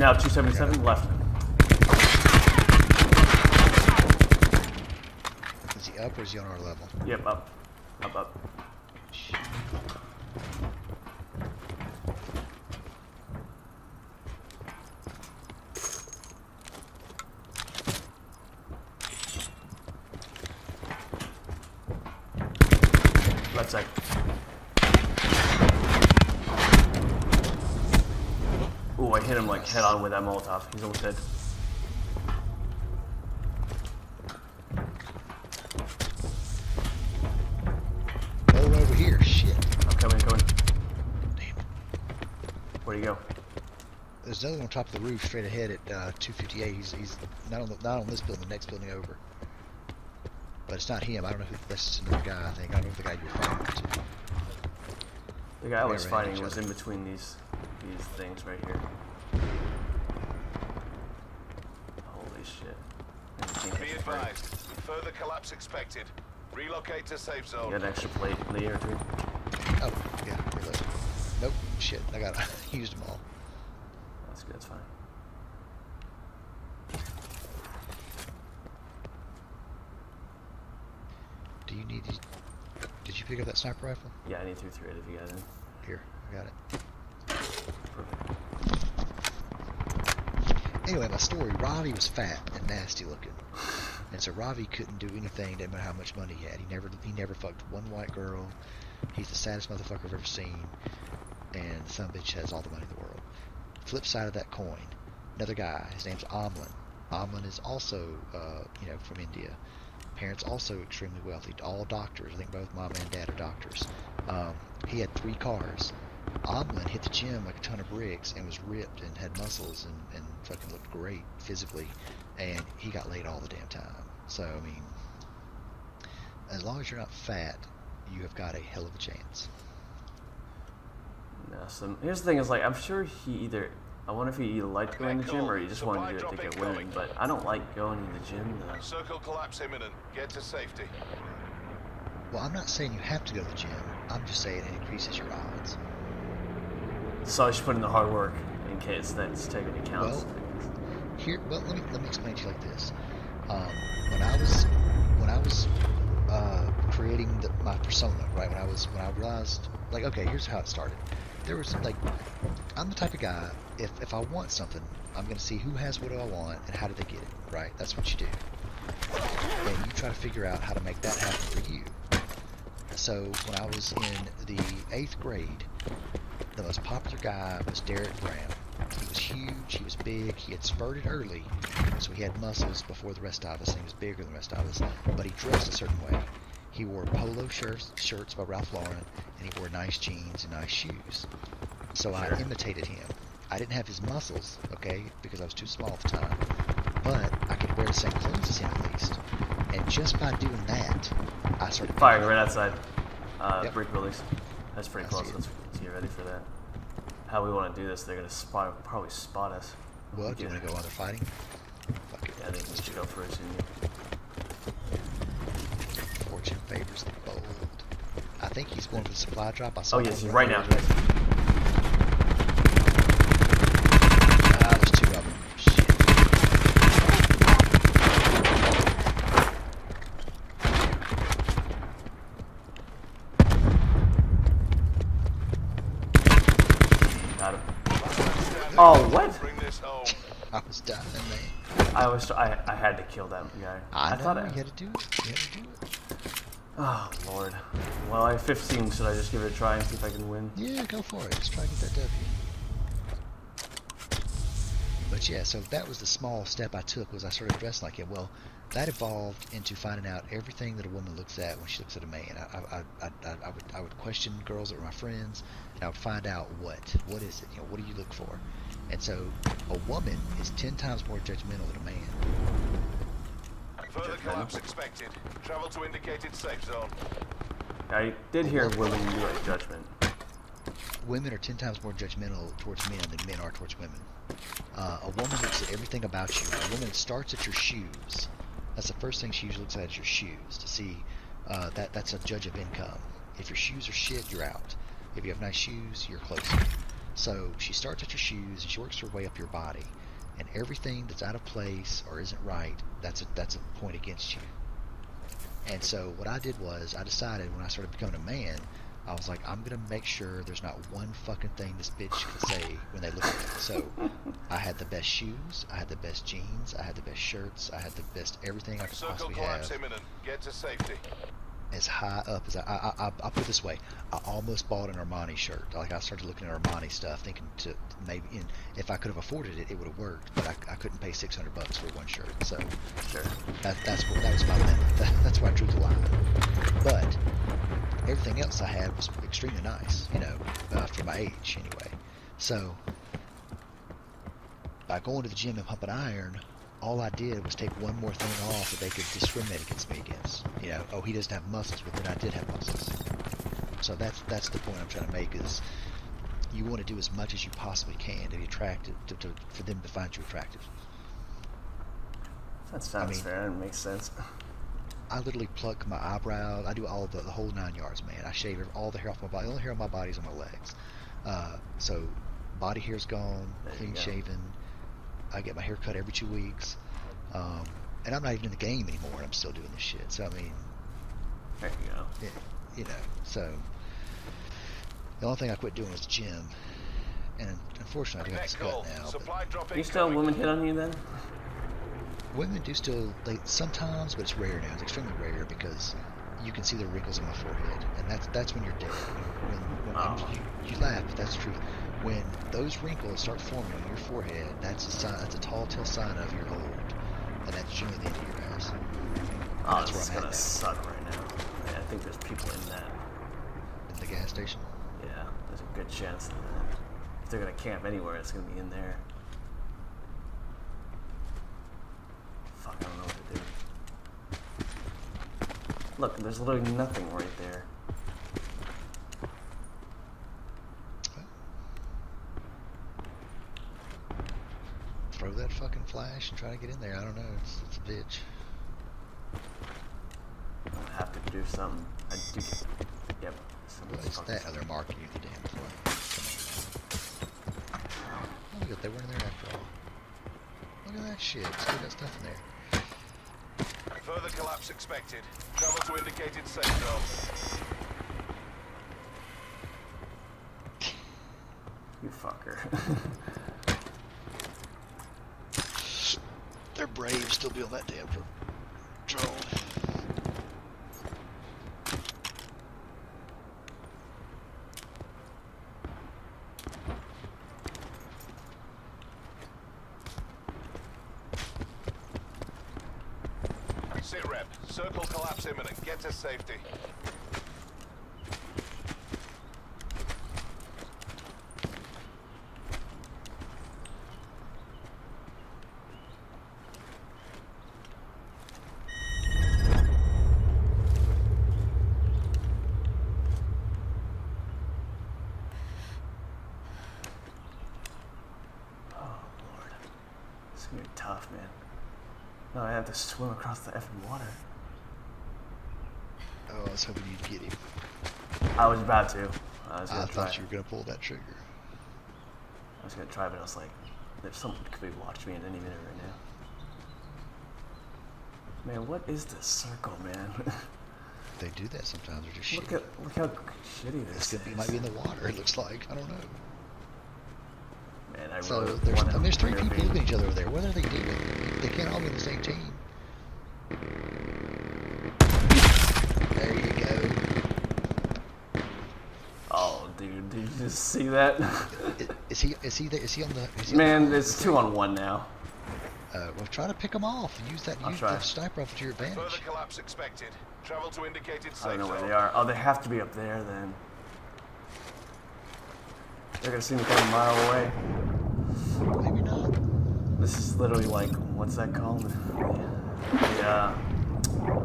S8: now 277 left.
S2: Is he up or is he on our level?
S8: Yep, up. Up. Left side. Ooh, I hit him like head on with that Molotov. He's almost dead.
S2: Oh, over here. Shit.
S8: I'm coming.
S2: Damn.
S8: Where'd he go?
S2: There's another one on top of the roof, straight ahead at 258. He's not on this building, the next building over. But it's not him. I don't know who. That's just another guy. I think. I don't know if the guy you were fighting to.
S8: The guy I was
S2: ran
S8: fighting
S2: each
S8: was
S2: other.
S8: in between these things right here. Holy shit. I can't
S7: Be
S8: hit the frame.
S7: advised. Further collapse expected. Relocate to safe
S8: You
S7: zone.
S8: got an extra plate in the air too?
S2: Oh, yeah. Reload. Nope. Shit. I got. Used them all.
S8: That's good, that's fine.
S2: Do you need? Did you pick up that sniper rifle?
S8: Yeah, I need 338 if you got it.
S2: Here, I got it.
S8: Perfect.
S2: Anyway, my story. Ravi was fat and nasty looking, and so Ravi couldn't do anything. Didn't matter how much money he had. He never fucked one white girl. He's the saddest motherfucker I've ever seen, and the son of a bitch has all the money in the world. Flip side of that coin, another guy. His name's Amlan. Amlan is also, from India. Parents also extremely wealthy. All doctors. I think both mom and dad are doctors. He had 3 cars. Amlan hit the gym like a ton of bricks and was ripped and had muscles and fucking looked great physically, and he got laid all the damn time. So I mean, as long as you're not fat, you have got a hell of a chance.
S8: No, so here's the thing is like, I'm sure I wonder if he either liked going to the gym or he just wanted to
S7: Supply
S8: get
S7: drop
S8: winning,
S7: incoming.
S8: but I don't like going to the gym though.
S7: Circle collapse imminent. Get to safety.
S2: Well, I'm not saying you have to go to the gym. I'm just saying it increases your odds.
S8: So I should put in the hard work in case that's taken into account.
S2: Well, let me explain to you like this. When I was creating my persona, right? When I realized, like, okay, here's how it started. There was like, I'm the type of guy. If I want something, I'm gonna see who has what I want and how do they get it, right? That's what you do. And you try to figure out how to make that happen for you. So when I was in the 8th grade, the most popular guy was Derek Brown. He was huge, he was big, he had spurted early, so he had muscles before the rest of us, and he was bigger than the rest of us, but he dressed a certain way. He wore polo shirts by Ralph Lauren, and he wore nice jeans and nice shoes. So I imitated him. I didn't have his muscles, okay, because I was too small at the time, but I could wear the same clothes as him at least. And just by doing that, I started
S8: Firing right outside
S2: Yep.
S8: brick buildings. That's pretty
S2: I
S8: close.
S2: see it.
S8: Let's get ready for that. How we want to do this, they're going to probably spot us.
S2: Well, do you want to go while they're fighting? Fuck it.
S8: Yeah, I think we should go first.
S2: Fortune favors the bold. I think he's going for the supply drop. I saw
S8: Oh,
S2: him
S8: yes, he's
S2: over
S8: right
S2: there.
S8: now. Yes.
S2: There's 2 of them. Shit.
S8: Got him. Oh, what?
S7: Bring this home.
S2: I was dying, man.
S8: I had to kill that guy.
S2: I know,
S8: thought
S2: you had to do it. You had to do it.
S8: Oh, Lord. Well, I have 15. Should I just give it a try and see if I can win?
S2: Yeah, go for it. Let's try to get that W. But yeah, so that was the small step I took, was I started dressing like him. Well, that evolved into finding out everything that a woman looks at when she looks at a man. I would question girls that were my friends, and I would find out what is it? What do you look for? And so a woman is 10 times more judgmental than a man.
S7: Further collapse expected. Travel to indicated safe zone.
S8: I did hear women do like judgment.
S2: Women are 10 times more judgmental towards men than men are towards women. A woman looks at everything about you. A woman starts at your shoes. That's the first thing she usually looks at, is your shoes, to see that's a judge of income. If your shoes are shit, you're out. If you have nice shoes, you're closer. So she starts at your shoes and she works her way up your body. And everything that's out of place or isn't right, that's a point against you. And so what I did was I decided when I started becoming a man, I was like, I'm gonna make sure there's not one fucking thing this bitch can say when they look at me. So I had the best shoes, I had the best jeans, I had the best shirts, I had the best everything I could
S7: Circle
S2: possibly
S7: collapse
S2: have.
S7: imminent. Get to safety.
S2: As high up as I put it this way, I almost bought an Armani shirt. Like I started looking at Armani stuff, thinking to maybe if I could have afforded it, it would have worked. But I couldn't pay $600 for one shirt. So
S8: Sure.
S2: that was my limit. That's where I drew the line. But everything else I had was extremely nice, you know, for my age anyway. So by going to the gym and pumping iron, all I did was take one more thing off that they could discriminate against me against. You know, oh, he doesn't have muscles, but then I did have muscles. So that's the point I'm trying to make is you want to do as much as you possibly can to be attractive, for them to find you attractive.
S8: That sounds
S2: mean-
S8: fair. It makes sense.
S2: I literally pluck my eyebrows. I do all the whole 9 yards, man. I shave all the hair off my body. The only hair on my body is on my legs. So body hair's gone,
S8: There you
S2: clean
S8: go.
S2: shaven. I get my hair cut every 2 weeks. And I'm not even in the game anymore, and I'm still doing this shit. So, I mean,
S8: There you go.
S2: yeah, you know, so the only thing I quit doing was the gym. And unfortunately, I do have this
S7: Net call.
S2: cut now. But
S7: Supply drop
S8: You still have
S7: incoming.
S8: women hit on you then?
S2: women do still, sometimes, but it's rare now. It's extremely rare because you can see the wrinkles in my forehead. And that's when you're dead. When
S8: Oh.
S2: you laugh, but that's true. When those wrinkles start forming on your forehead, that's a sign. That's a tall sign of you're old, and that's generally the end of your ass.
S8: Oh,
S2: That's
S8: this is
S2: where I'm
S8: gonna
S2: at
S8: suck right now. Yeah, I think there's people in that.
S2: in the gas station.
S8: Yeah, there's a good chance that if they're gonna camp anywhere, it's gonna be in there. Fuck, I don't know what to do. Look, there's literally nothing right there.
S2: Throw that fucking flash and try to get in there. I don't know. It's a bitch.
S8: I'm gonna have to do something. I do. Yep.
S2: Well, it's that other marking you the damn flash. Come on. Oh, look, they weren't in there after all. Look at that shit. Still got stuff in there.
S7: Further collapse expected. Travel to indicated safe zone.
S8: You fucker.
S2: They're brave still be on that damn drone.
S7: Sit rep. Circle collapse imminent. Get to safety.
S8: It's gonna be tough, man. No, I have to swim across the effing water.
S2: Oh, I was hoping you'd get him.
S8: I was about to. I was
S2: I
S8: gonna try.
S2: thought you were gonna pull that trigger.
S8: I was gonna try, but I was like, if someone could be watching me at any minute right now. Man, what is this circle, man?
S2: They do that sometimes. They're just shitty.
S8: Look how shitty this
S2: This could be,
S8: is.
S2: might be in the water. It looks like. I don't know.
S8: Man, I
S2: So
S8: really
S2: there's three
S8: wanna
S2: people
S8: be-
S2: looking at each other over there. What are they doing? They can't all be on the same team. There you go.
S8: Oh, dude, did you just see that?
S2: Is he on the? Is he
S8: Man,
S2: on the
S8: it's 2-on-1 now.
S2: well, try to pick them off. Use that.
S8: I'll
S2: Use
S8: try.
S2: the sniper rifle to your
S7: Further
S2: advantage.
S7: collapse expected. Travel to indicated
S8: I
S7: safe
S8: don't know where
S7: zone.
S8: they are. Oh, they have to be up there then. They're gonna see me from a mile away.
S2: Maybe not.
S8: This is literally like, what's that called?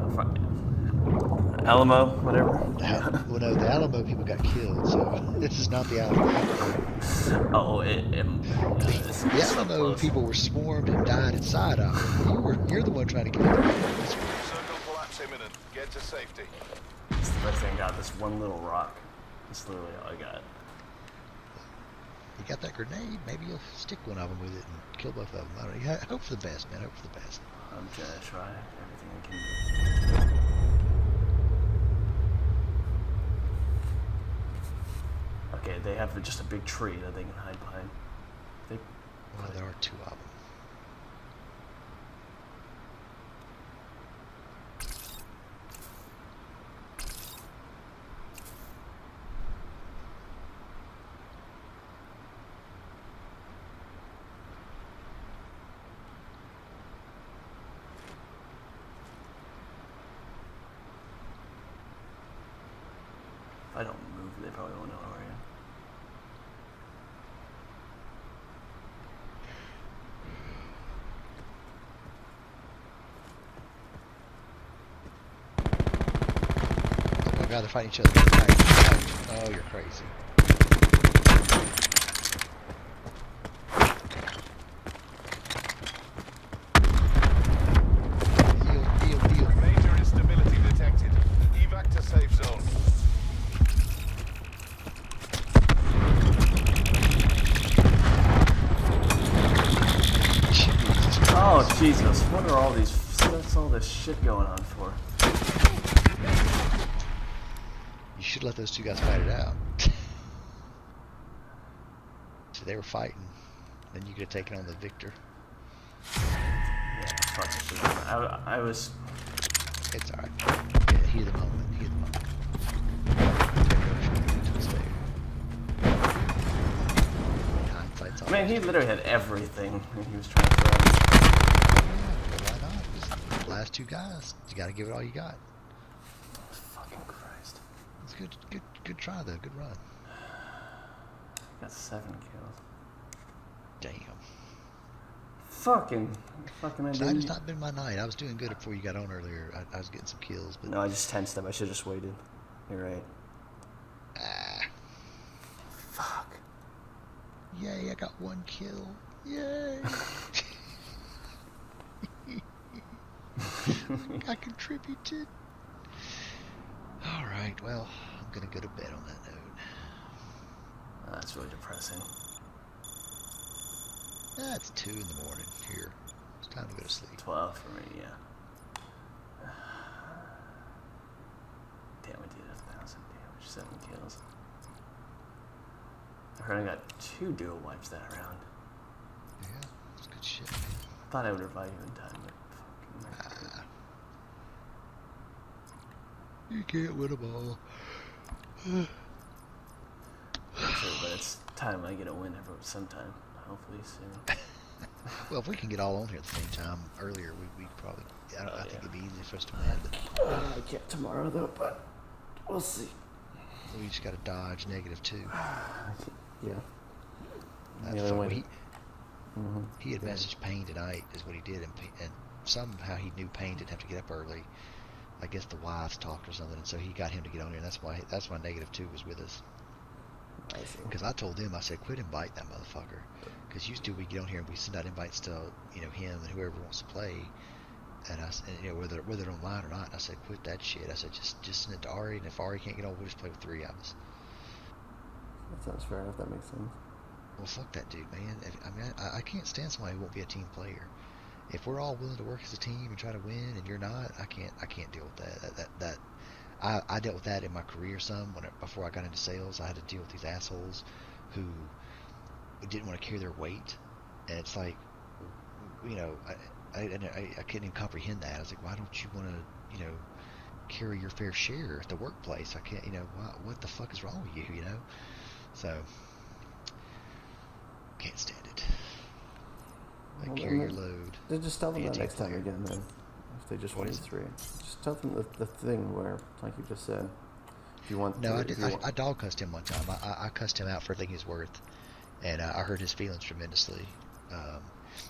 S8: The Alamo, whatever.
S2: Well, no, the Alamo people got killed, so this is not the Alamo.
S8: Oh,
S2: The Alamo people were swarmed and died inside of it. You're the one trying to get them.
S7: Circle collapse imminent. Get to safety.
S8: It's the best thing I got. This one little rock. That's literally all I got.
S2: You got that grenade? Maybe you'll stick one of them with it and kill both of them. I don't know. Hope for the best, man. Hope for the best.
S8: I'm gonna try everything I can do. Okay, they have just a big tree that they can hide behind. They,
S2: Well, there are 2 of them.
S8: if I don't move, they probably won't know where I am.
S2: Oh my god, they're fighting each other. Oh, you're crazy. Heal.
S7: Major instability detected. Evac to safe zone.
S8: Oh Jesus! What are all these? What's all this shit going on for?
S2: You should let those 2 guys fight it out. So they were fighting. Then you could have taken on the victor.
S8: Yeah, fuck this shit. I was.
S2: It's alright. Yeah, heat of the moment. Heat of the moment. Hindsight's all.
S8: Man, he literally had everything and he was trying to throw.
S2: Why not? Just the last 2 guys. You gotta give it all you got.
S8: Fucking Christ.
S2: It's good try though. Good run.
S8: Got 7 kills.
S2: Damn.
S8: Fucking I
S2: Tonight's
S8: didn't.
S2: not been my night. I was doing good before you got on earlier. I was getting some kills, but
S8: No, I just tensed up. I should have just waited. You're right. Fuck.
S2: Yay! I got 1 kill. Yay! I contributed. All right. Well, I'm gonna go to bed on that note.
S8: That's really depressing.
S2: It's 2 in the morning here. It's time to go to sleep.
S8: 12 for me, yeah. Damn, we did 1,000 damage, 7 kills. I heard I got 2 dual wipes that round.
S2: Yeah, it's good shit, man.
S8: Thought I would revive you in time, but fucking.
S2: You can't win them all.
S8: True, but it's time I get a win every sometime. Hopefully soon.
S2: Well, if we can get all on here at the same time earlier, we probably. I think it'd be easy for us to win, but
S1: I can't tomorrow though, but we'll see.
S2: we just got to dodge -2.
S1: Yeah.
S2: That's
S1: Yeah,
S2: fine.
S1: when-
S2: He had messaged Payne tonight, is what he did, and somehow he knew Payne didn't have to get up early. I guess the wives talked or something, and so he got him to get on here, and that's why -2 was with us.
S1: I see.
S2: Because I told him, I said, quit inviting that motherfucker. Because used to we get on here and we send out invites to him and whoever wants to play, and whether they're online or not. And I said, quit that shit. I said, just send it to Ari, and if Ari can't get on, we'll just play with 3 of us.
S1: That sounds fair enough. That makes sense.
S2: Well, fuck that dude, man. I can't stand somebody who won't be a team player. If we're all willing to work as a team and try to win, and you're not, I can't deal with that. I dealt with that in my career some before I got into sales. I had to deal with these assholes who didn't want to carry their weight, and it's like, I couldn't even comprehend that. I was like, why don't you want to, carry your fair share at the workplace? I can't, what the fuck is wrong with you, So, can't stand it. Like,
S1: Well,
S2: carry your
S1: then-
S2: load.
S1: Then just tell them
S2: Be a
S1: that
S2: team
S1: next time
S2: player.
S1: again, then. If they just
S2: What
S1: wanted
S2: is it?
S1: 3. Just tell them the thing where, like you just said, if you want
S2: No,
S1: to,
S2: I did. I dog cussed him one time. I cussed him out for everything he's worth, and I hurt his feelings tremendously.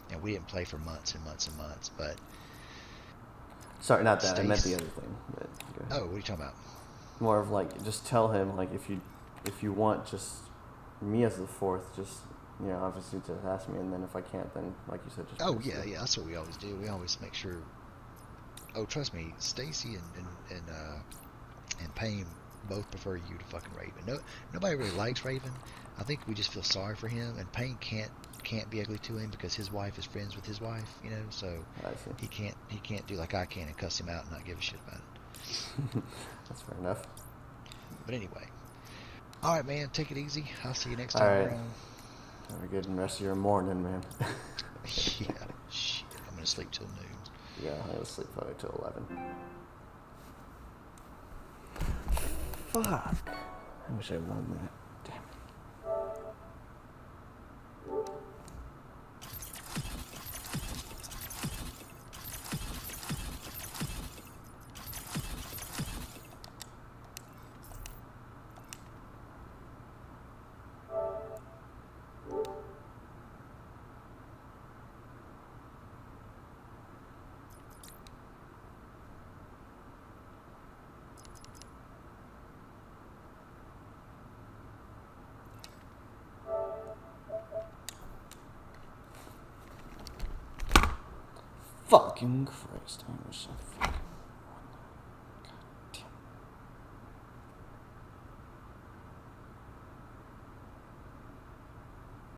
S2: And we didn't play for months and months and months. But
S1: Sorry, not that. I meant the
S2: Stace.
S1: other thing. But go ahead.
S2: oh, what are you talking about?
S1: More of like, just tell him, like, if you want just me as the 4th, just, obviously to ask me, and then if I can't, then, like you said, just...
S2: Oh
S1: post it.
S2: yeah, that's what we always do. We always make sure. Oh, trust me, Stacy and Payne both prefer you to fucking Raven. No, nobody really likes Raven. I think we just feel sorry for him, and Payne can't be ugly to him because his wife is friends with his wife, you know. So
S1: I see.
S2: he can't do like I can and cuss him out and not give a shit about it.
S1: That's fair enough.
S2: But anyway, all right, man. Take it easy. I'll see you next
S1: All
S2: time
S1: right.
S2: we're on.
S1: Have a good rest of your morning, man.
S2: Yeah, shit. I'm gonna sleep till noon.
S1: Yeah, I'm gonna sleep probably till 11. Fuck. I wish I had 1 minute. Damn it. Fucking Christ, I wish I fucking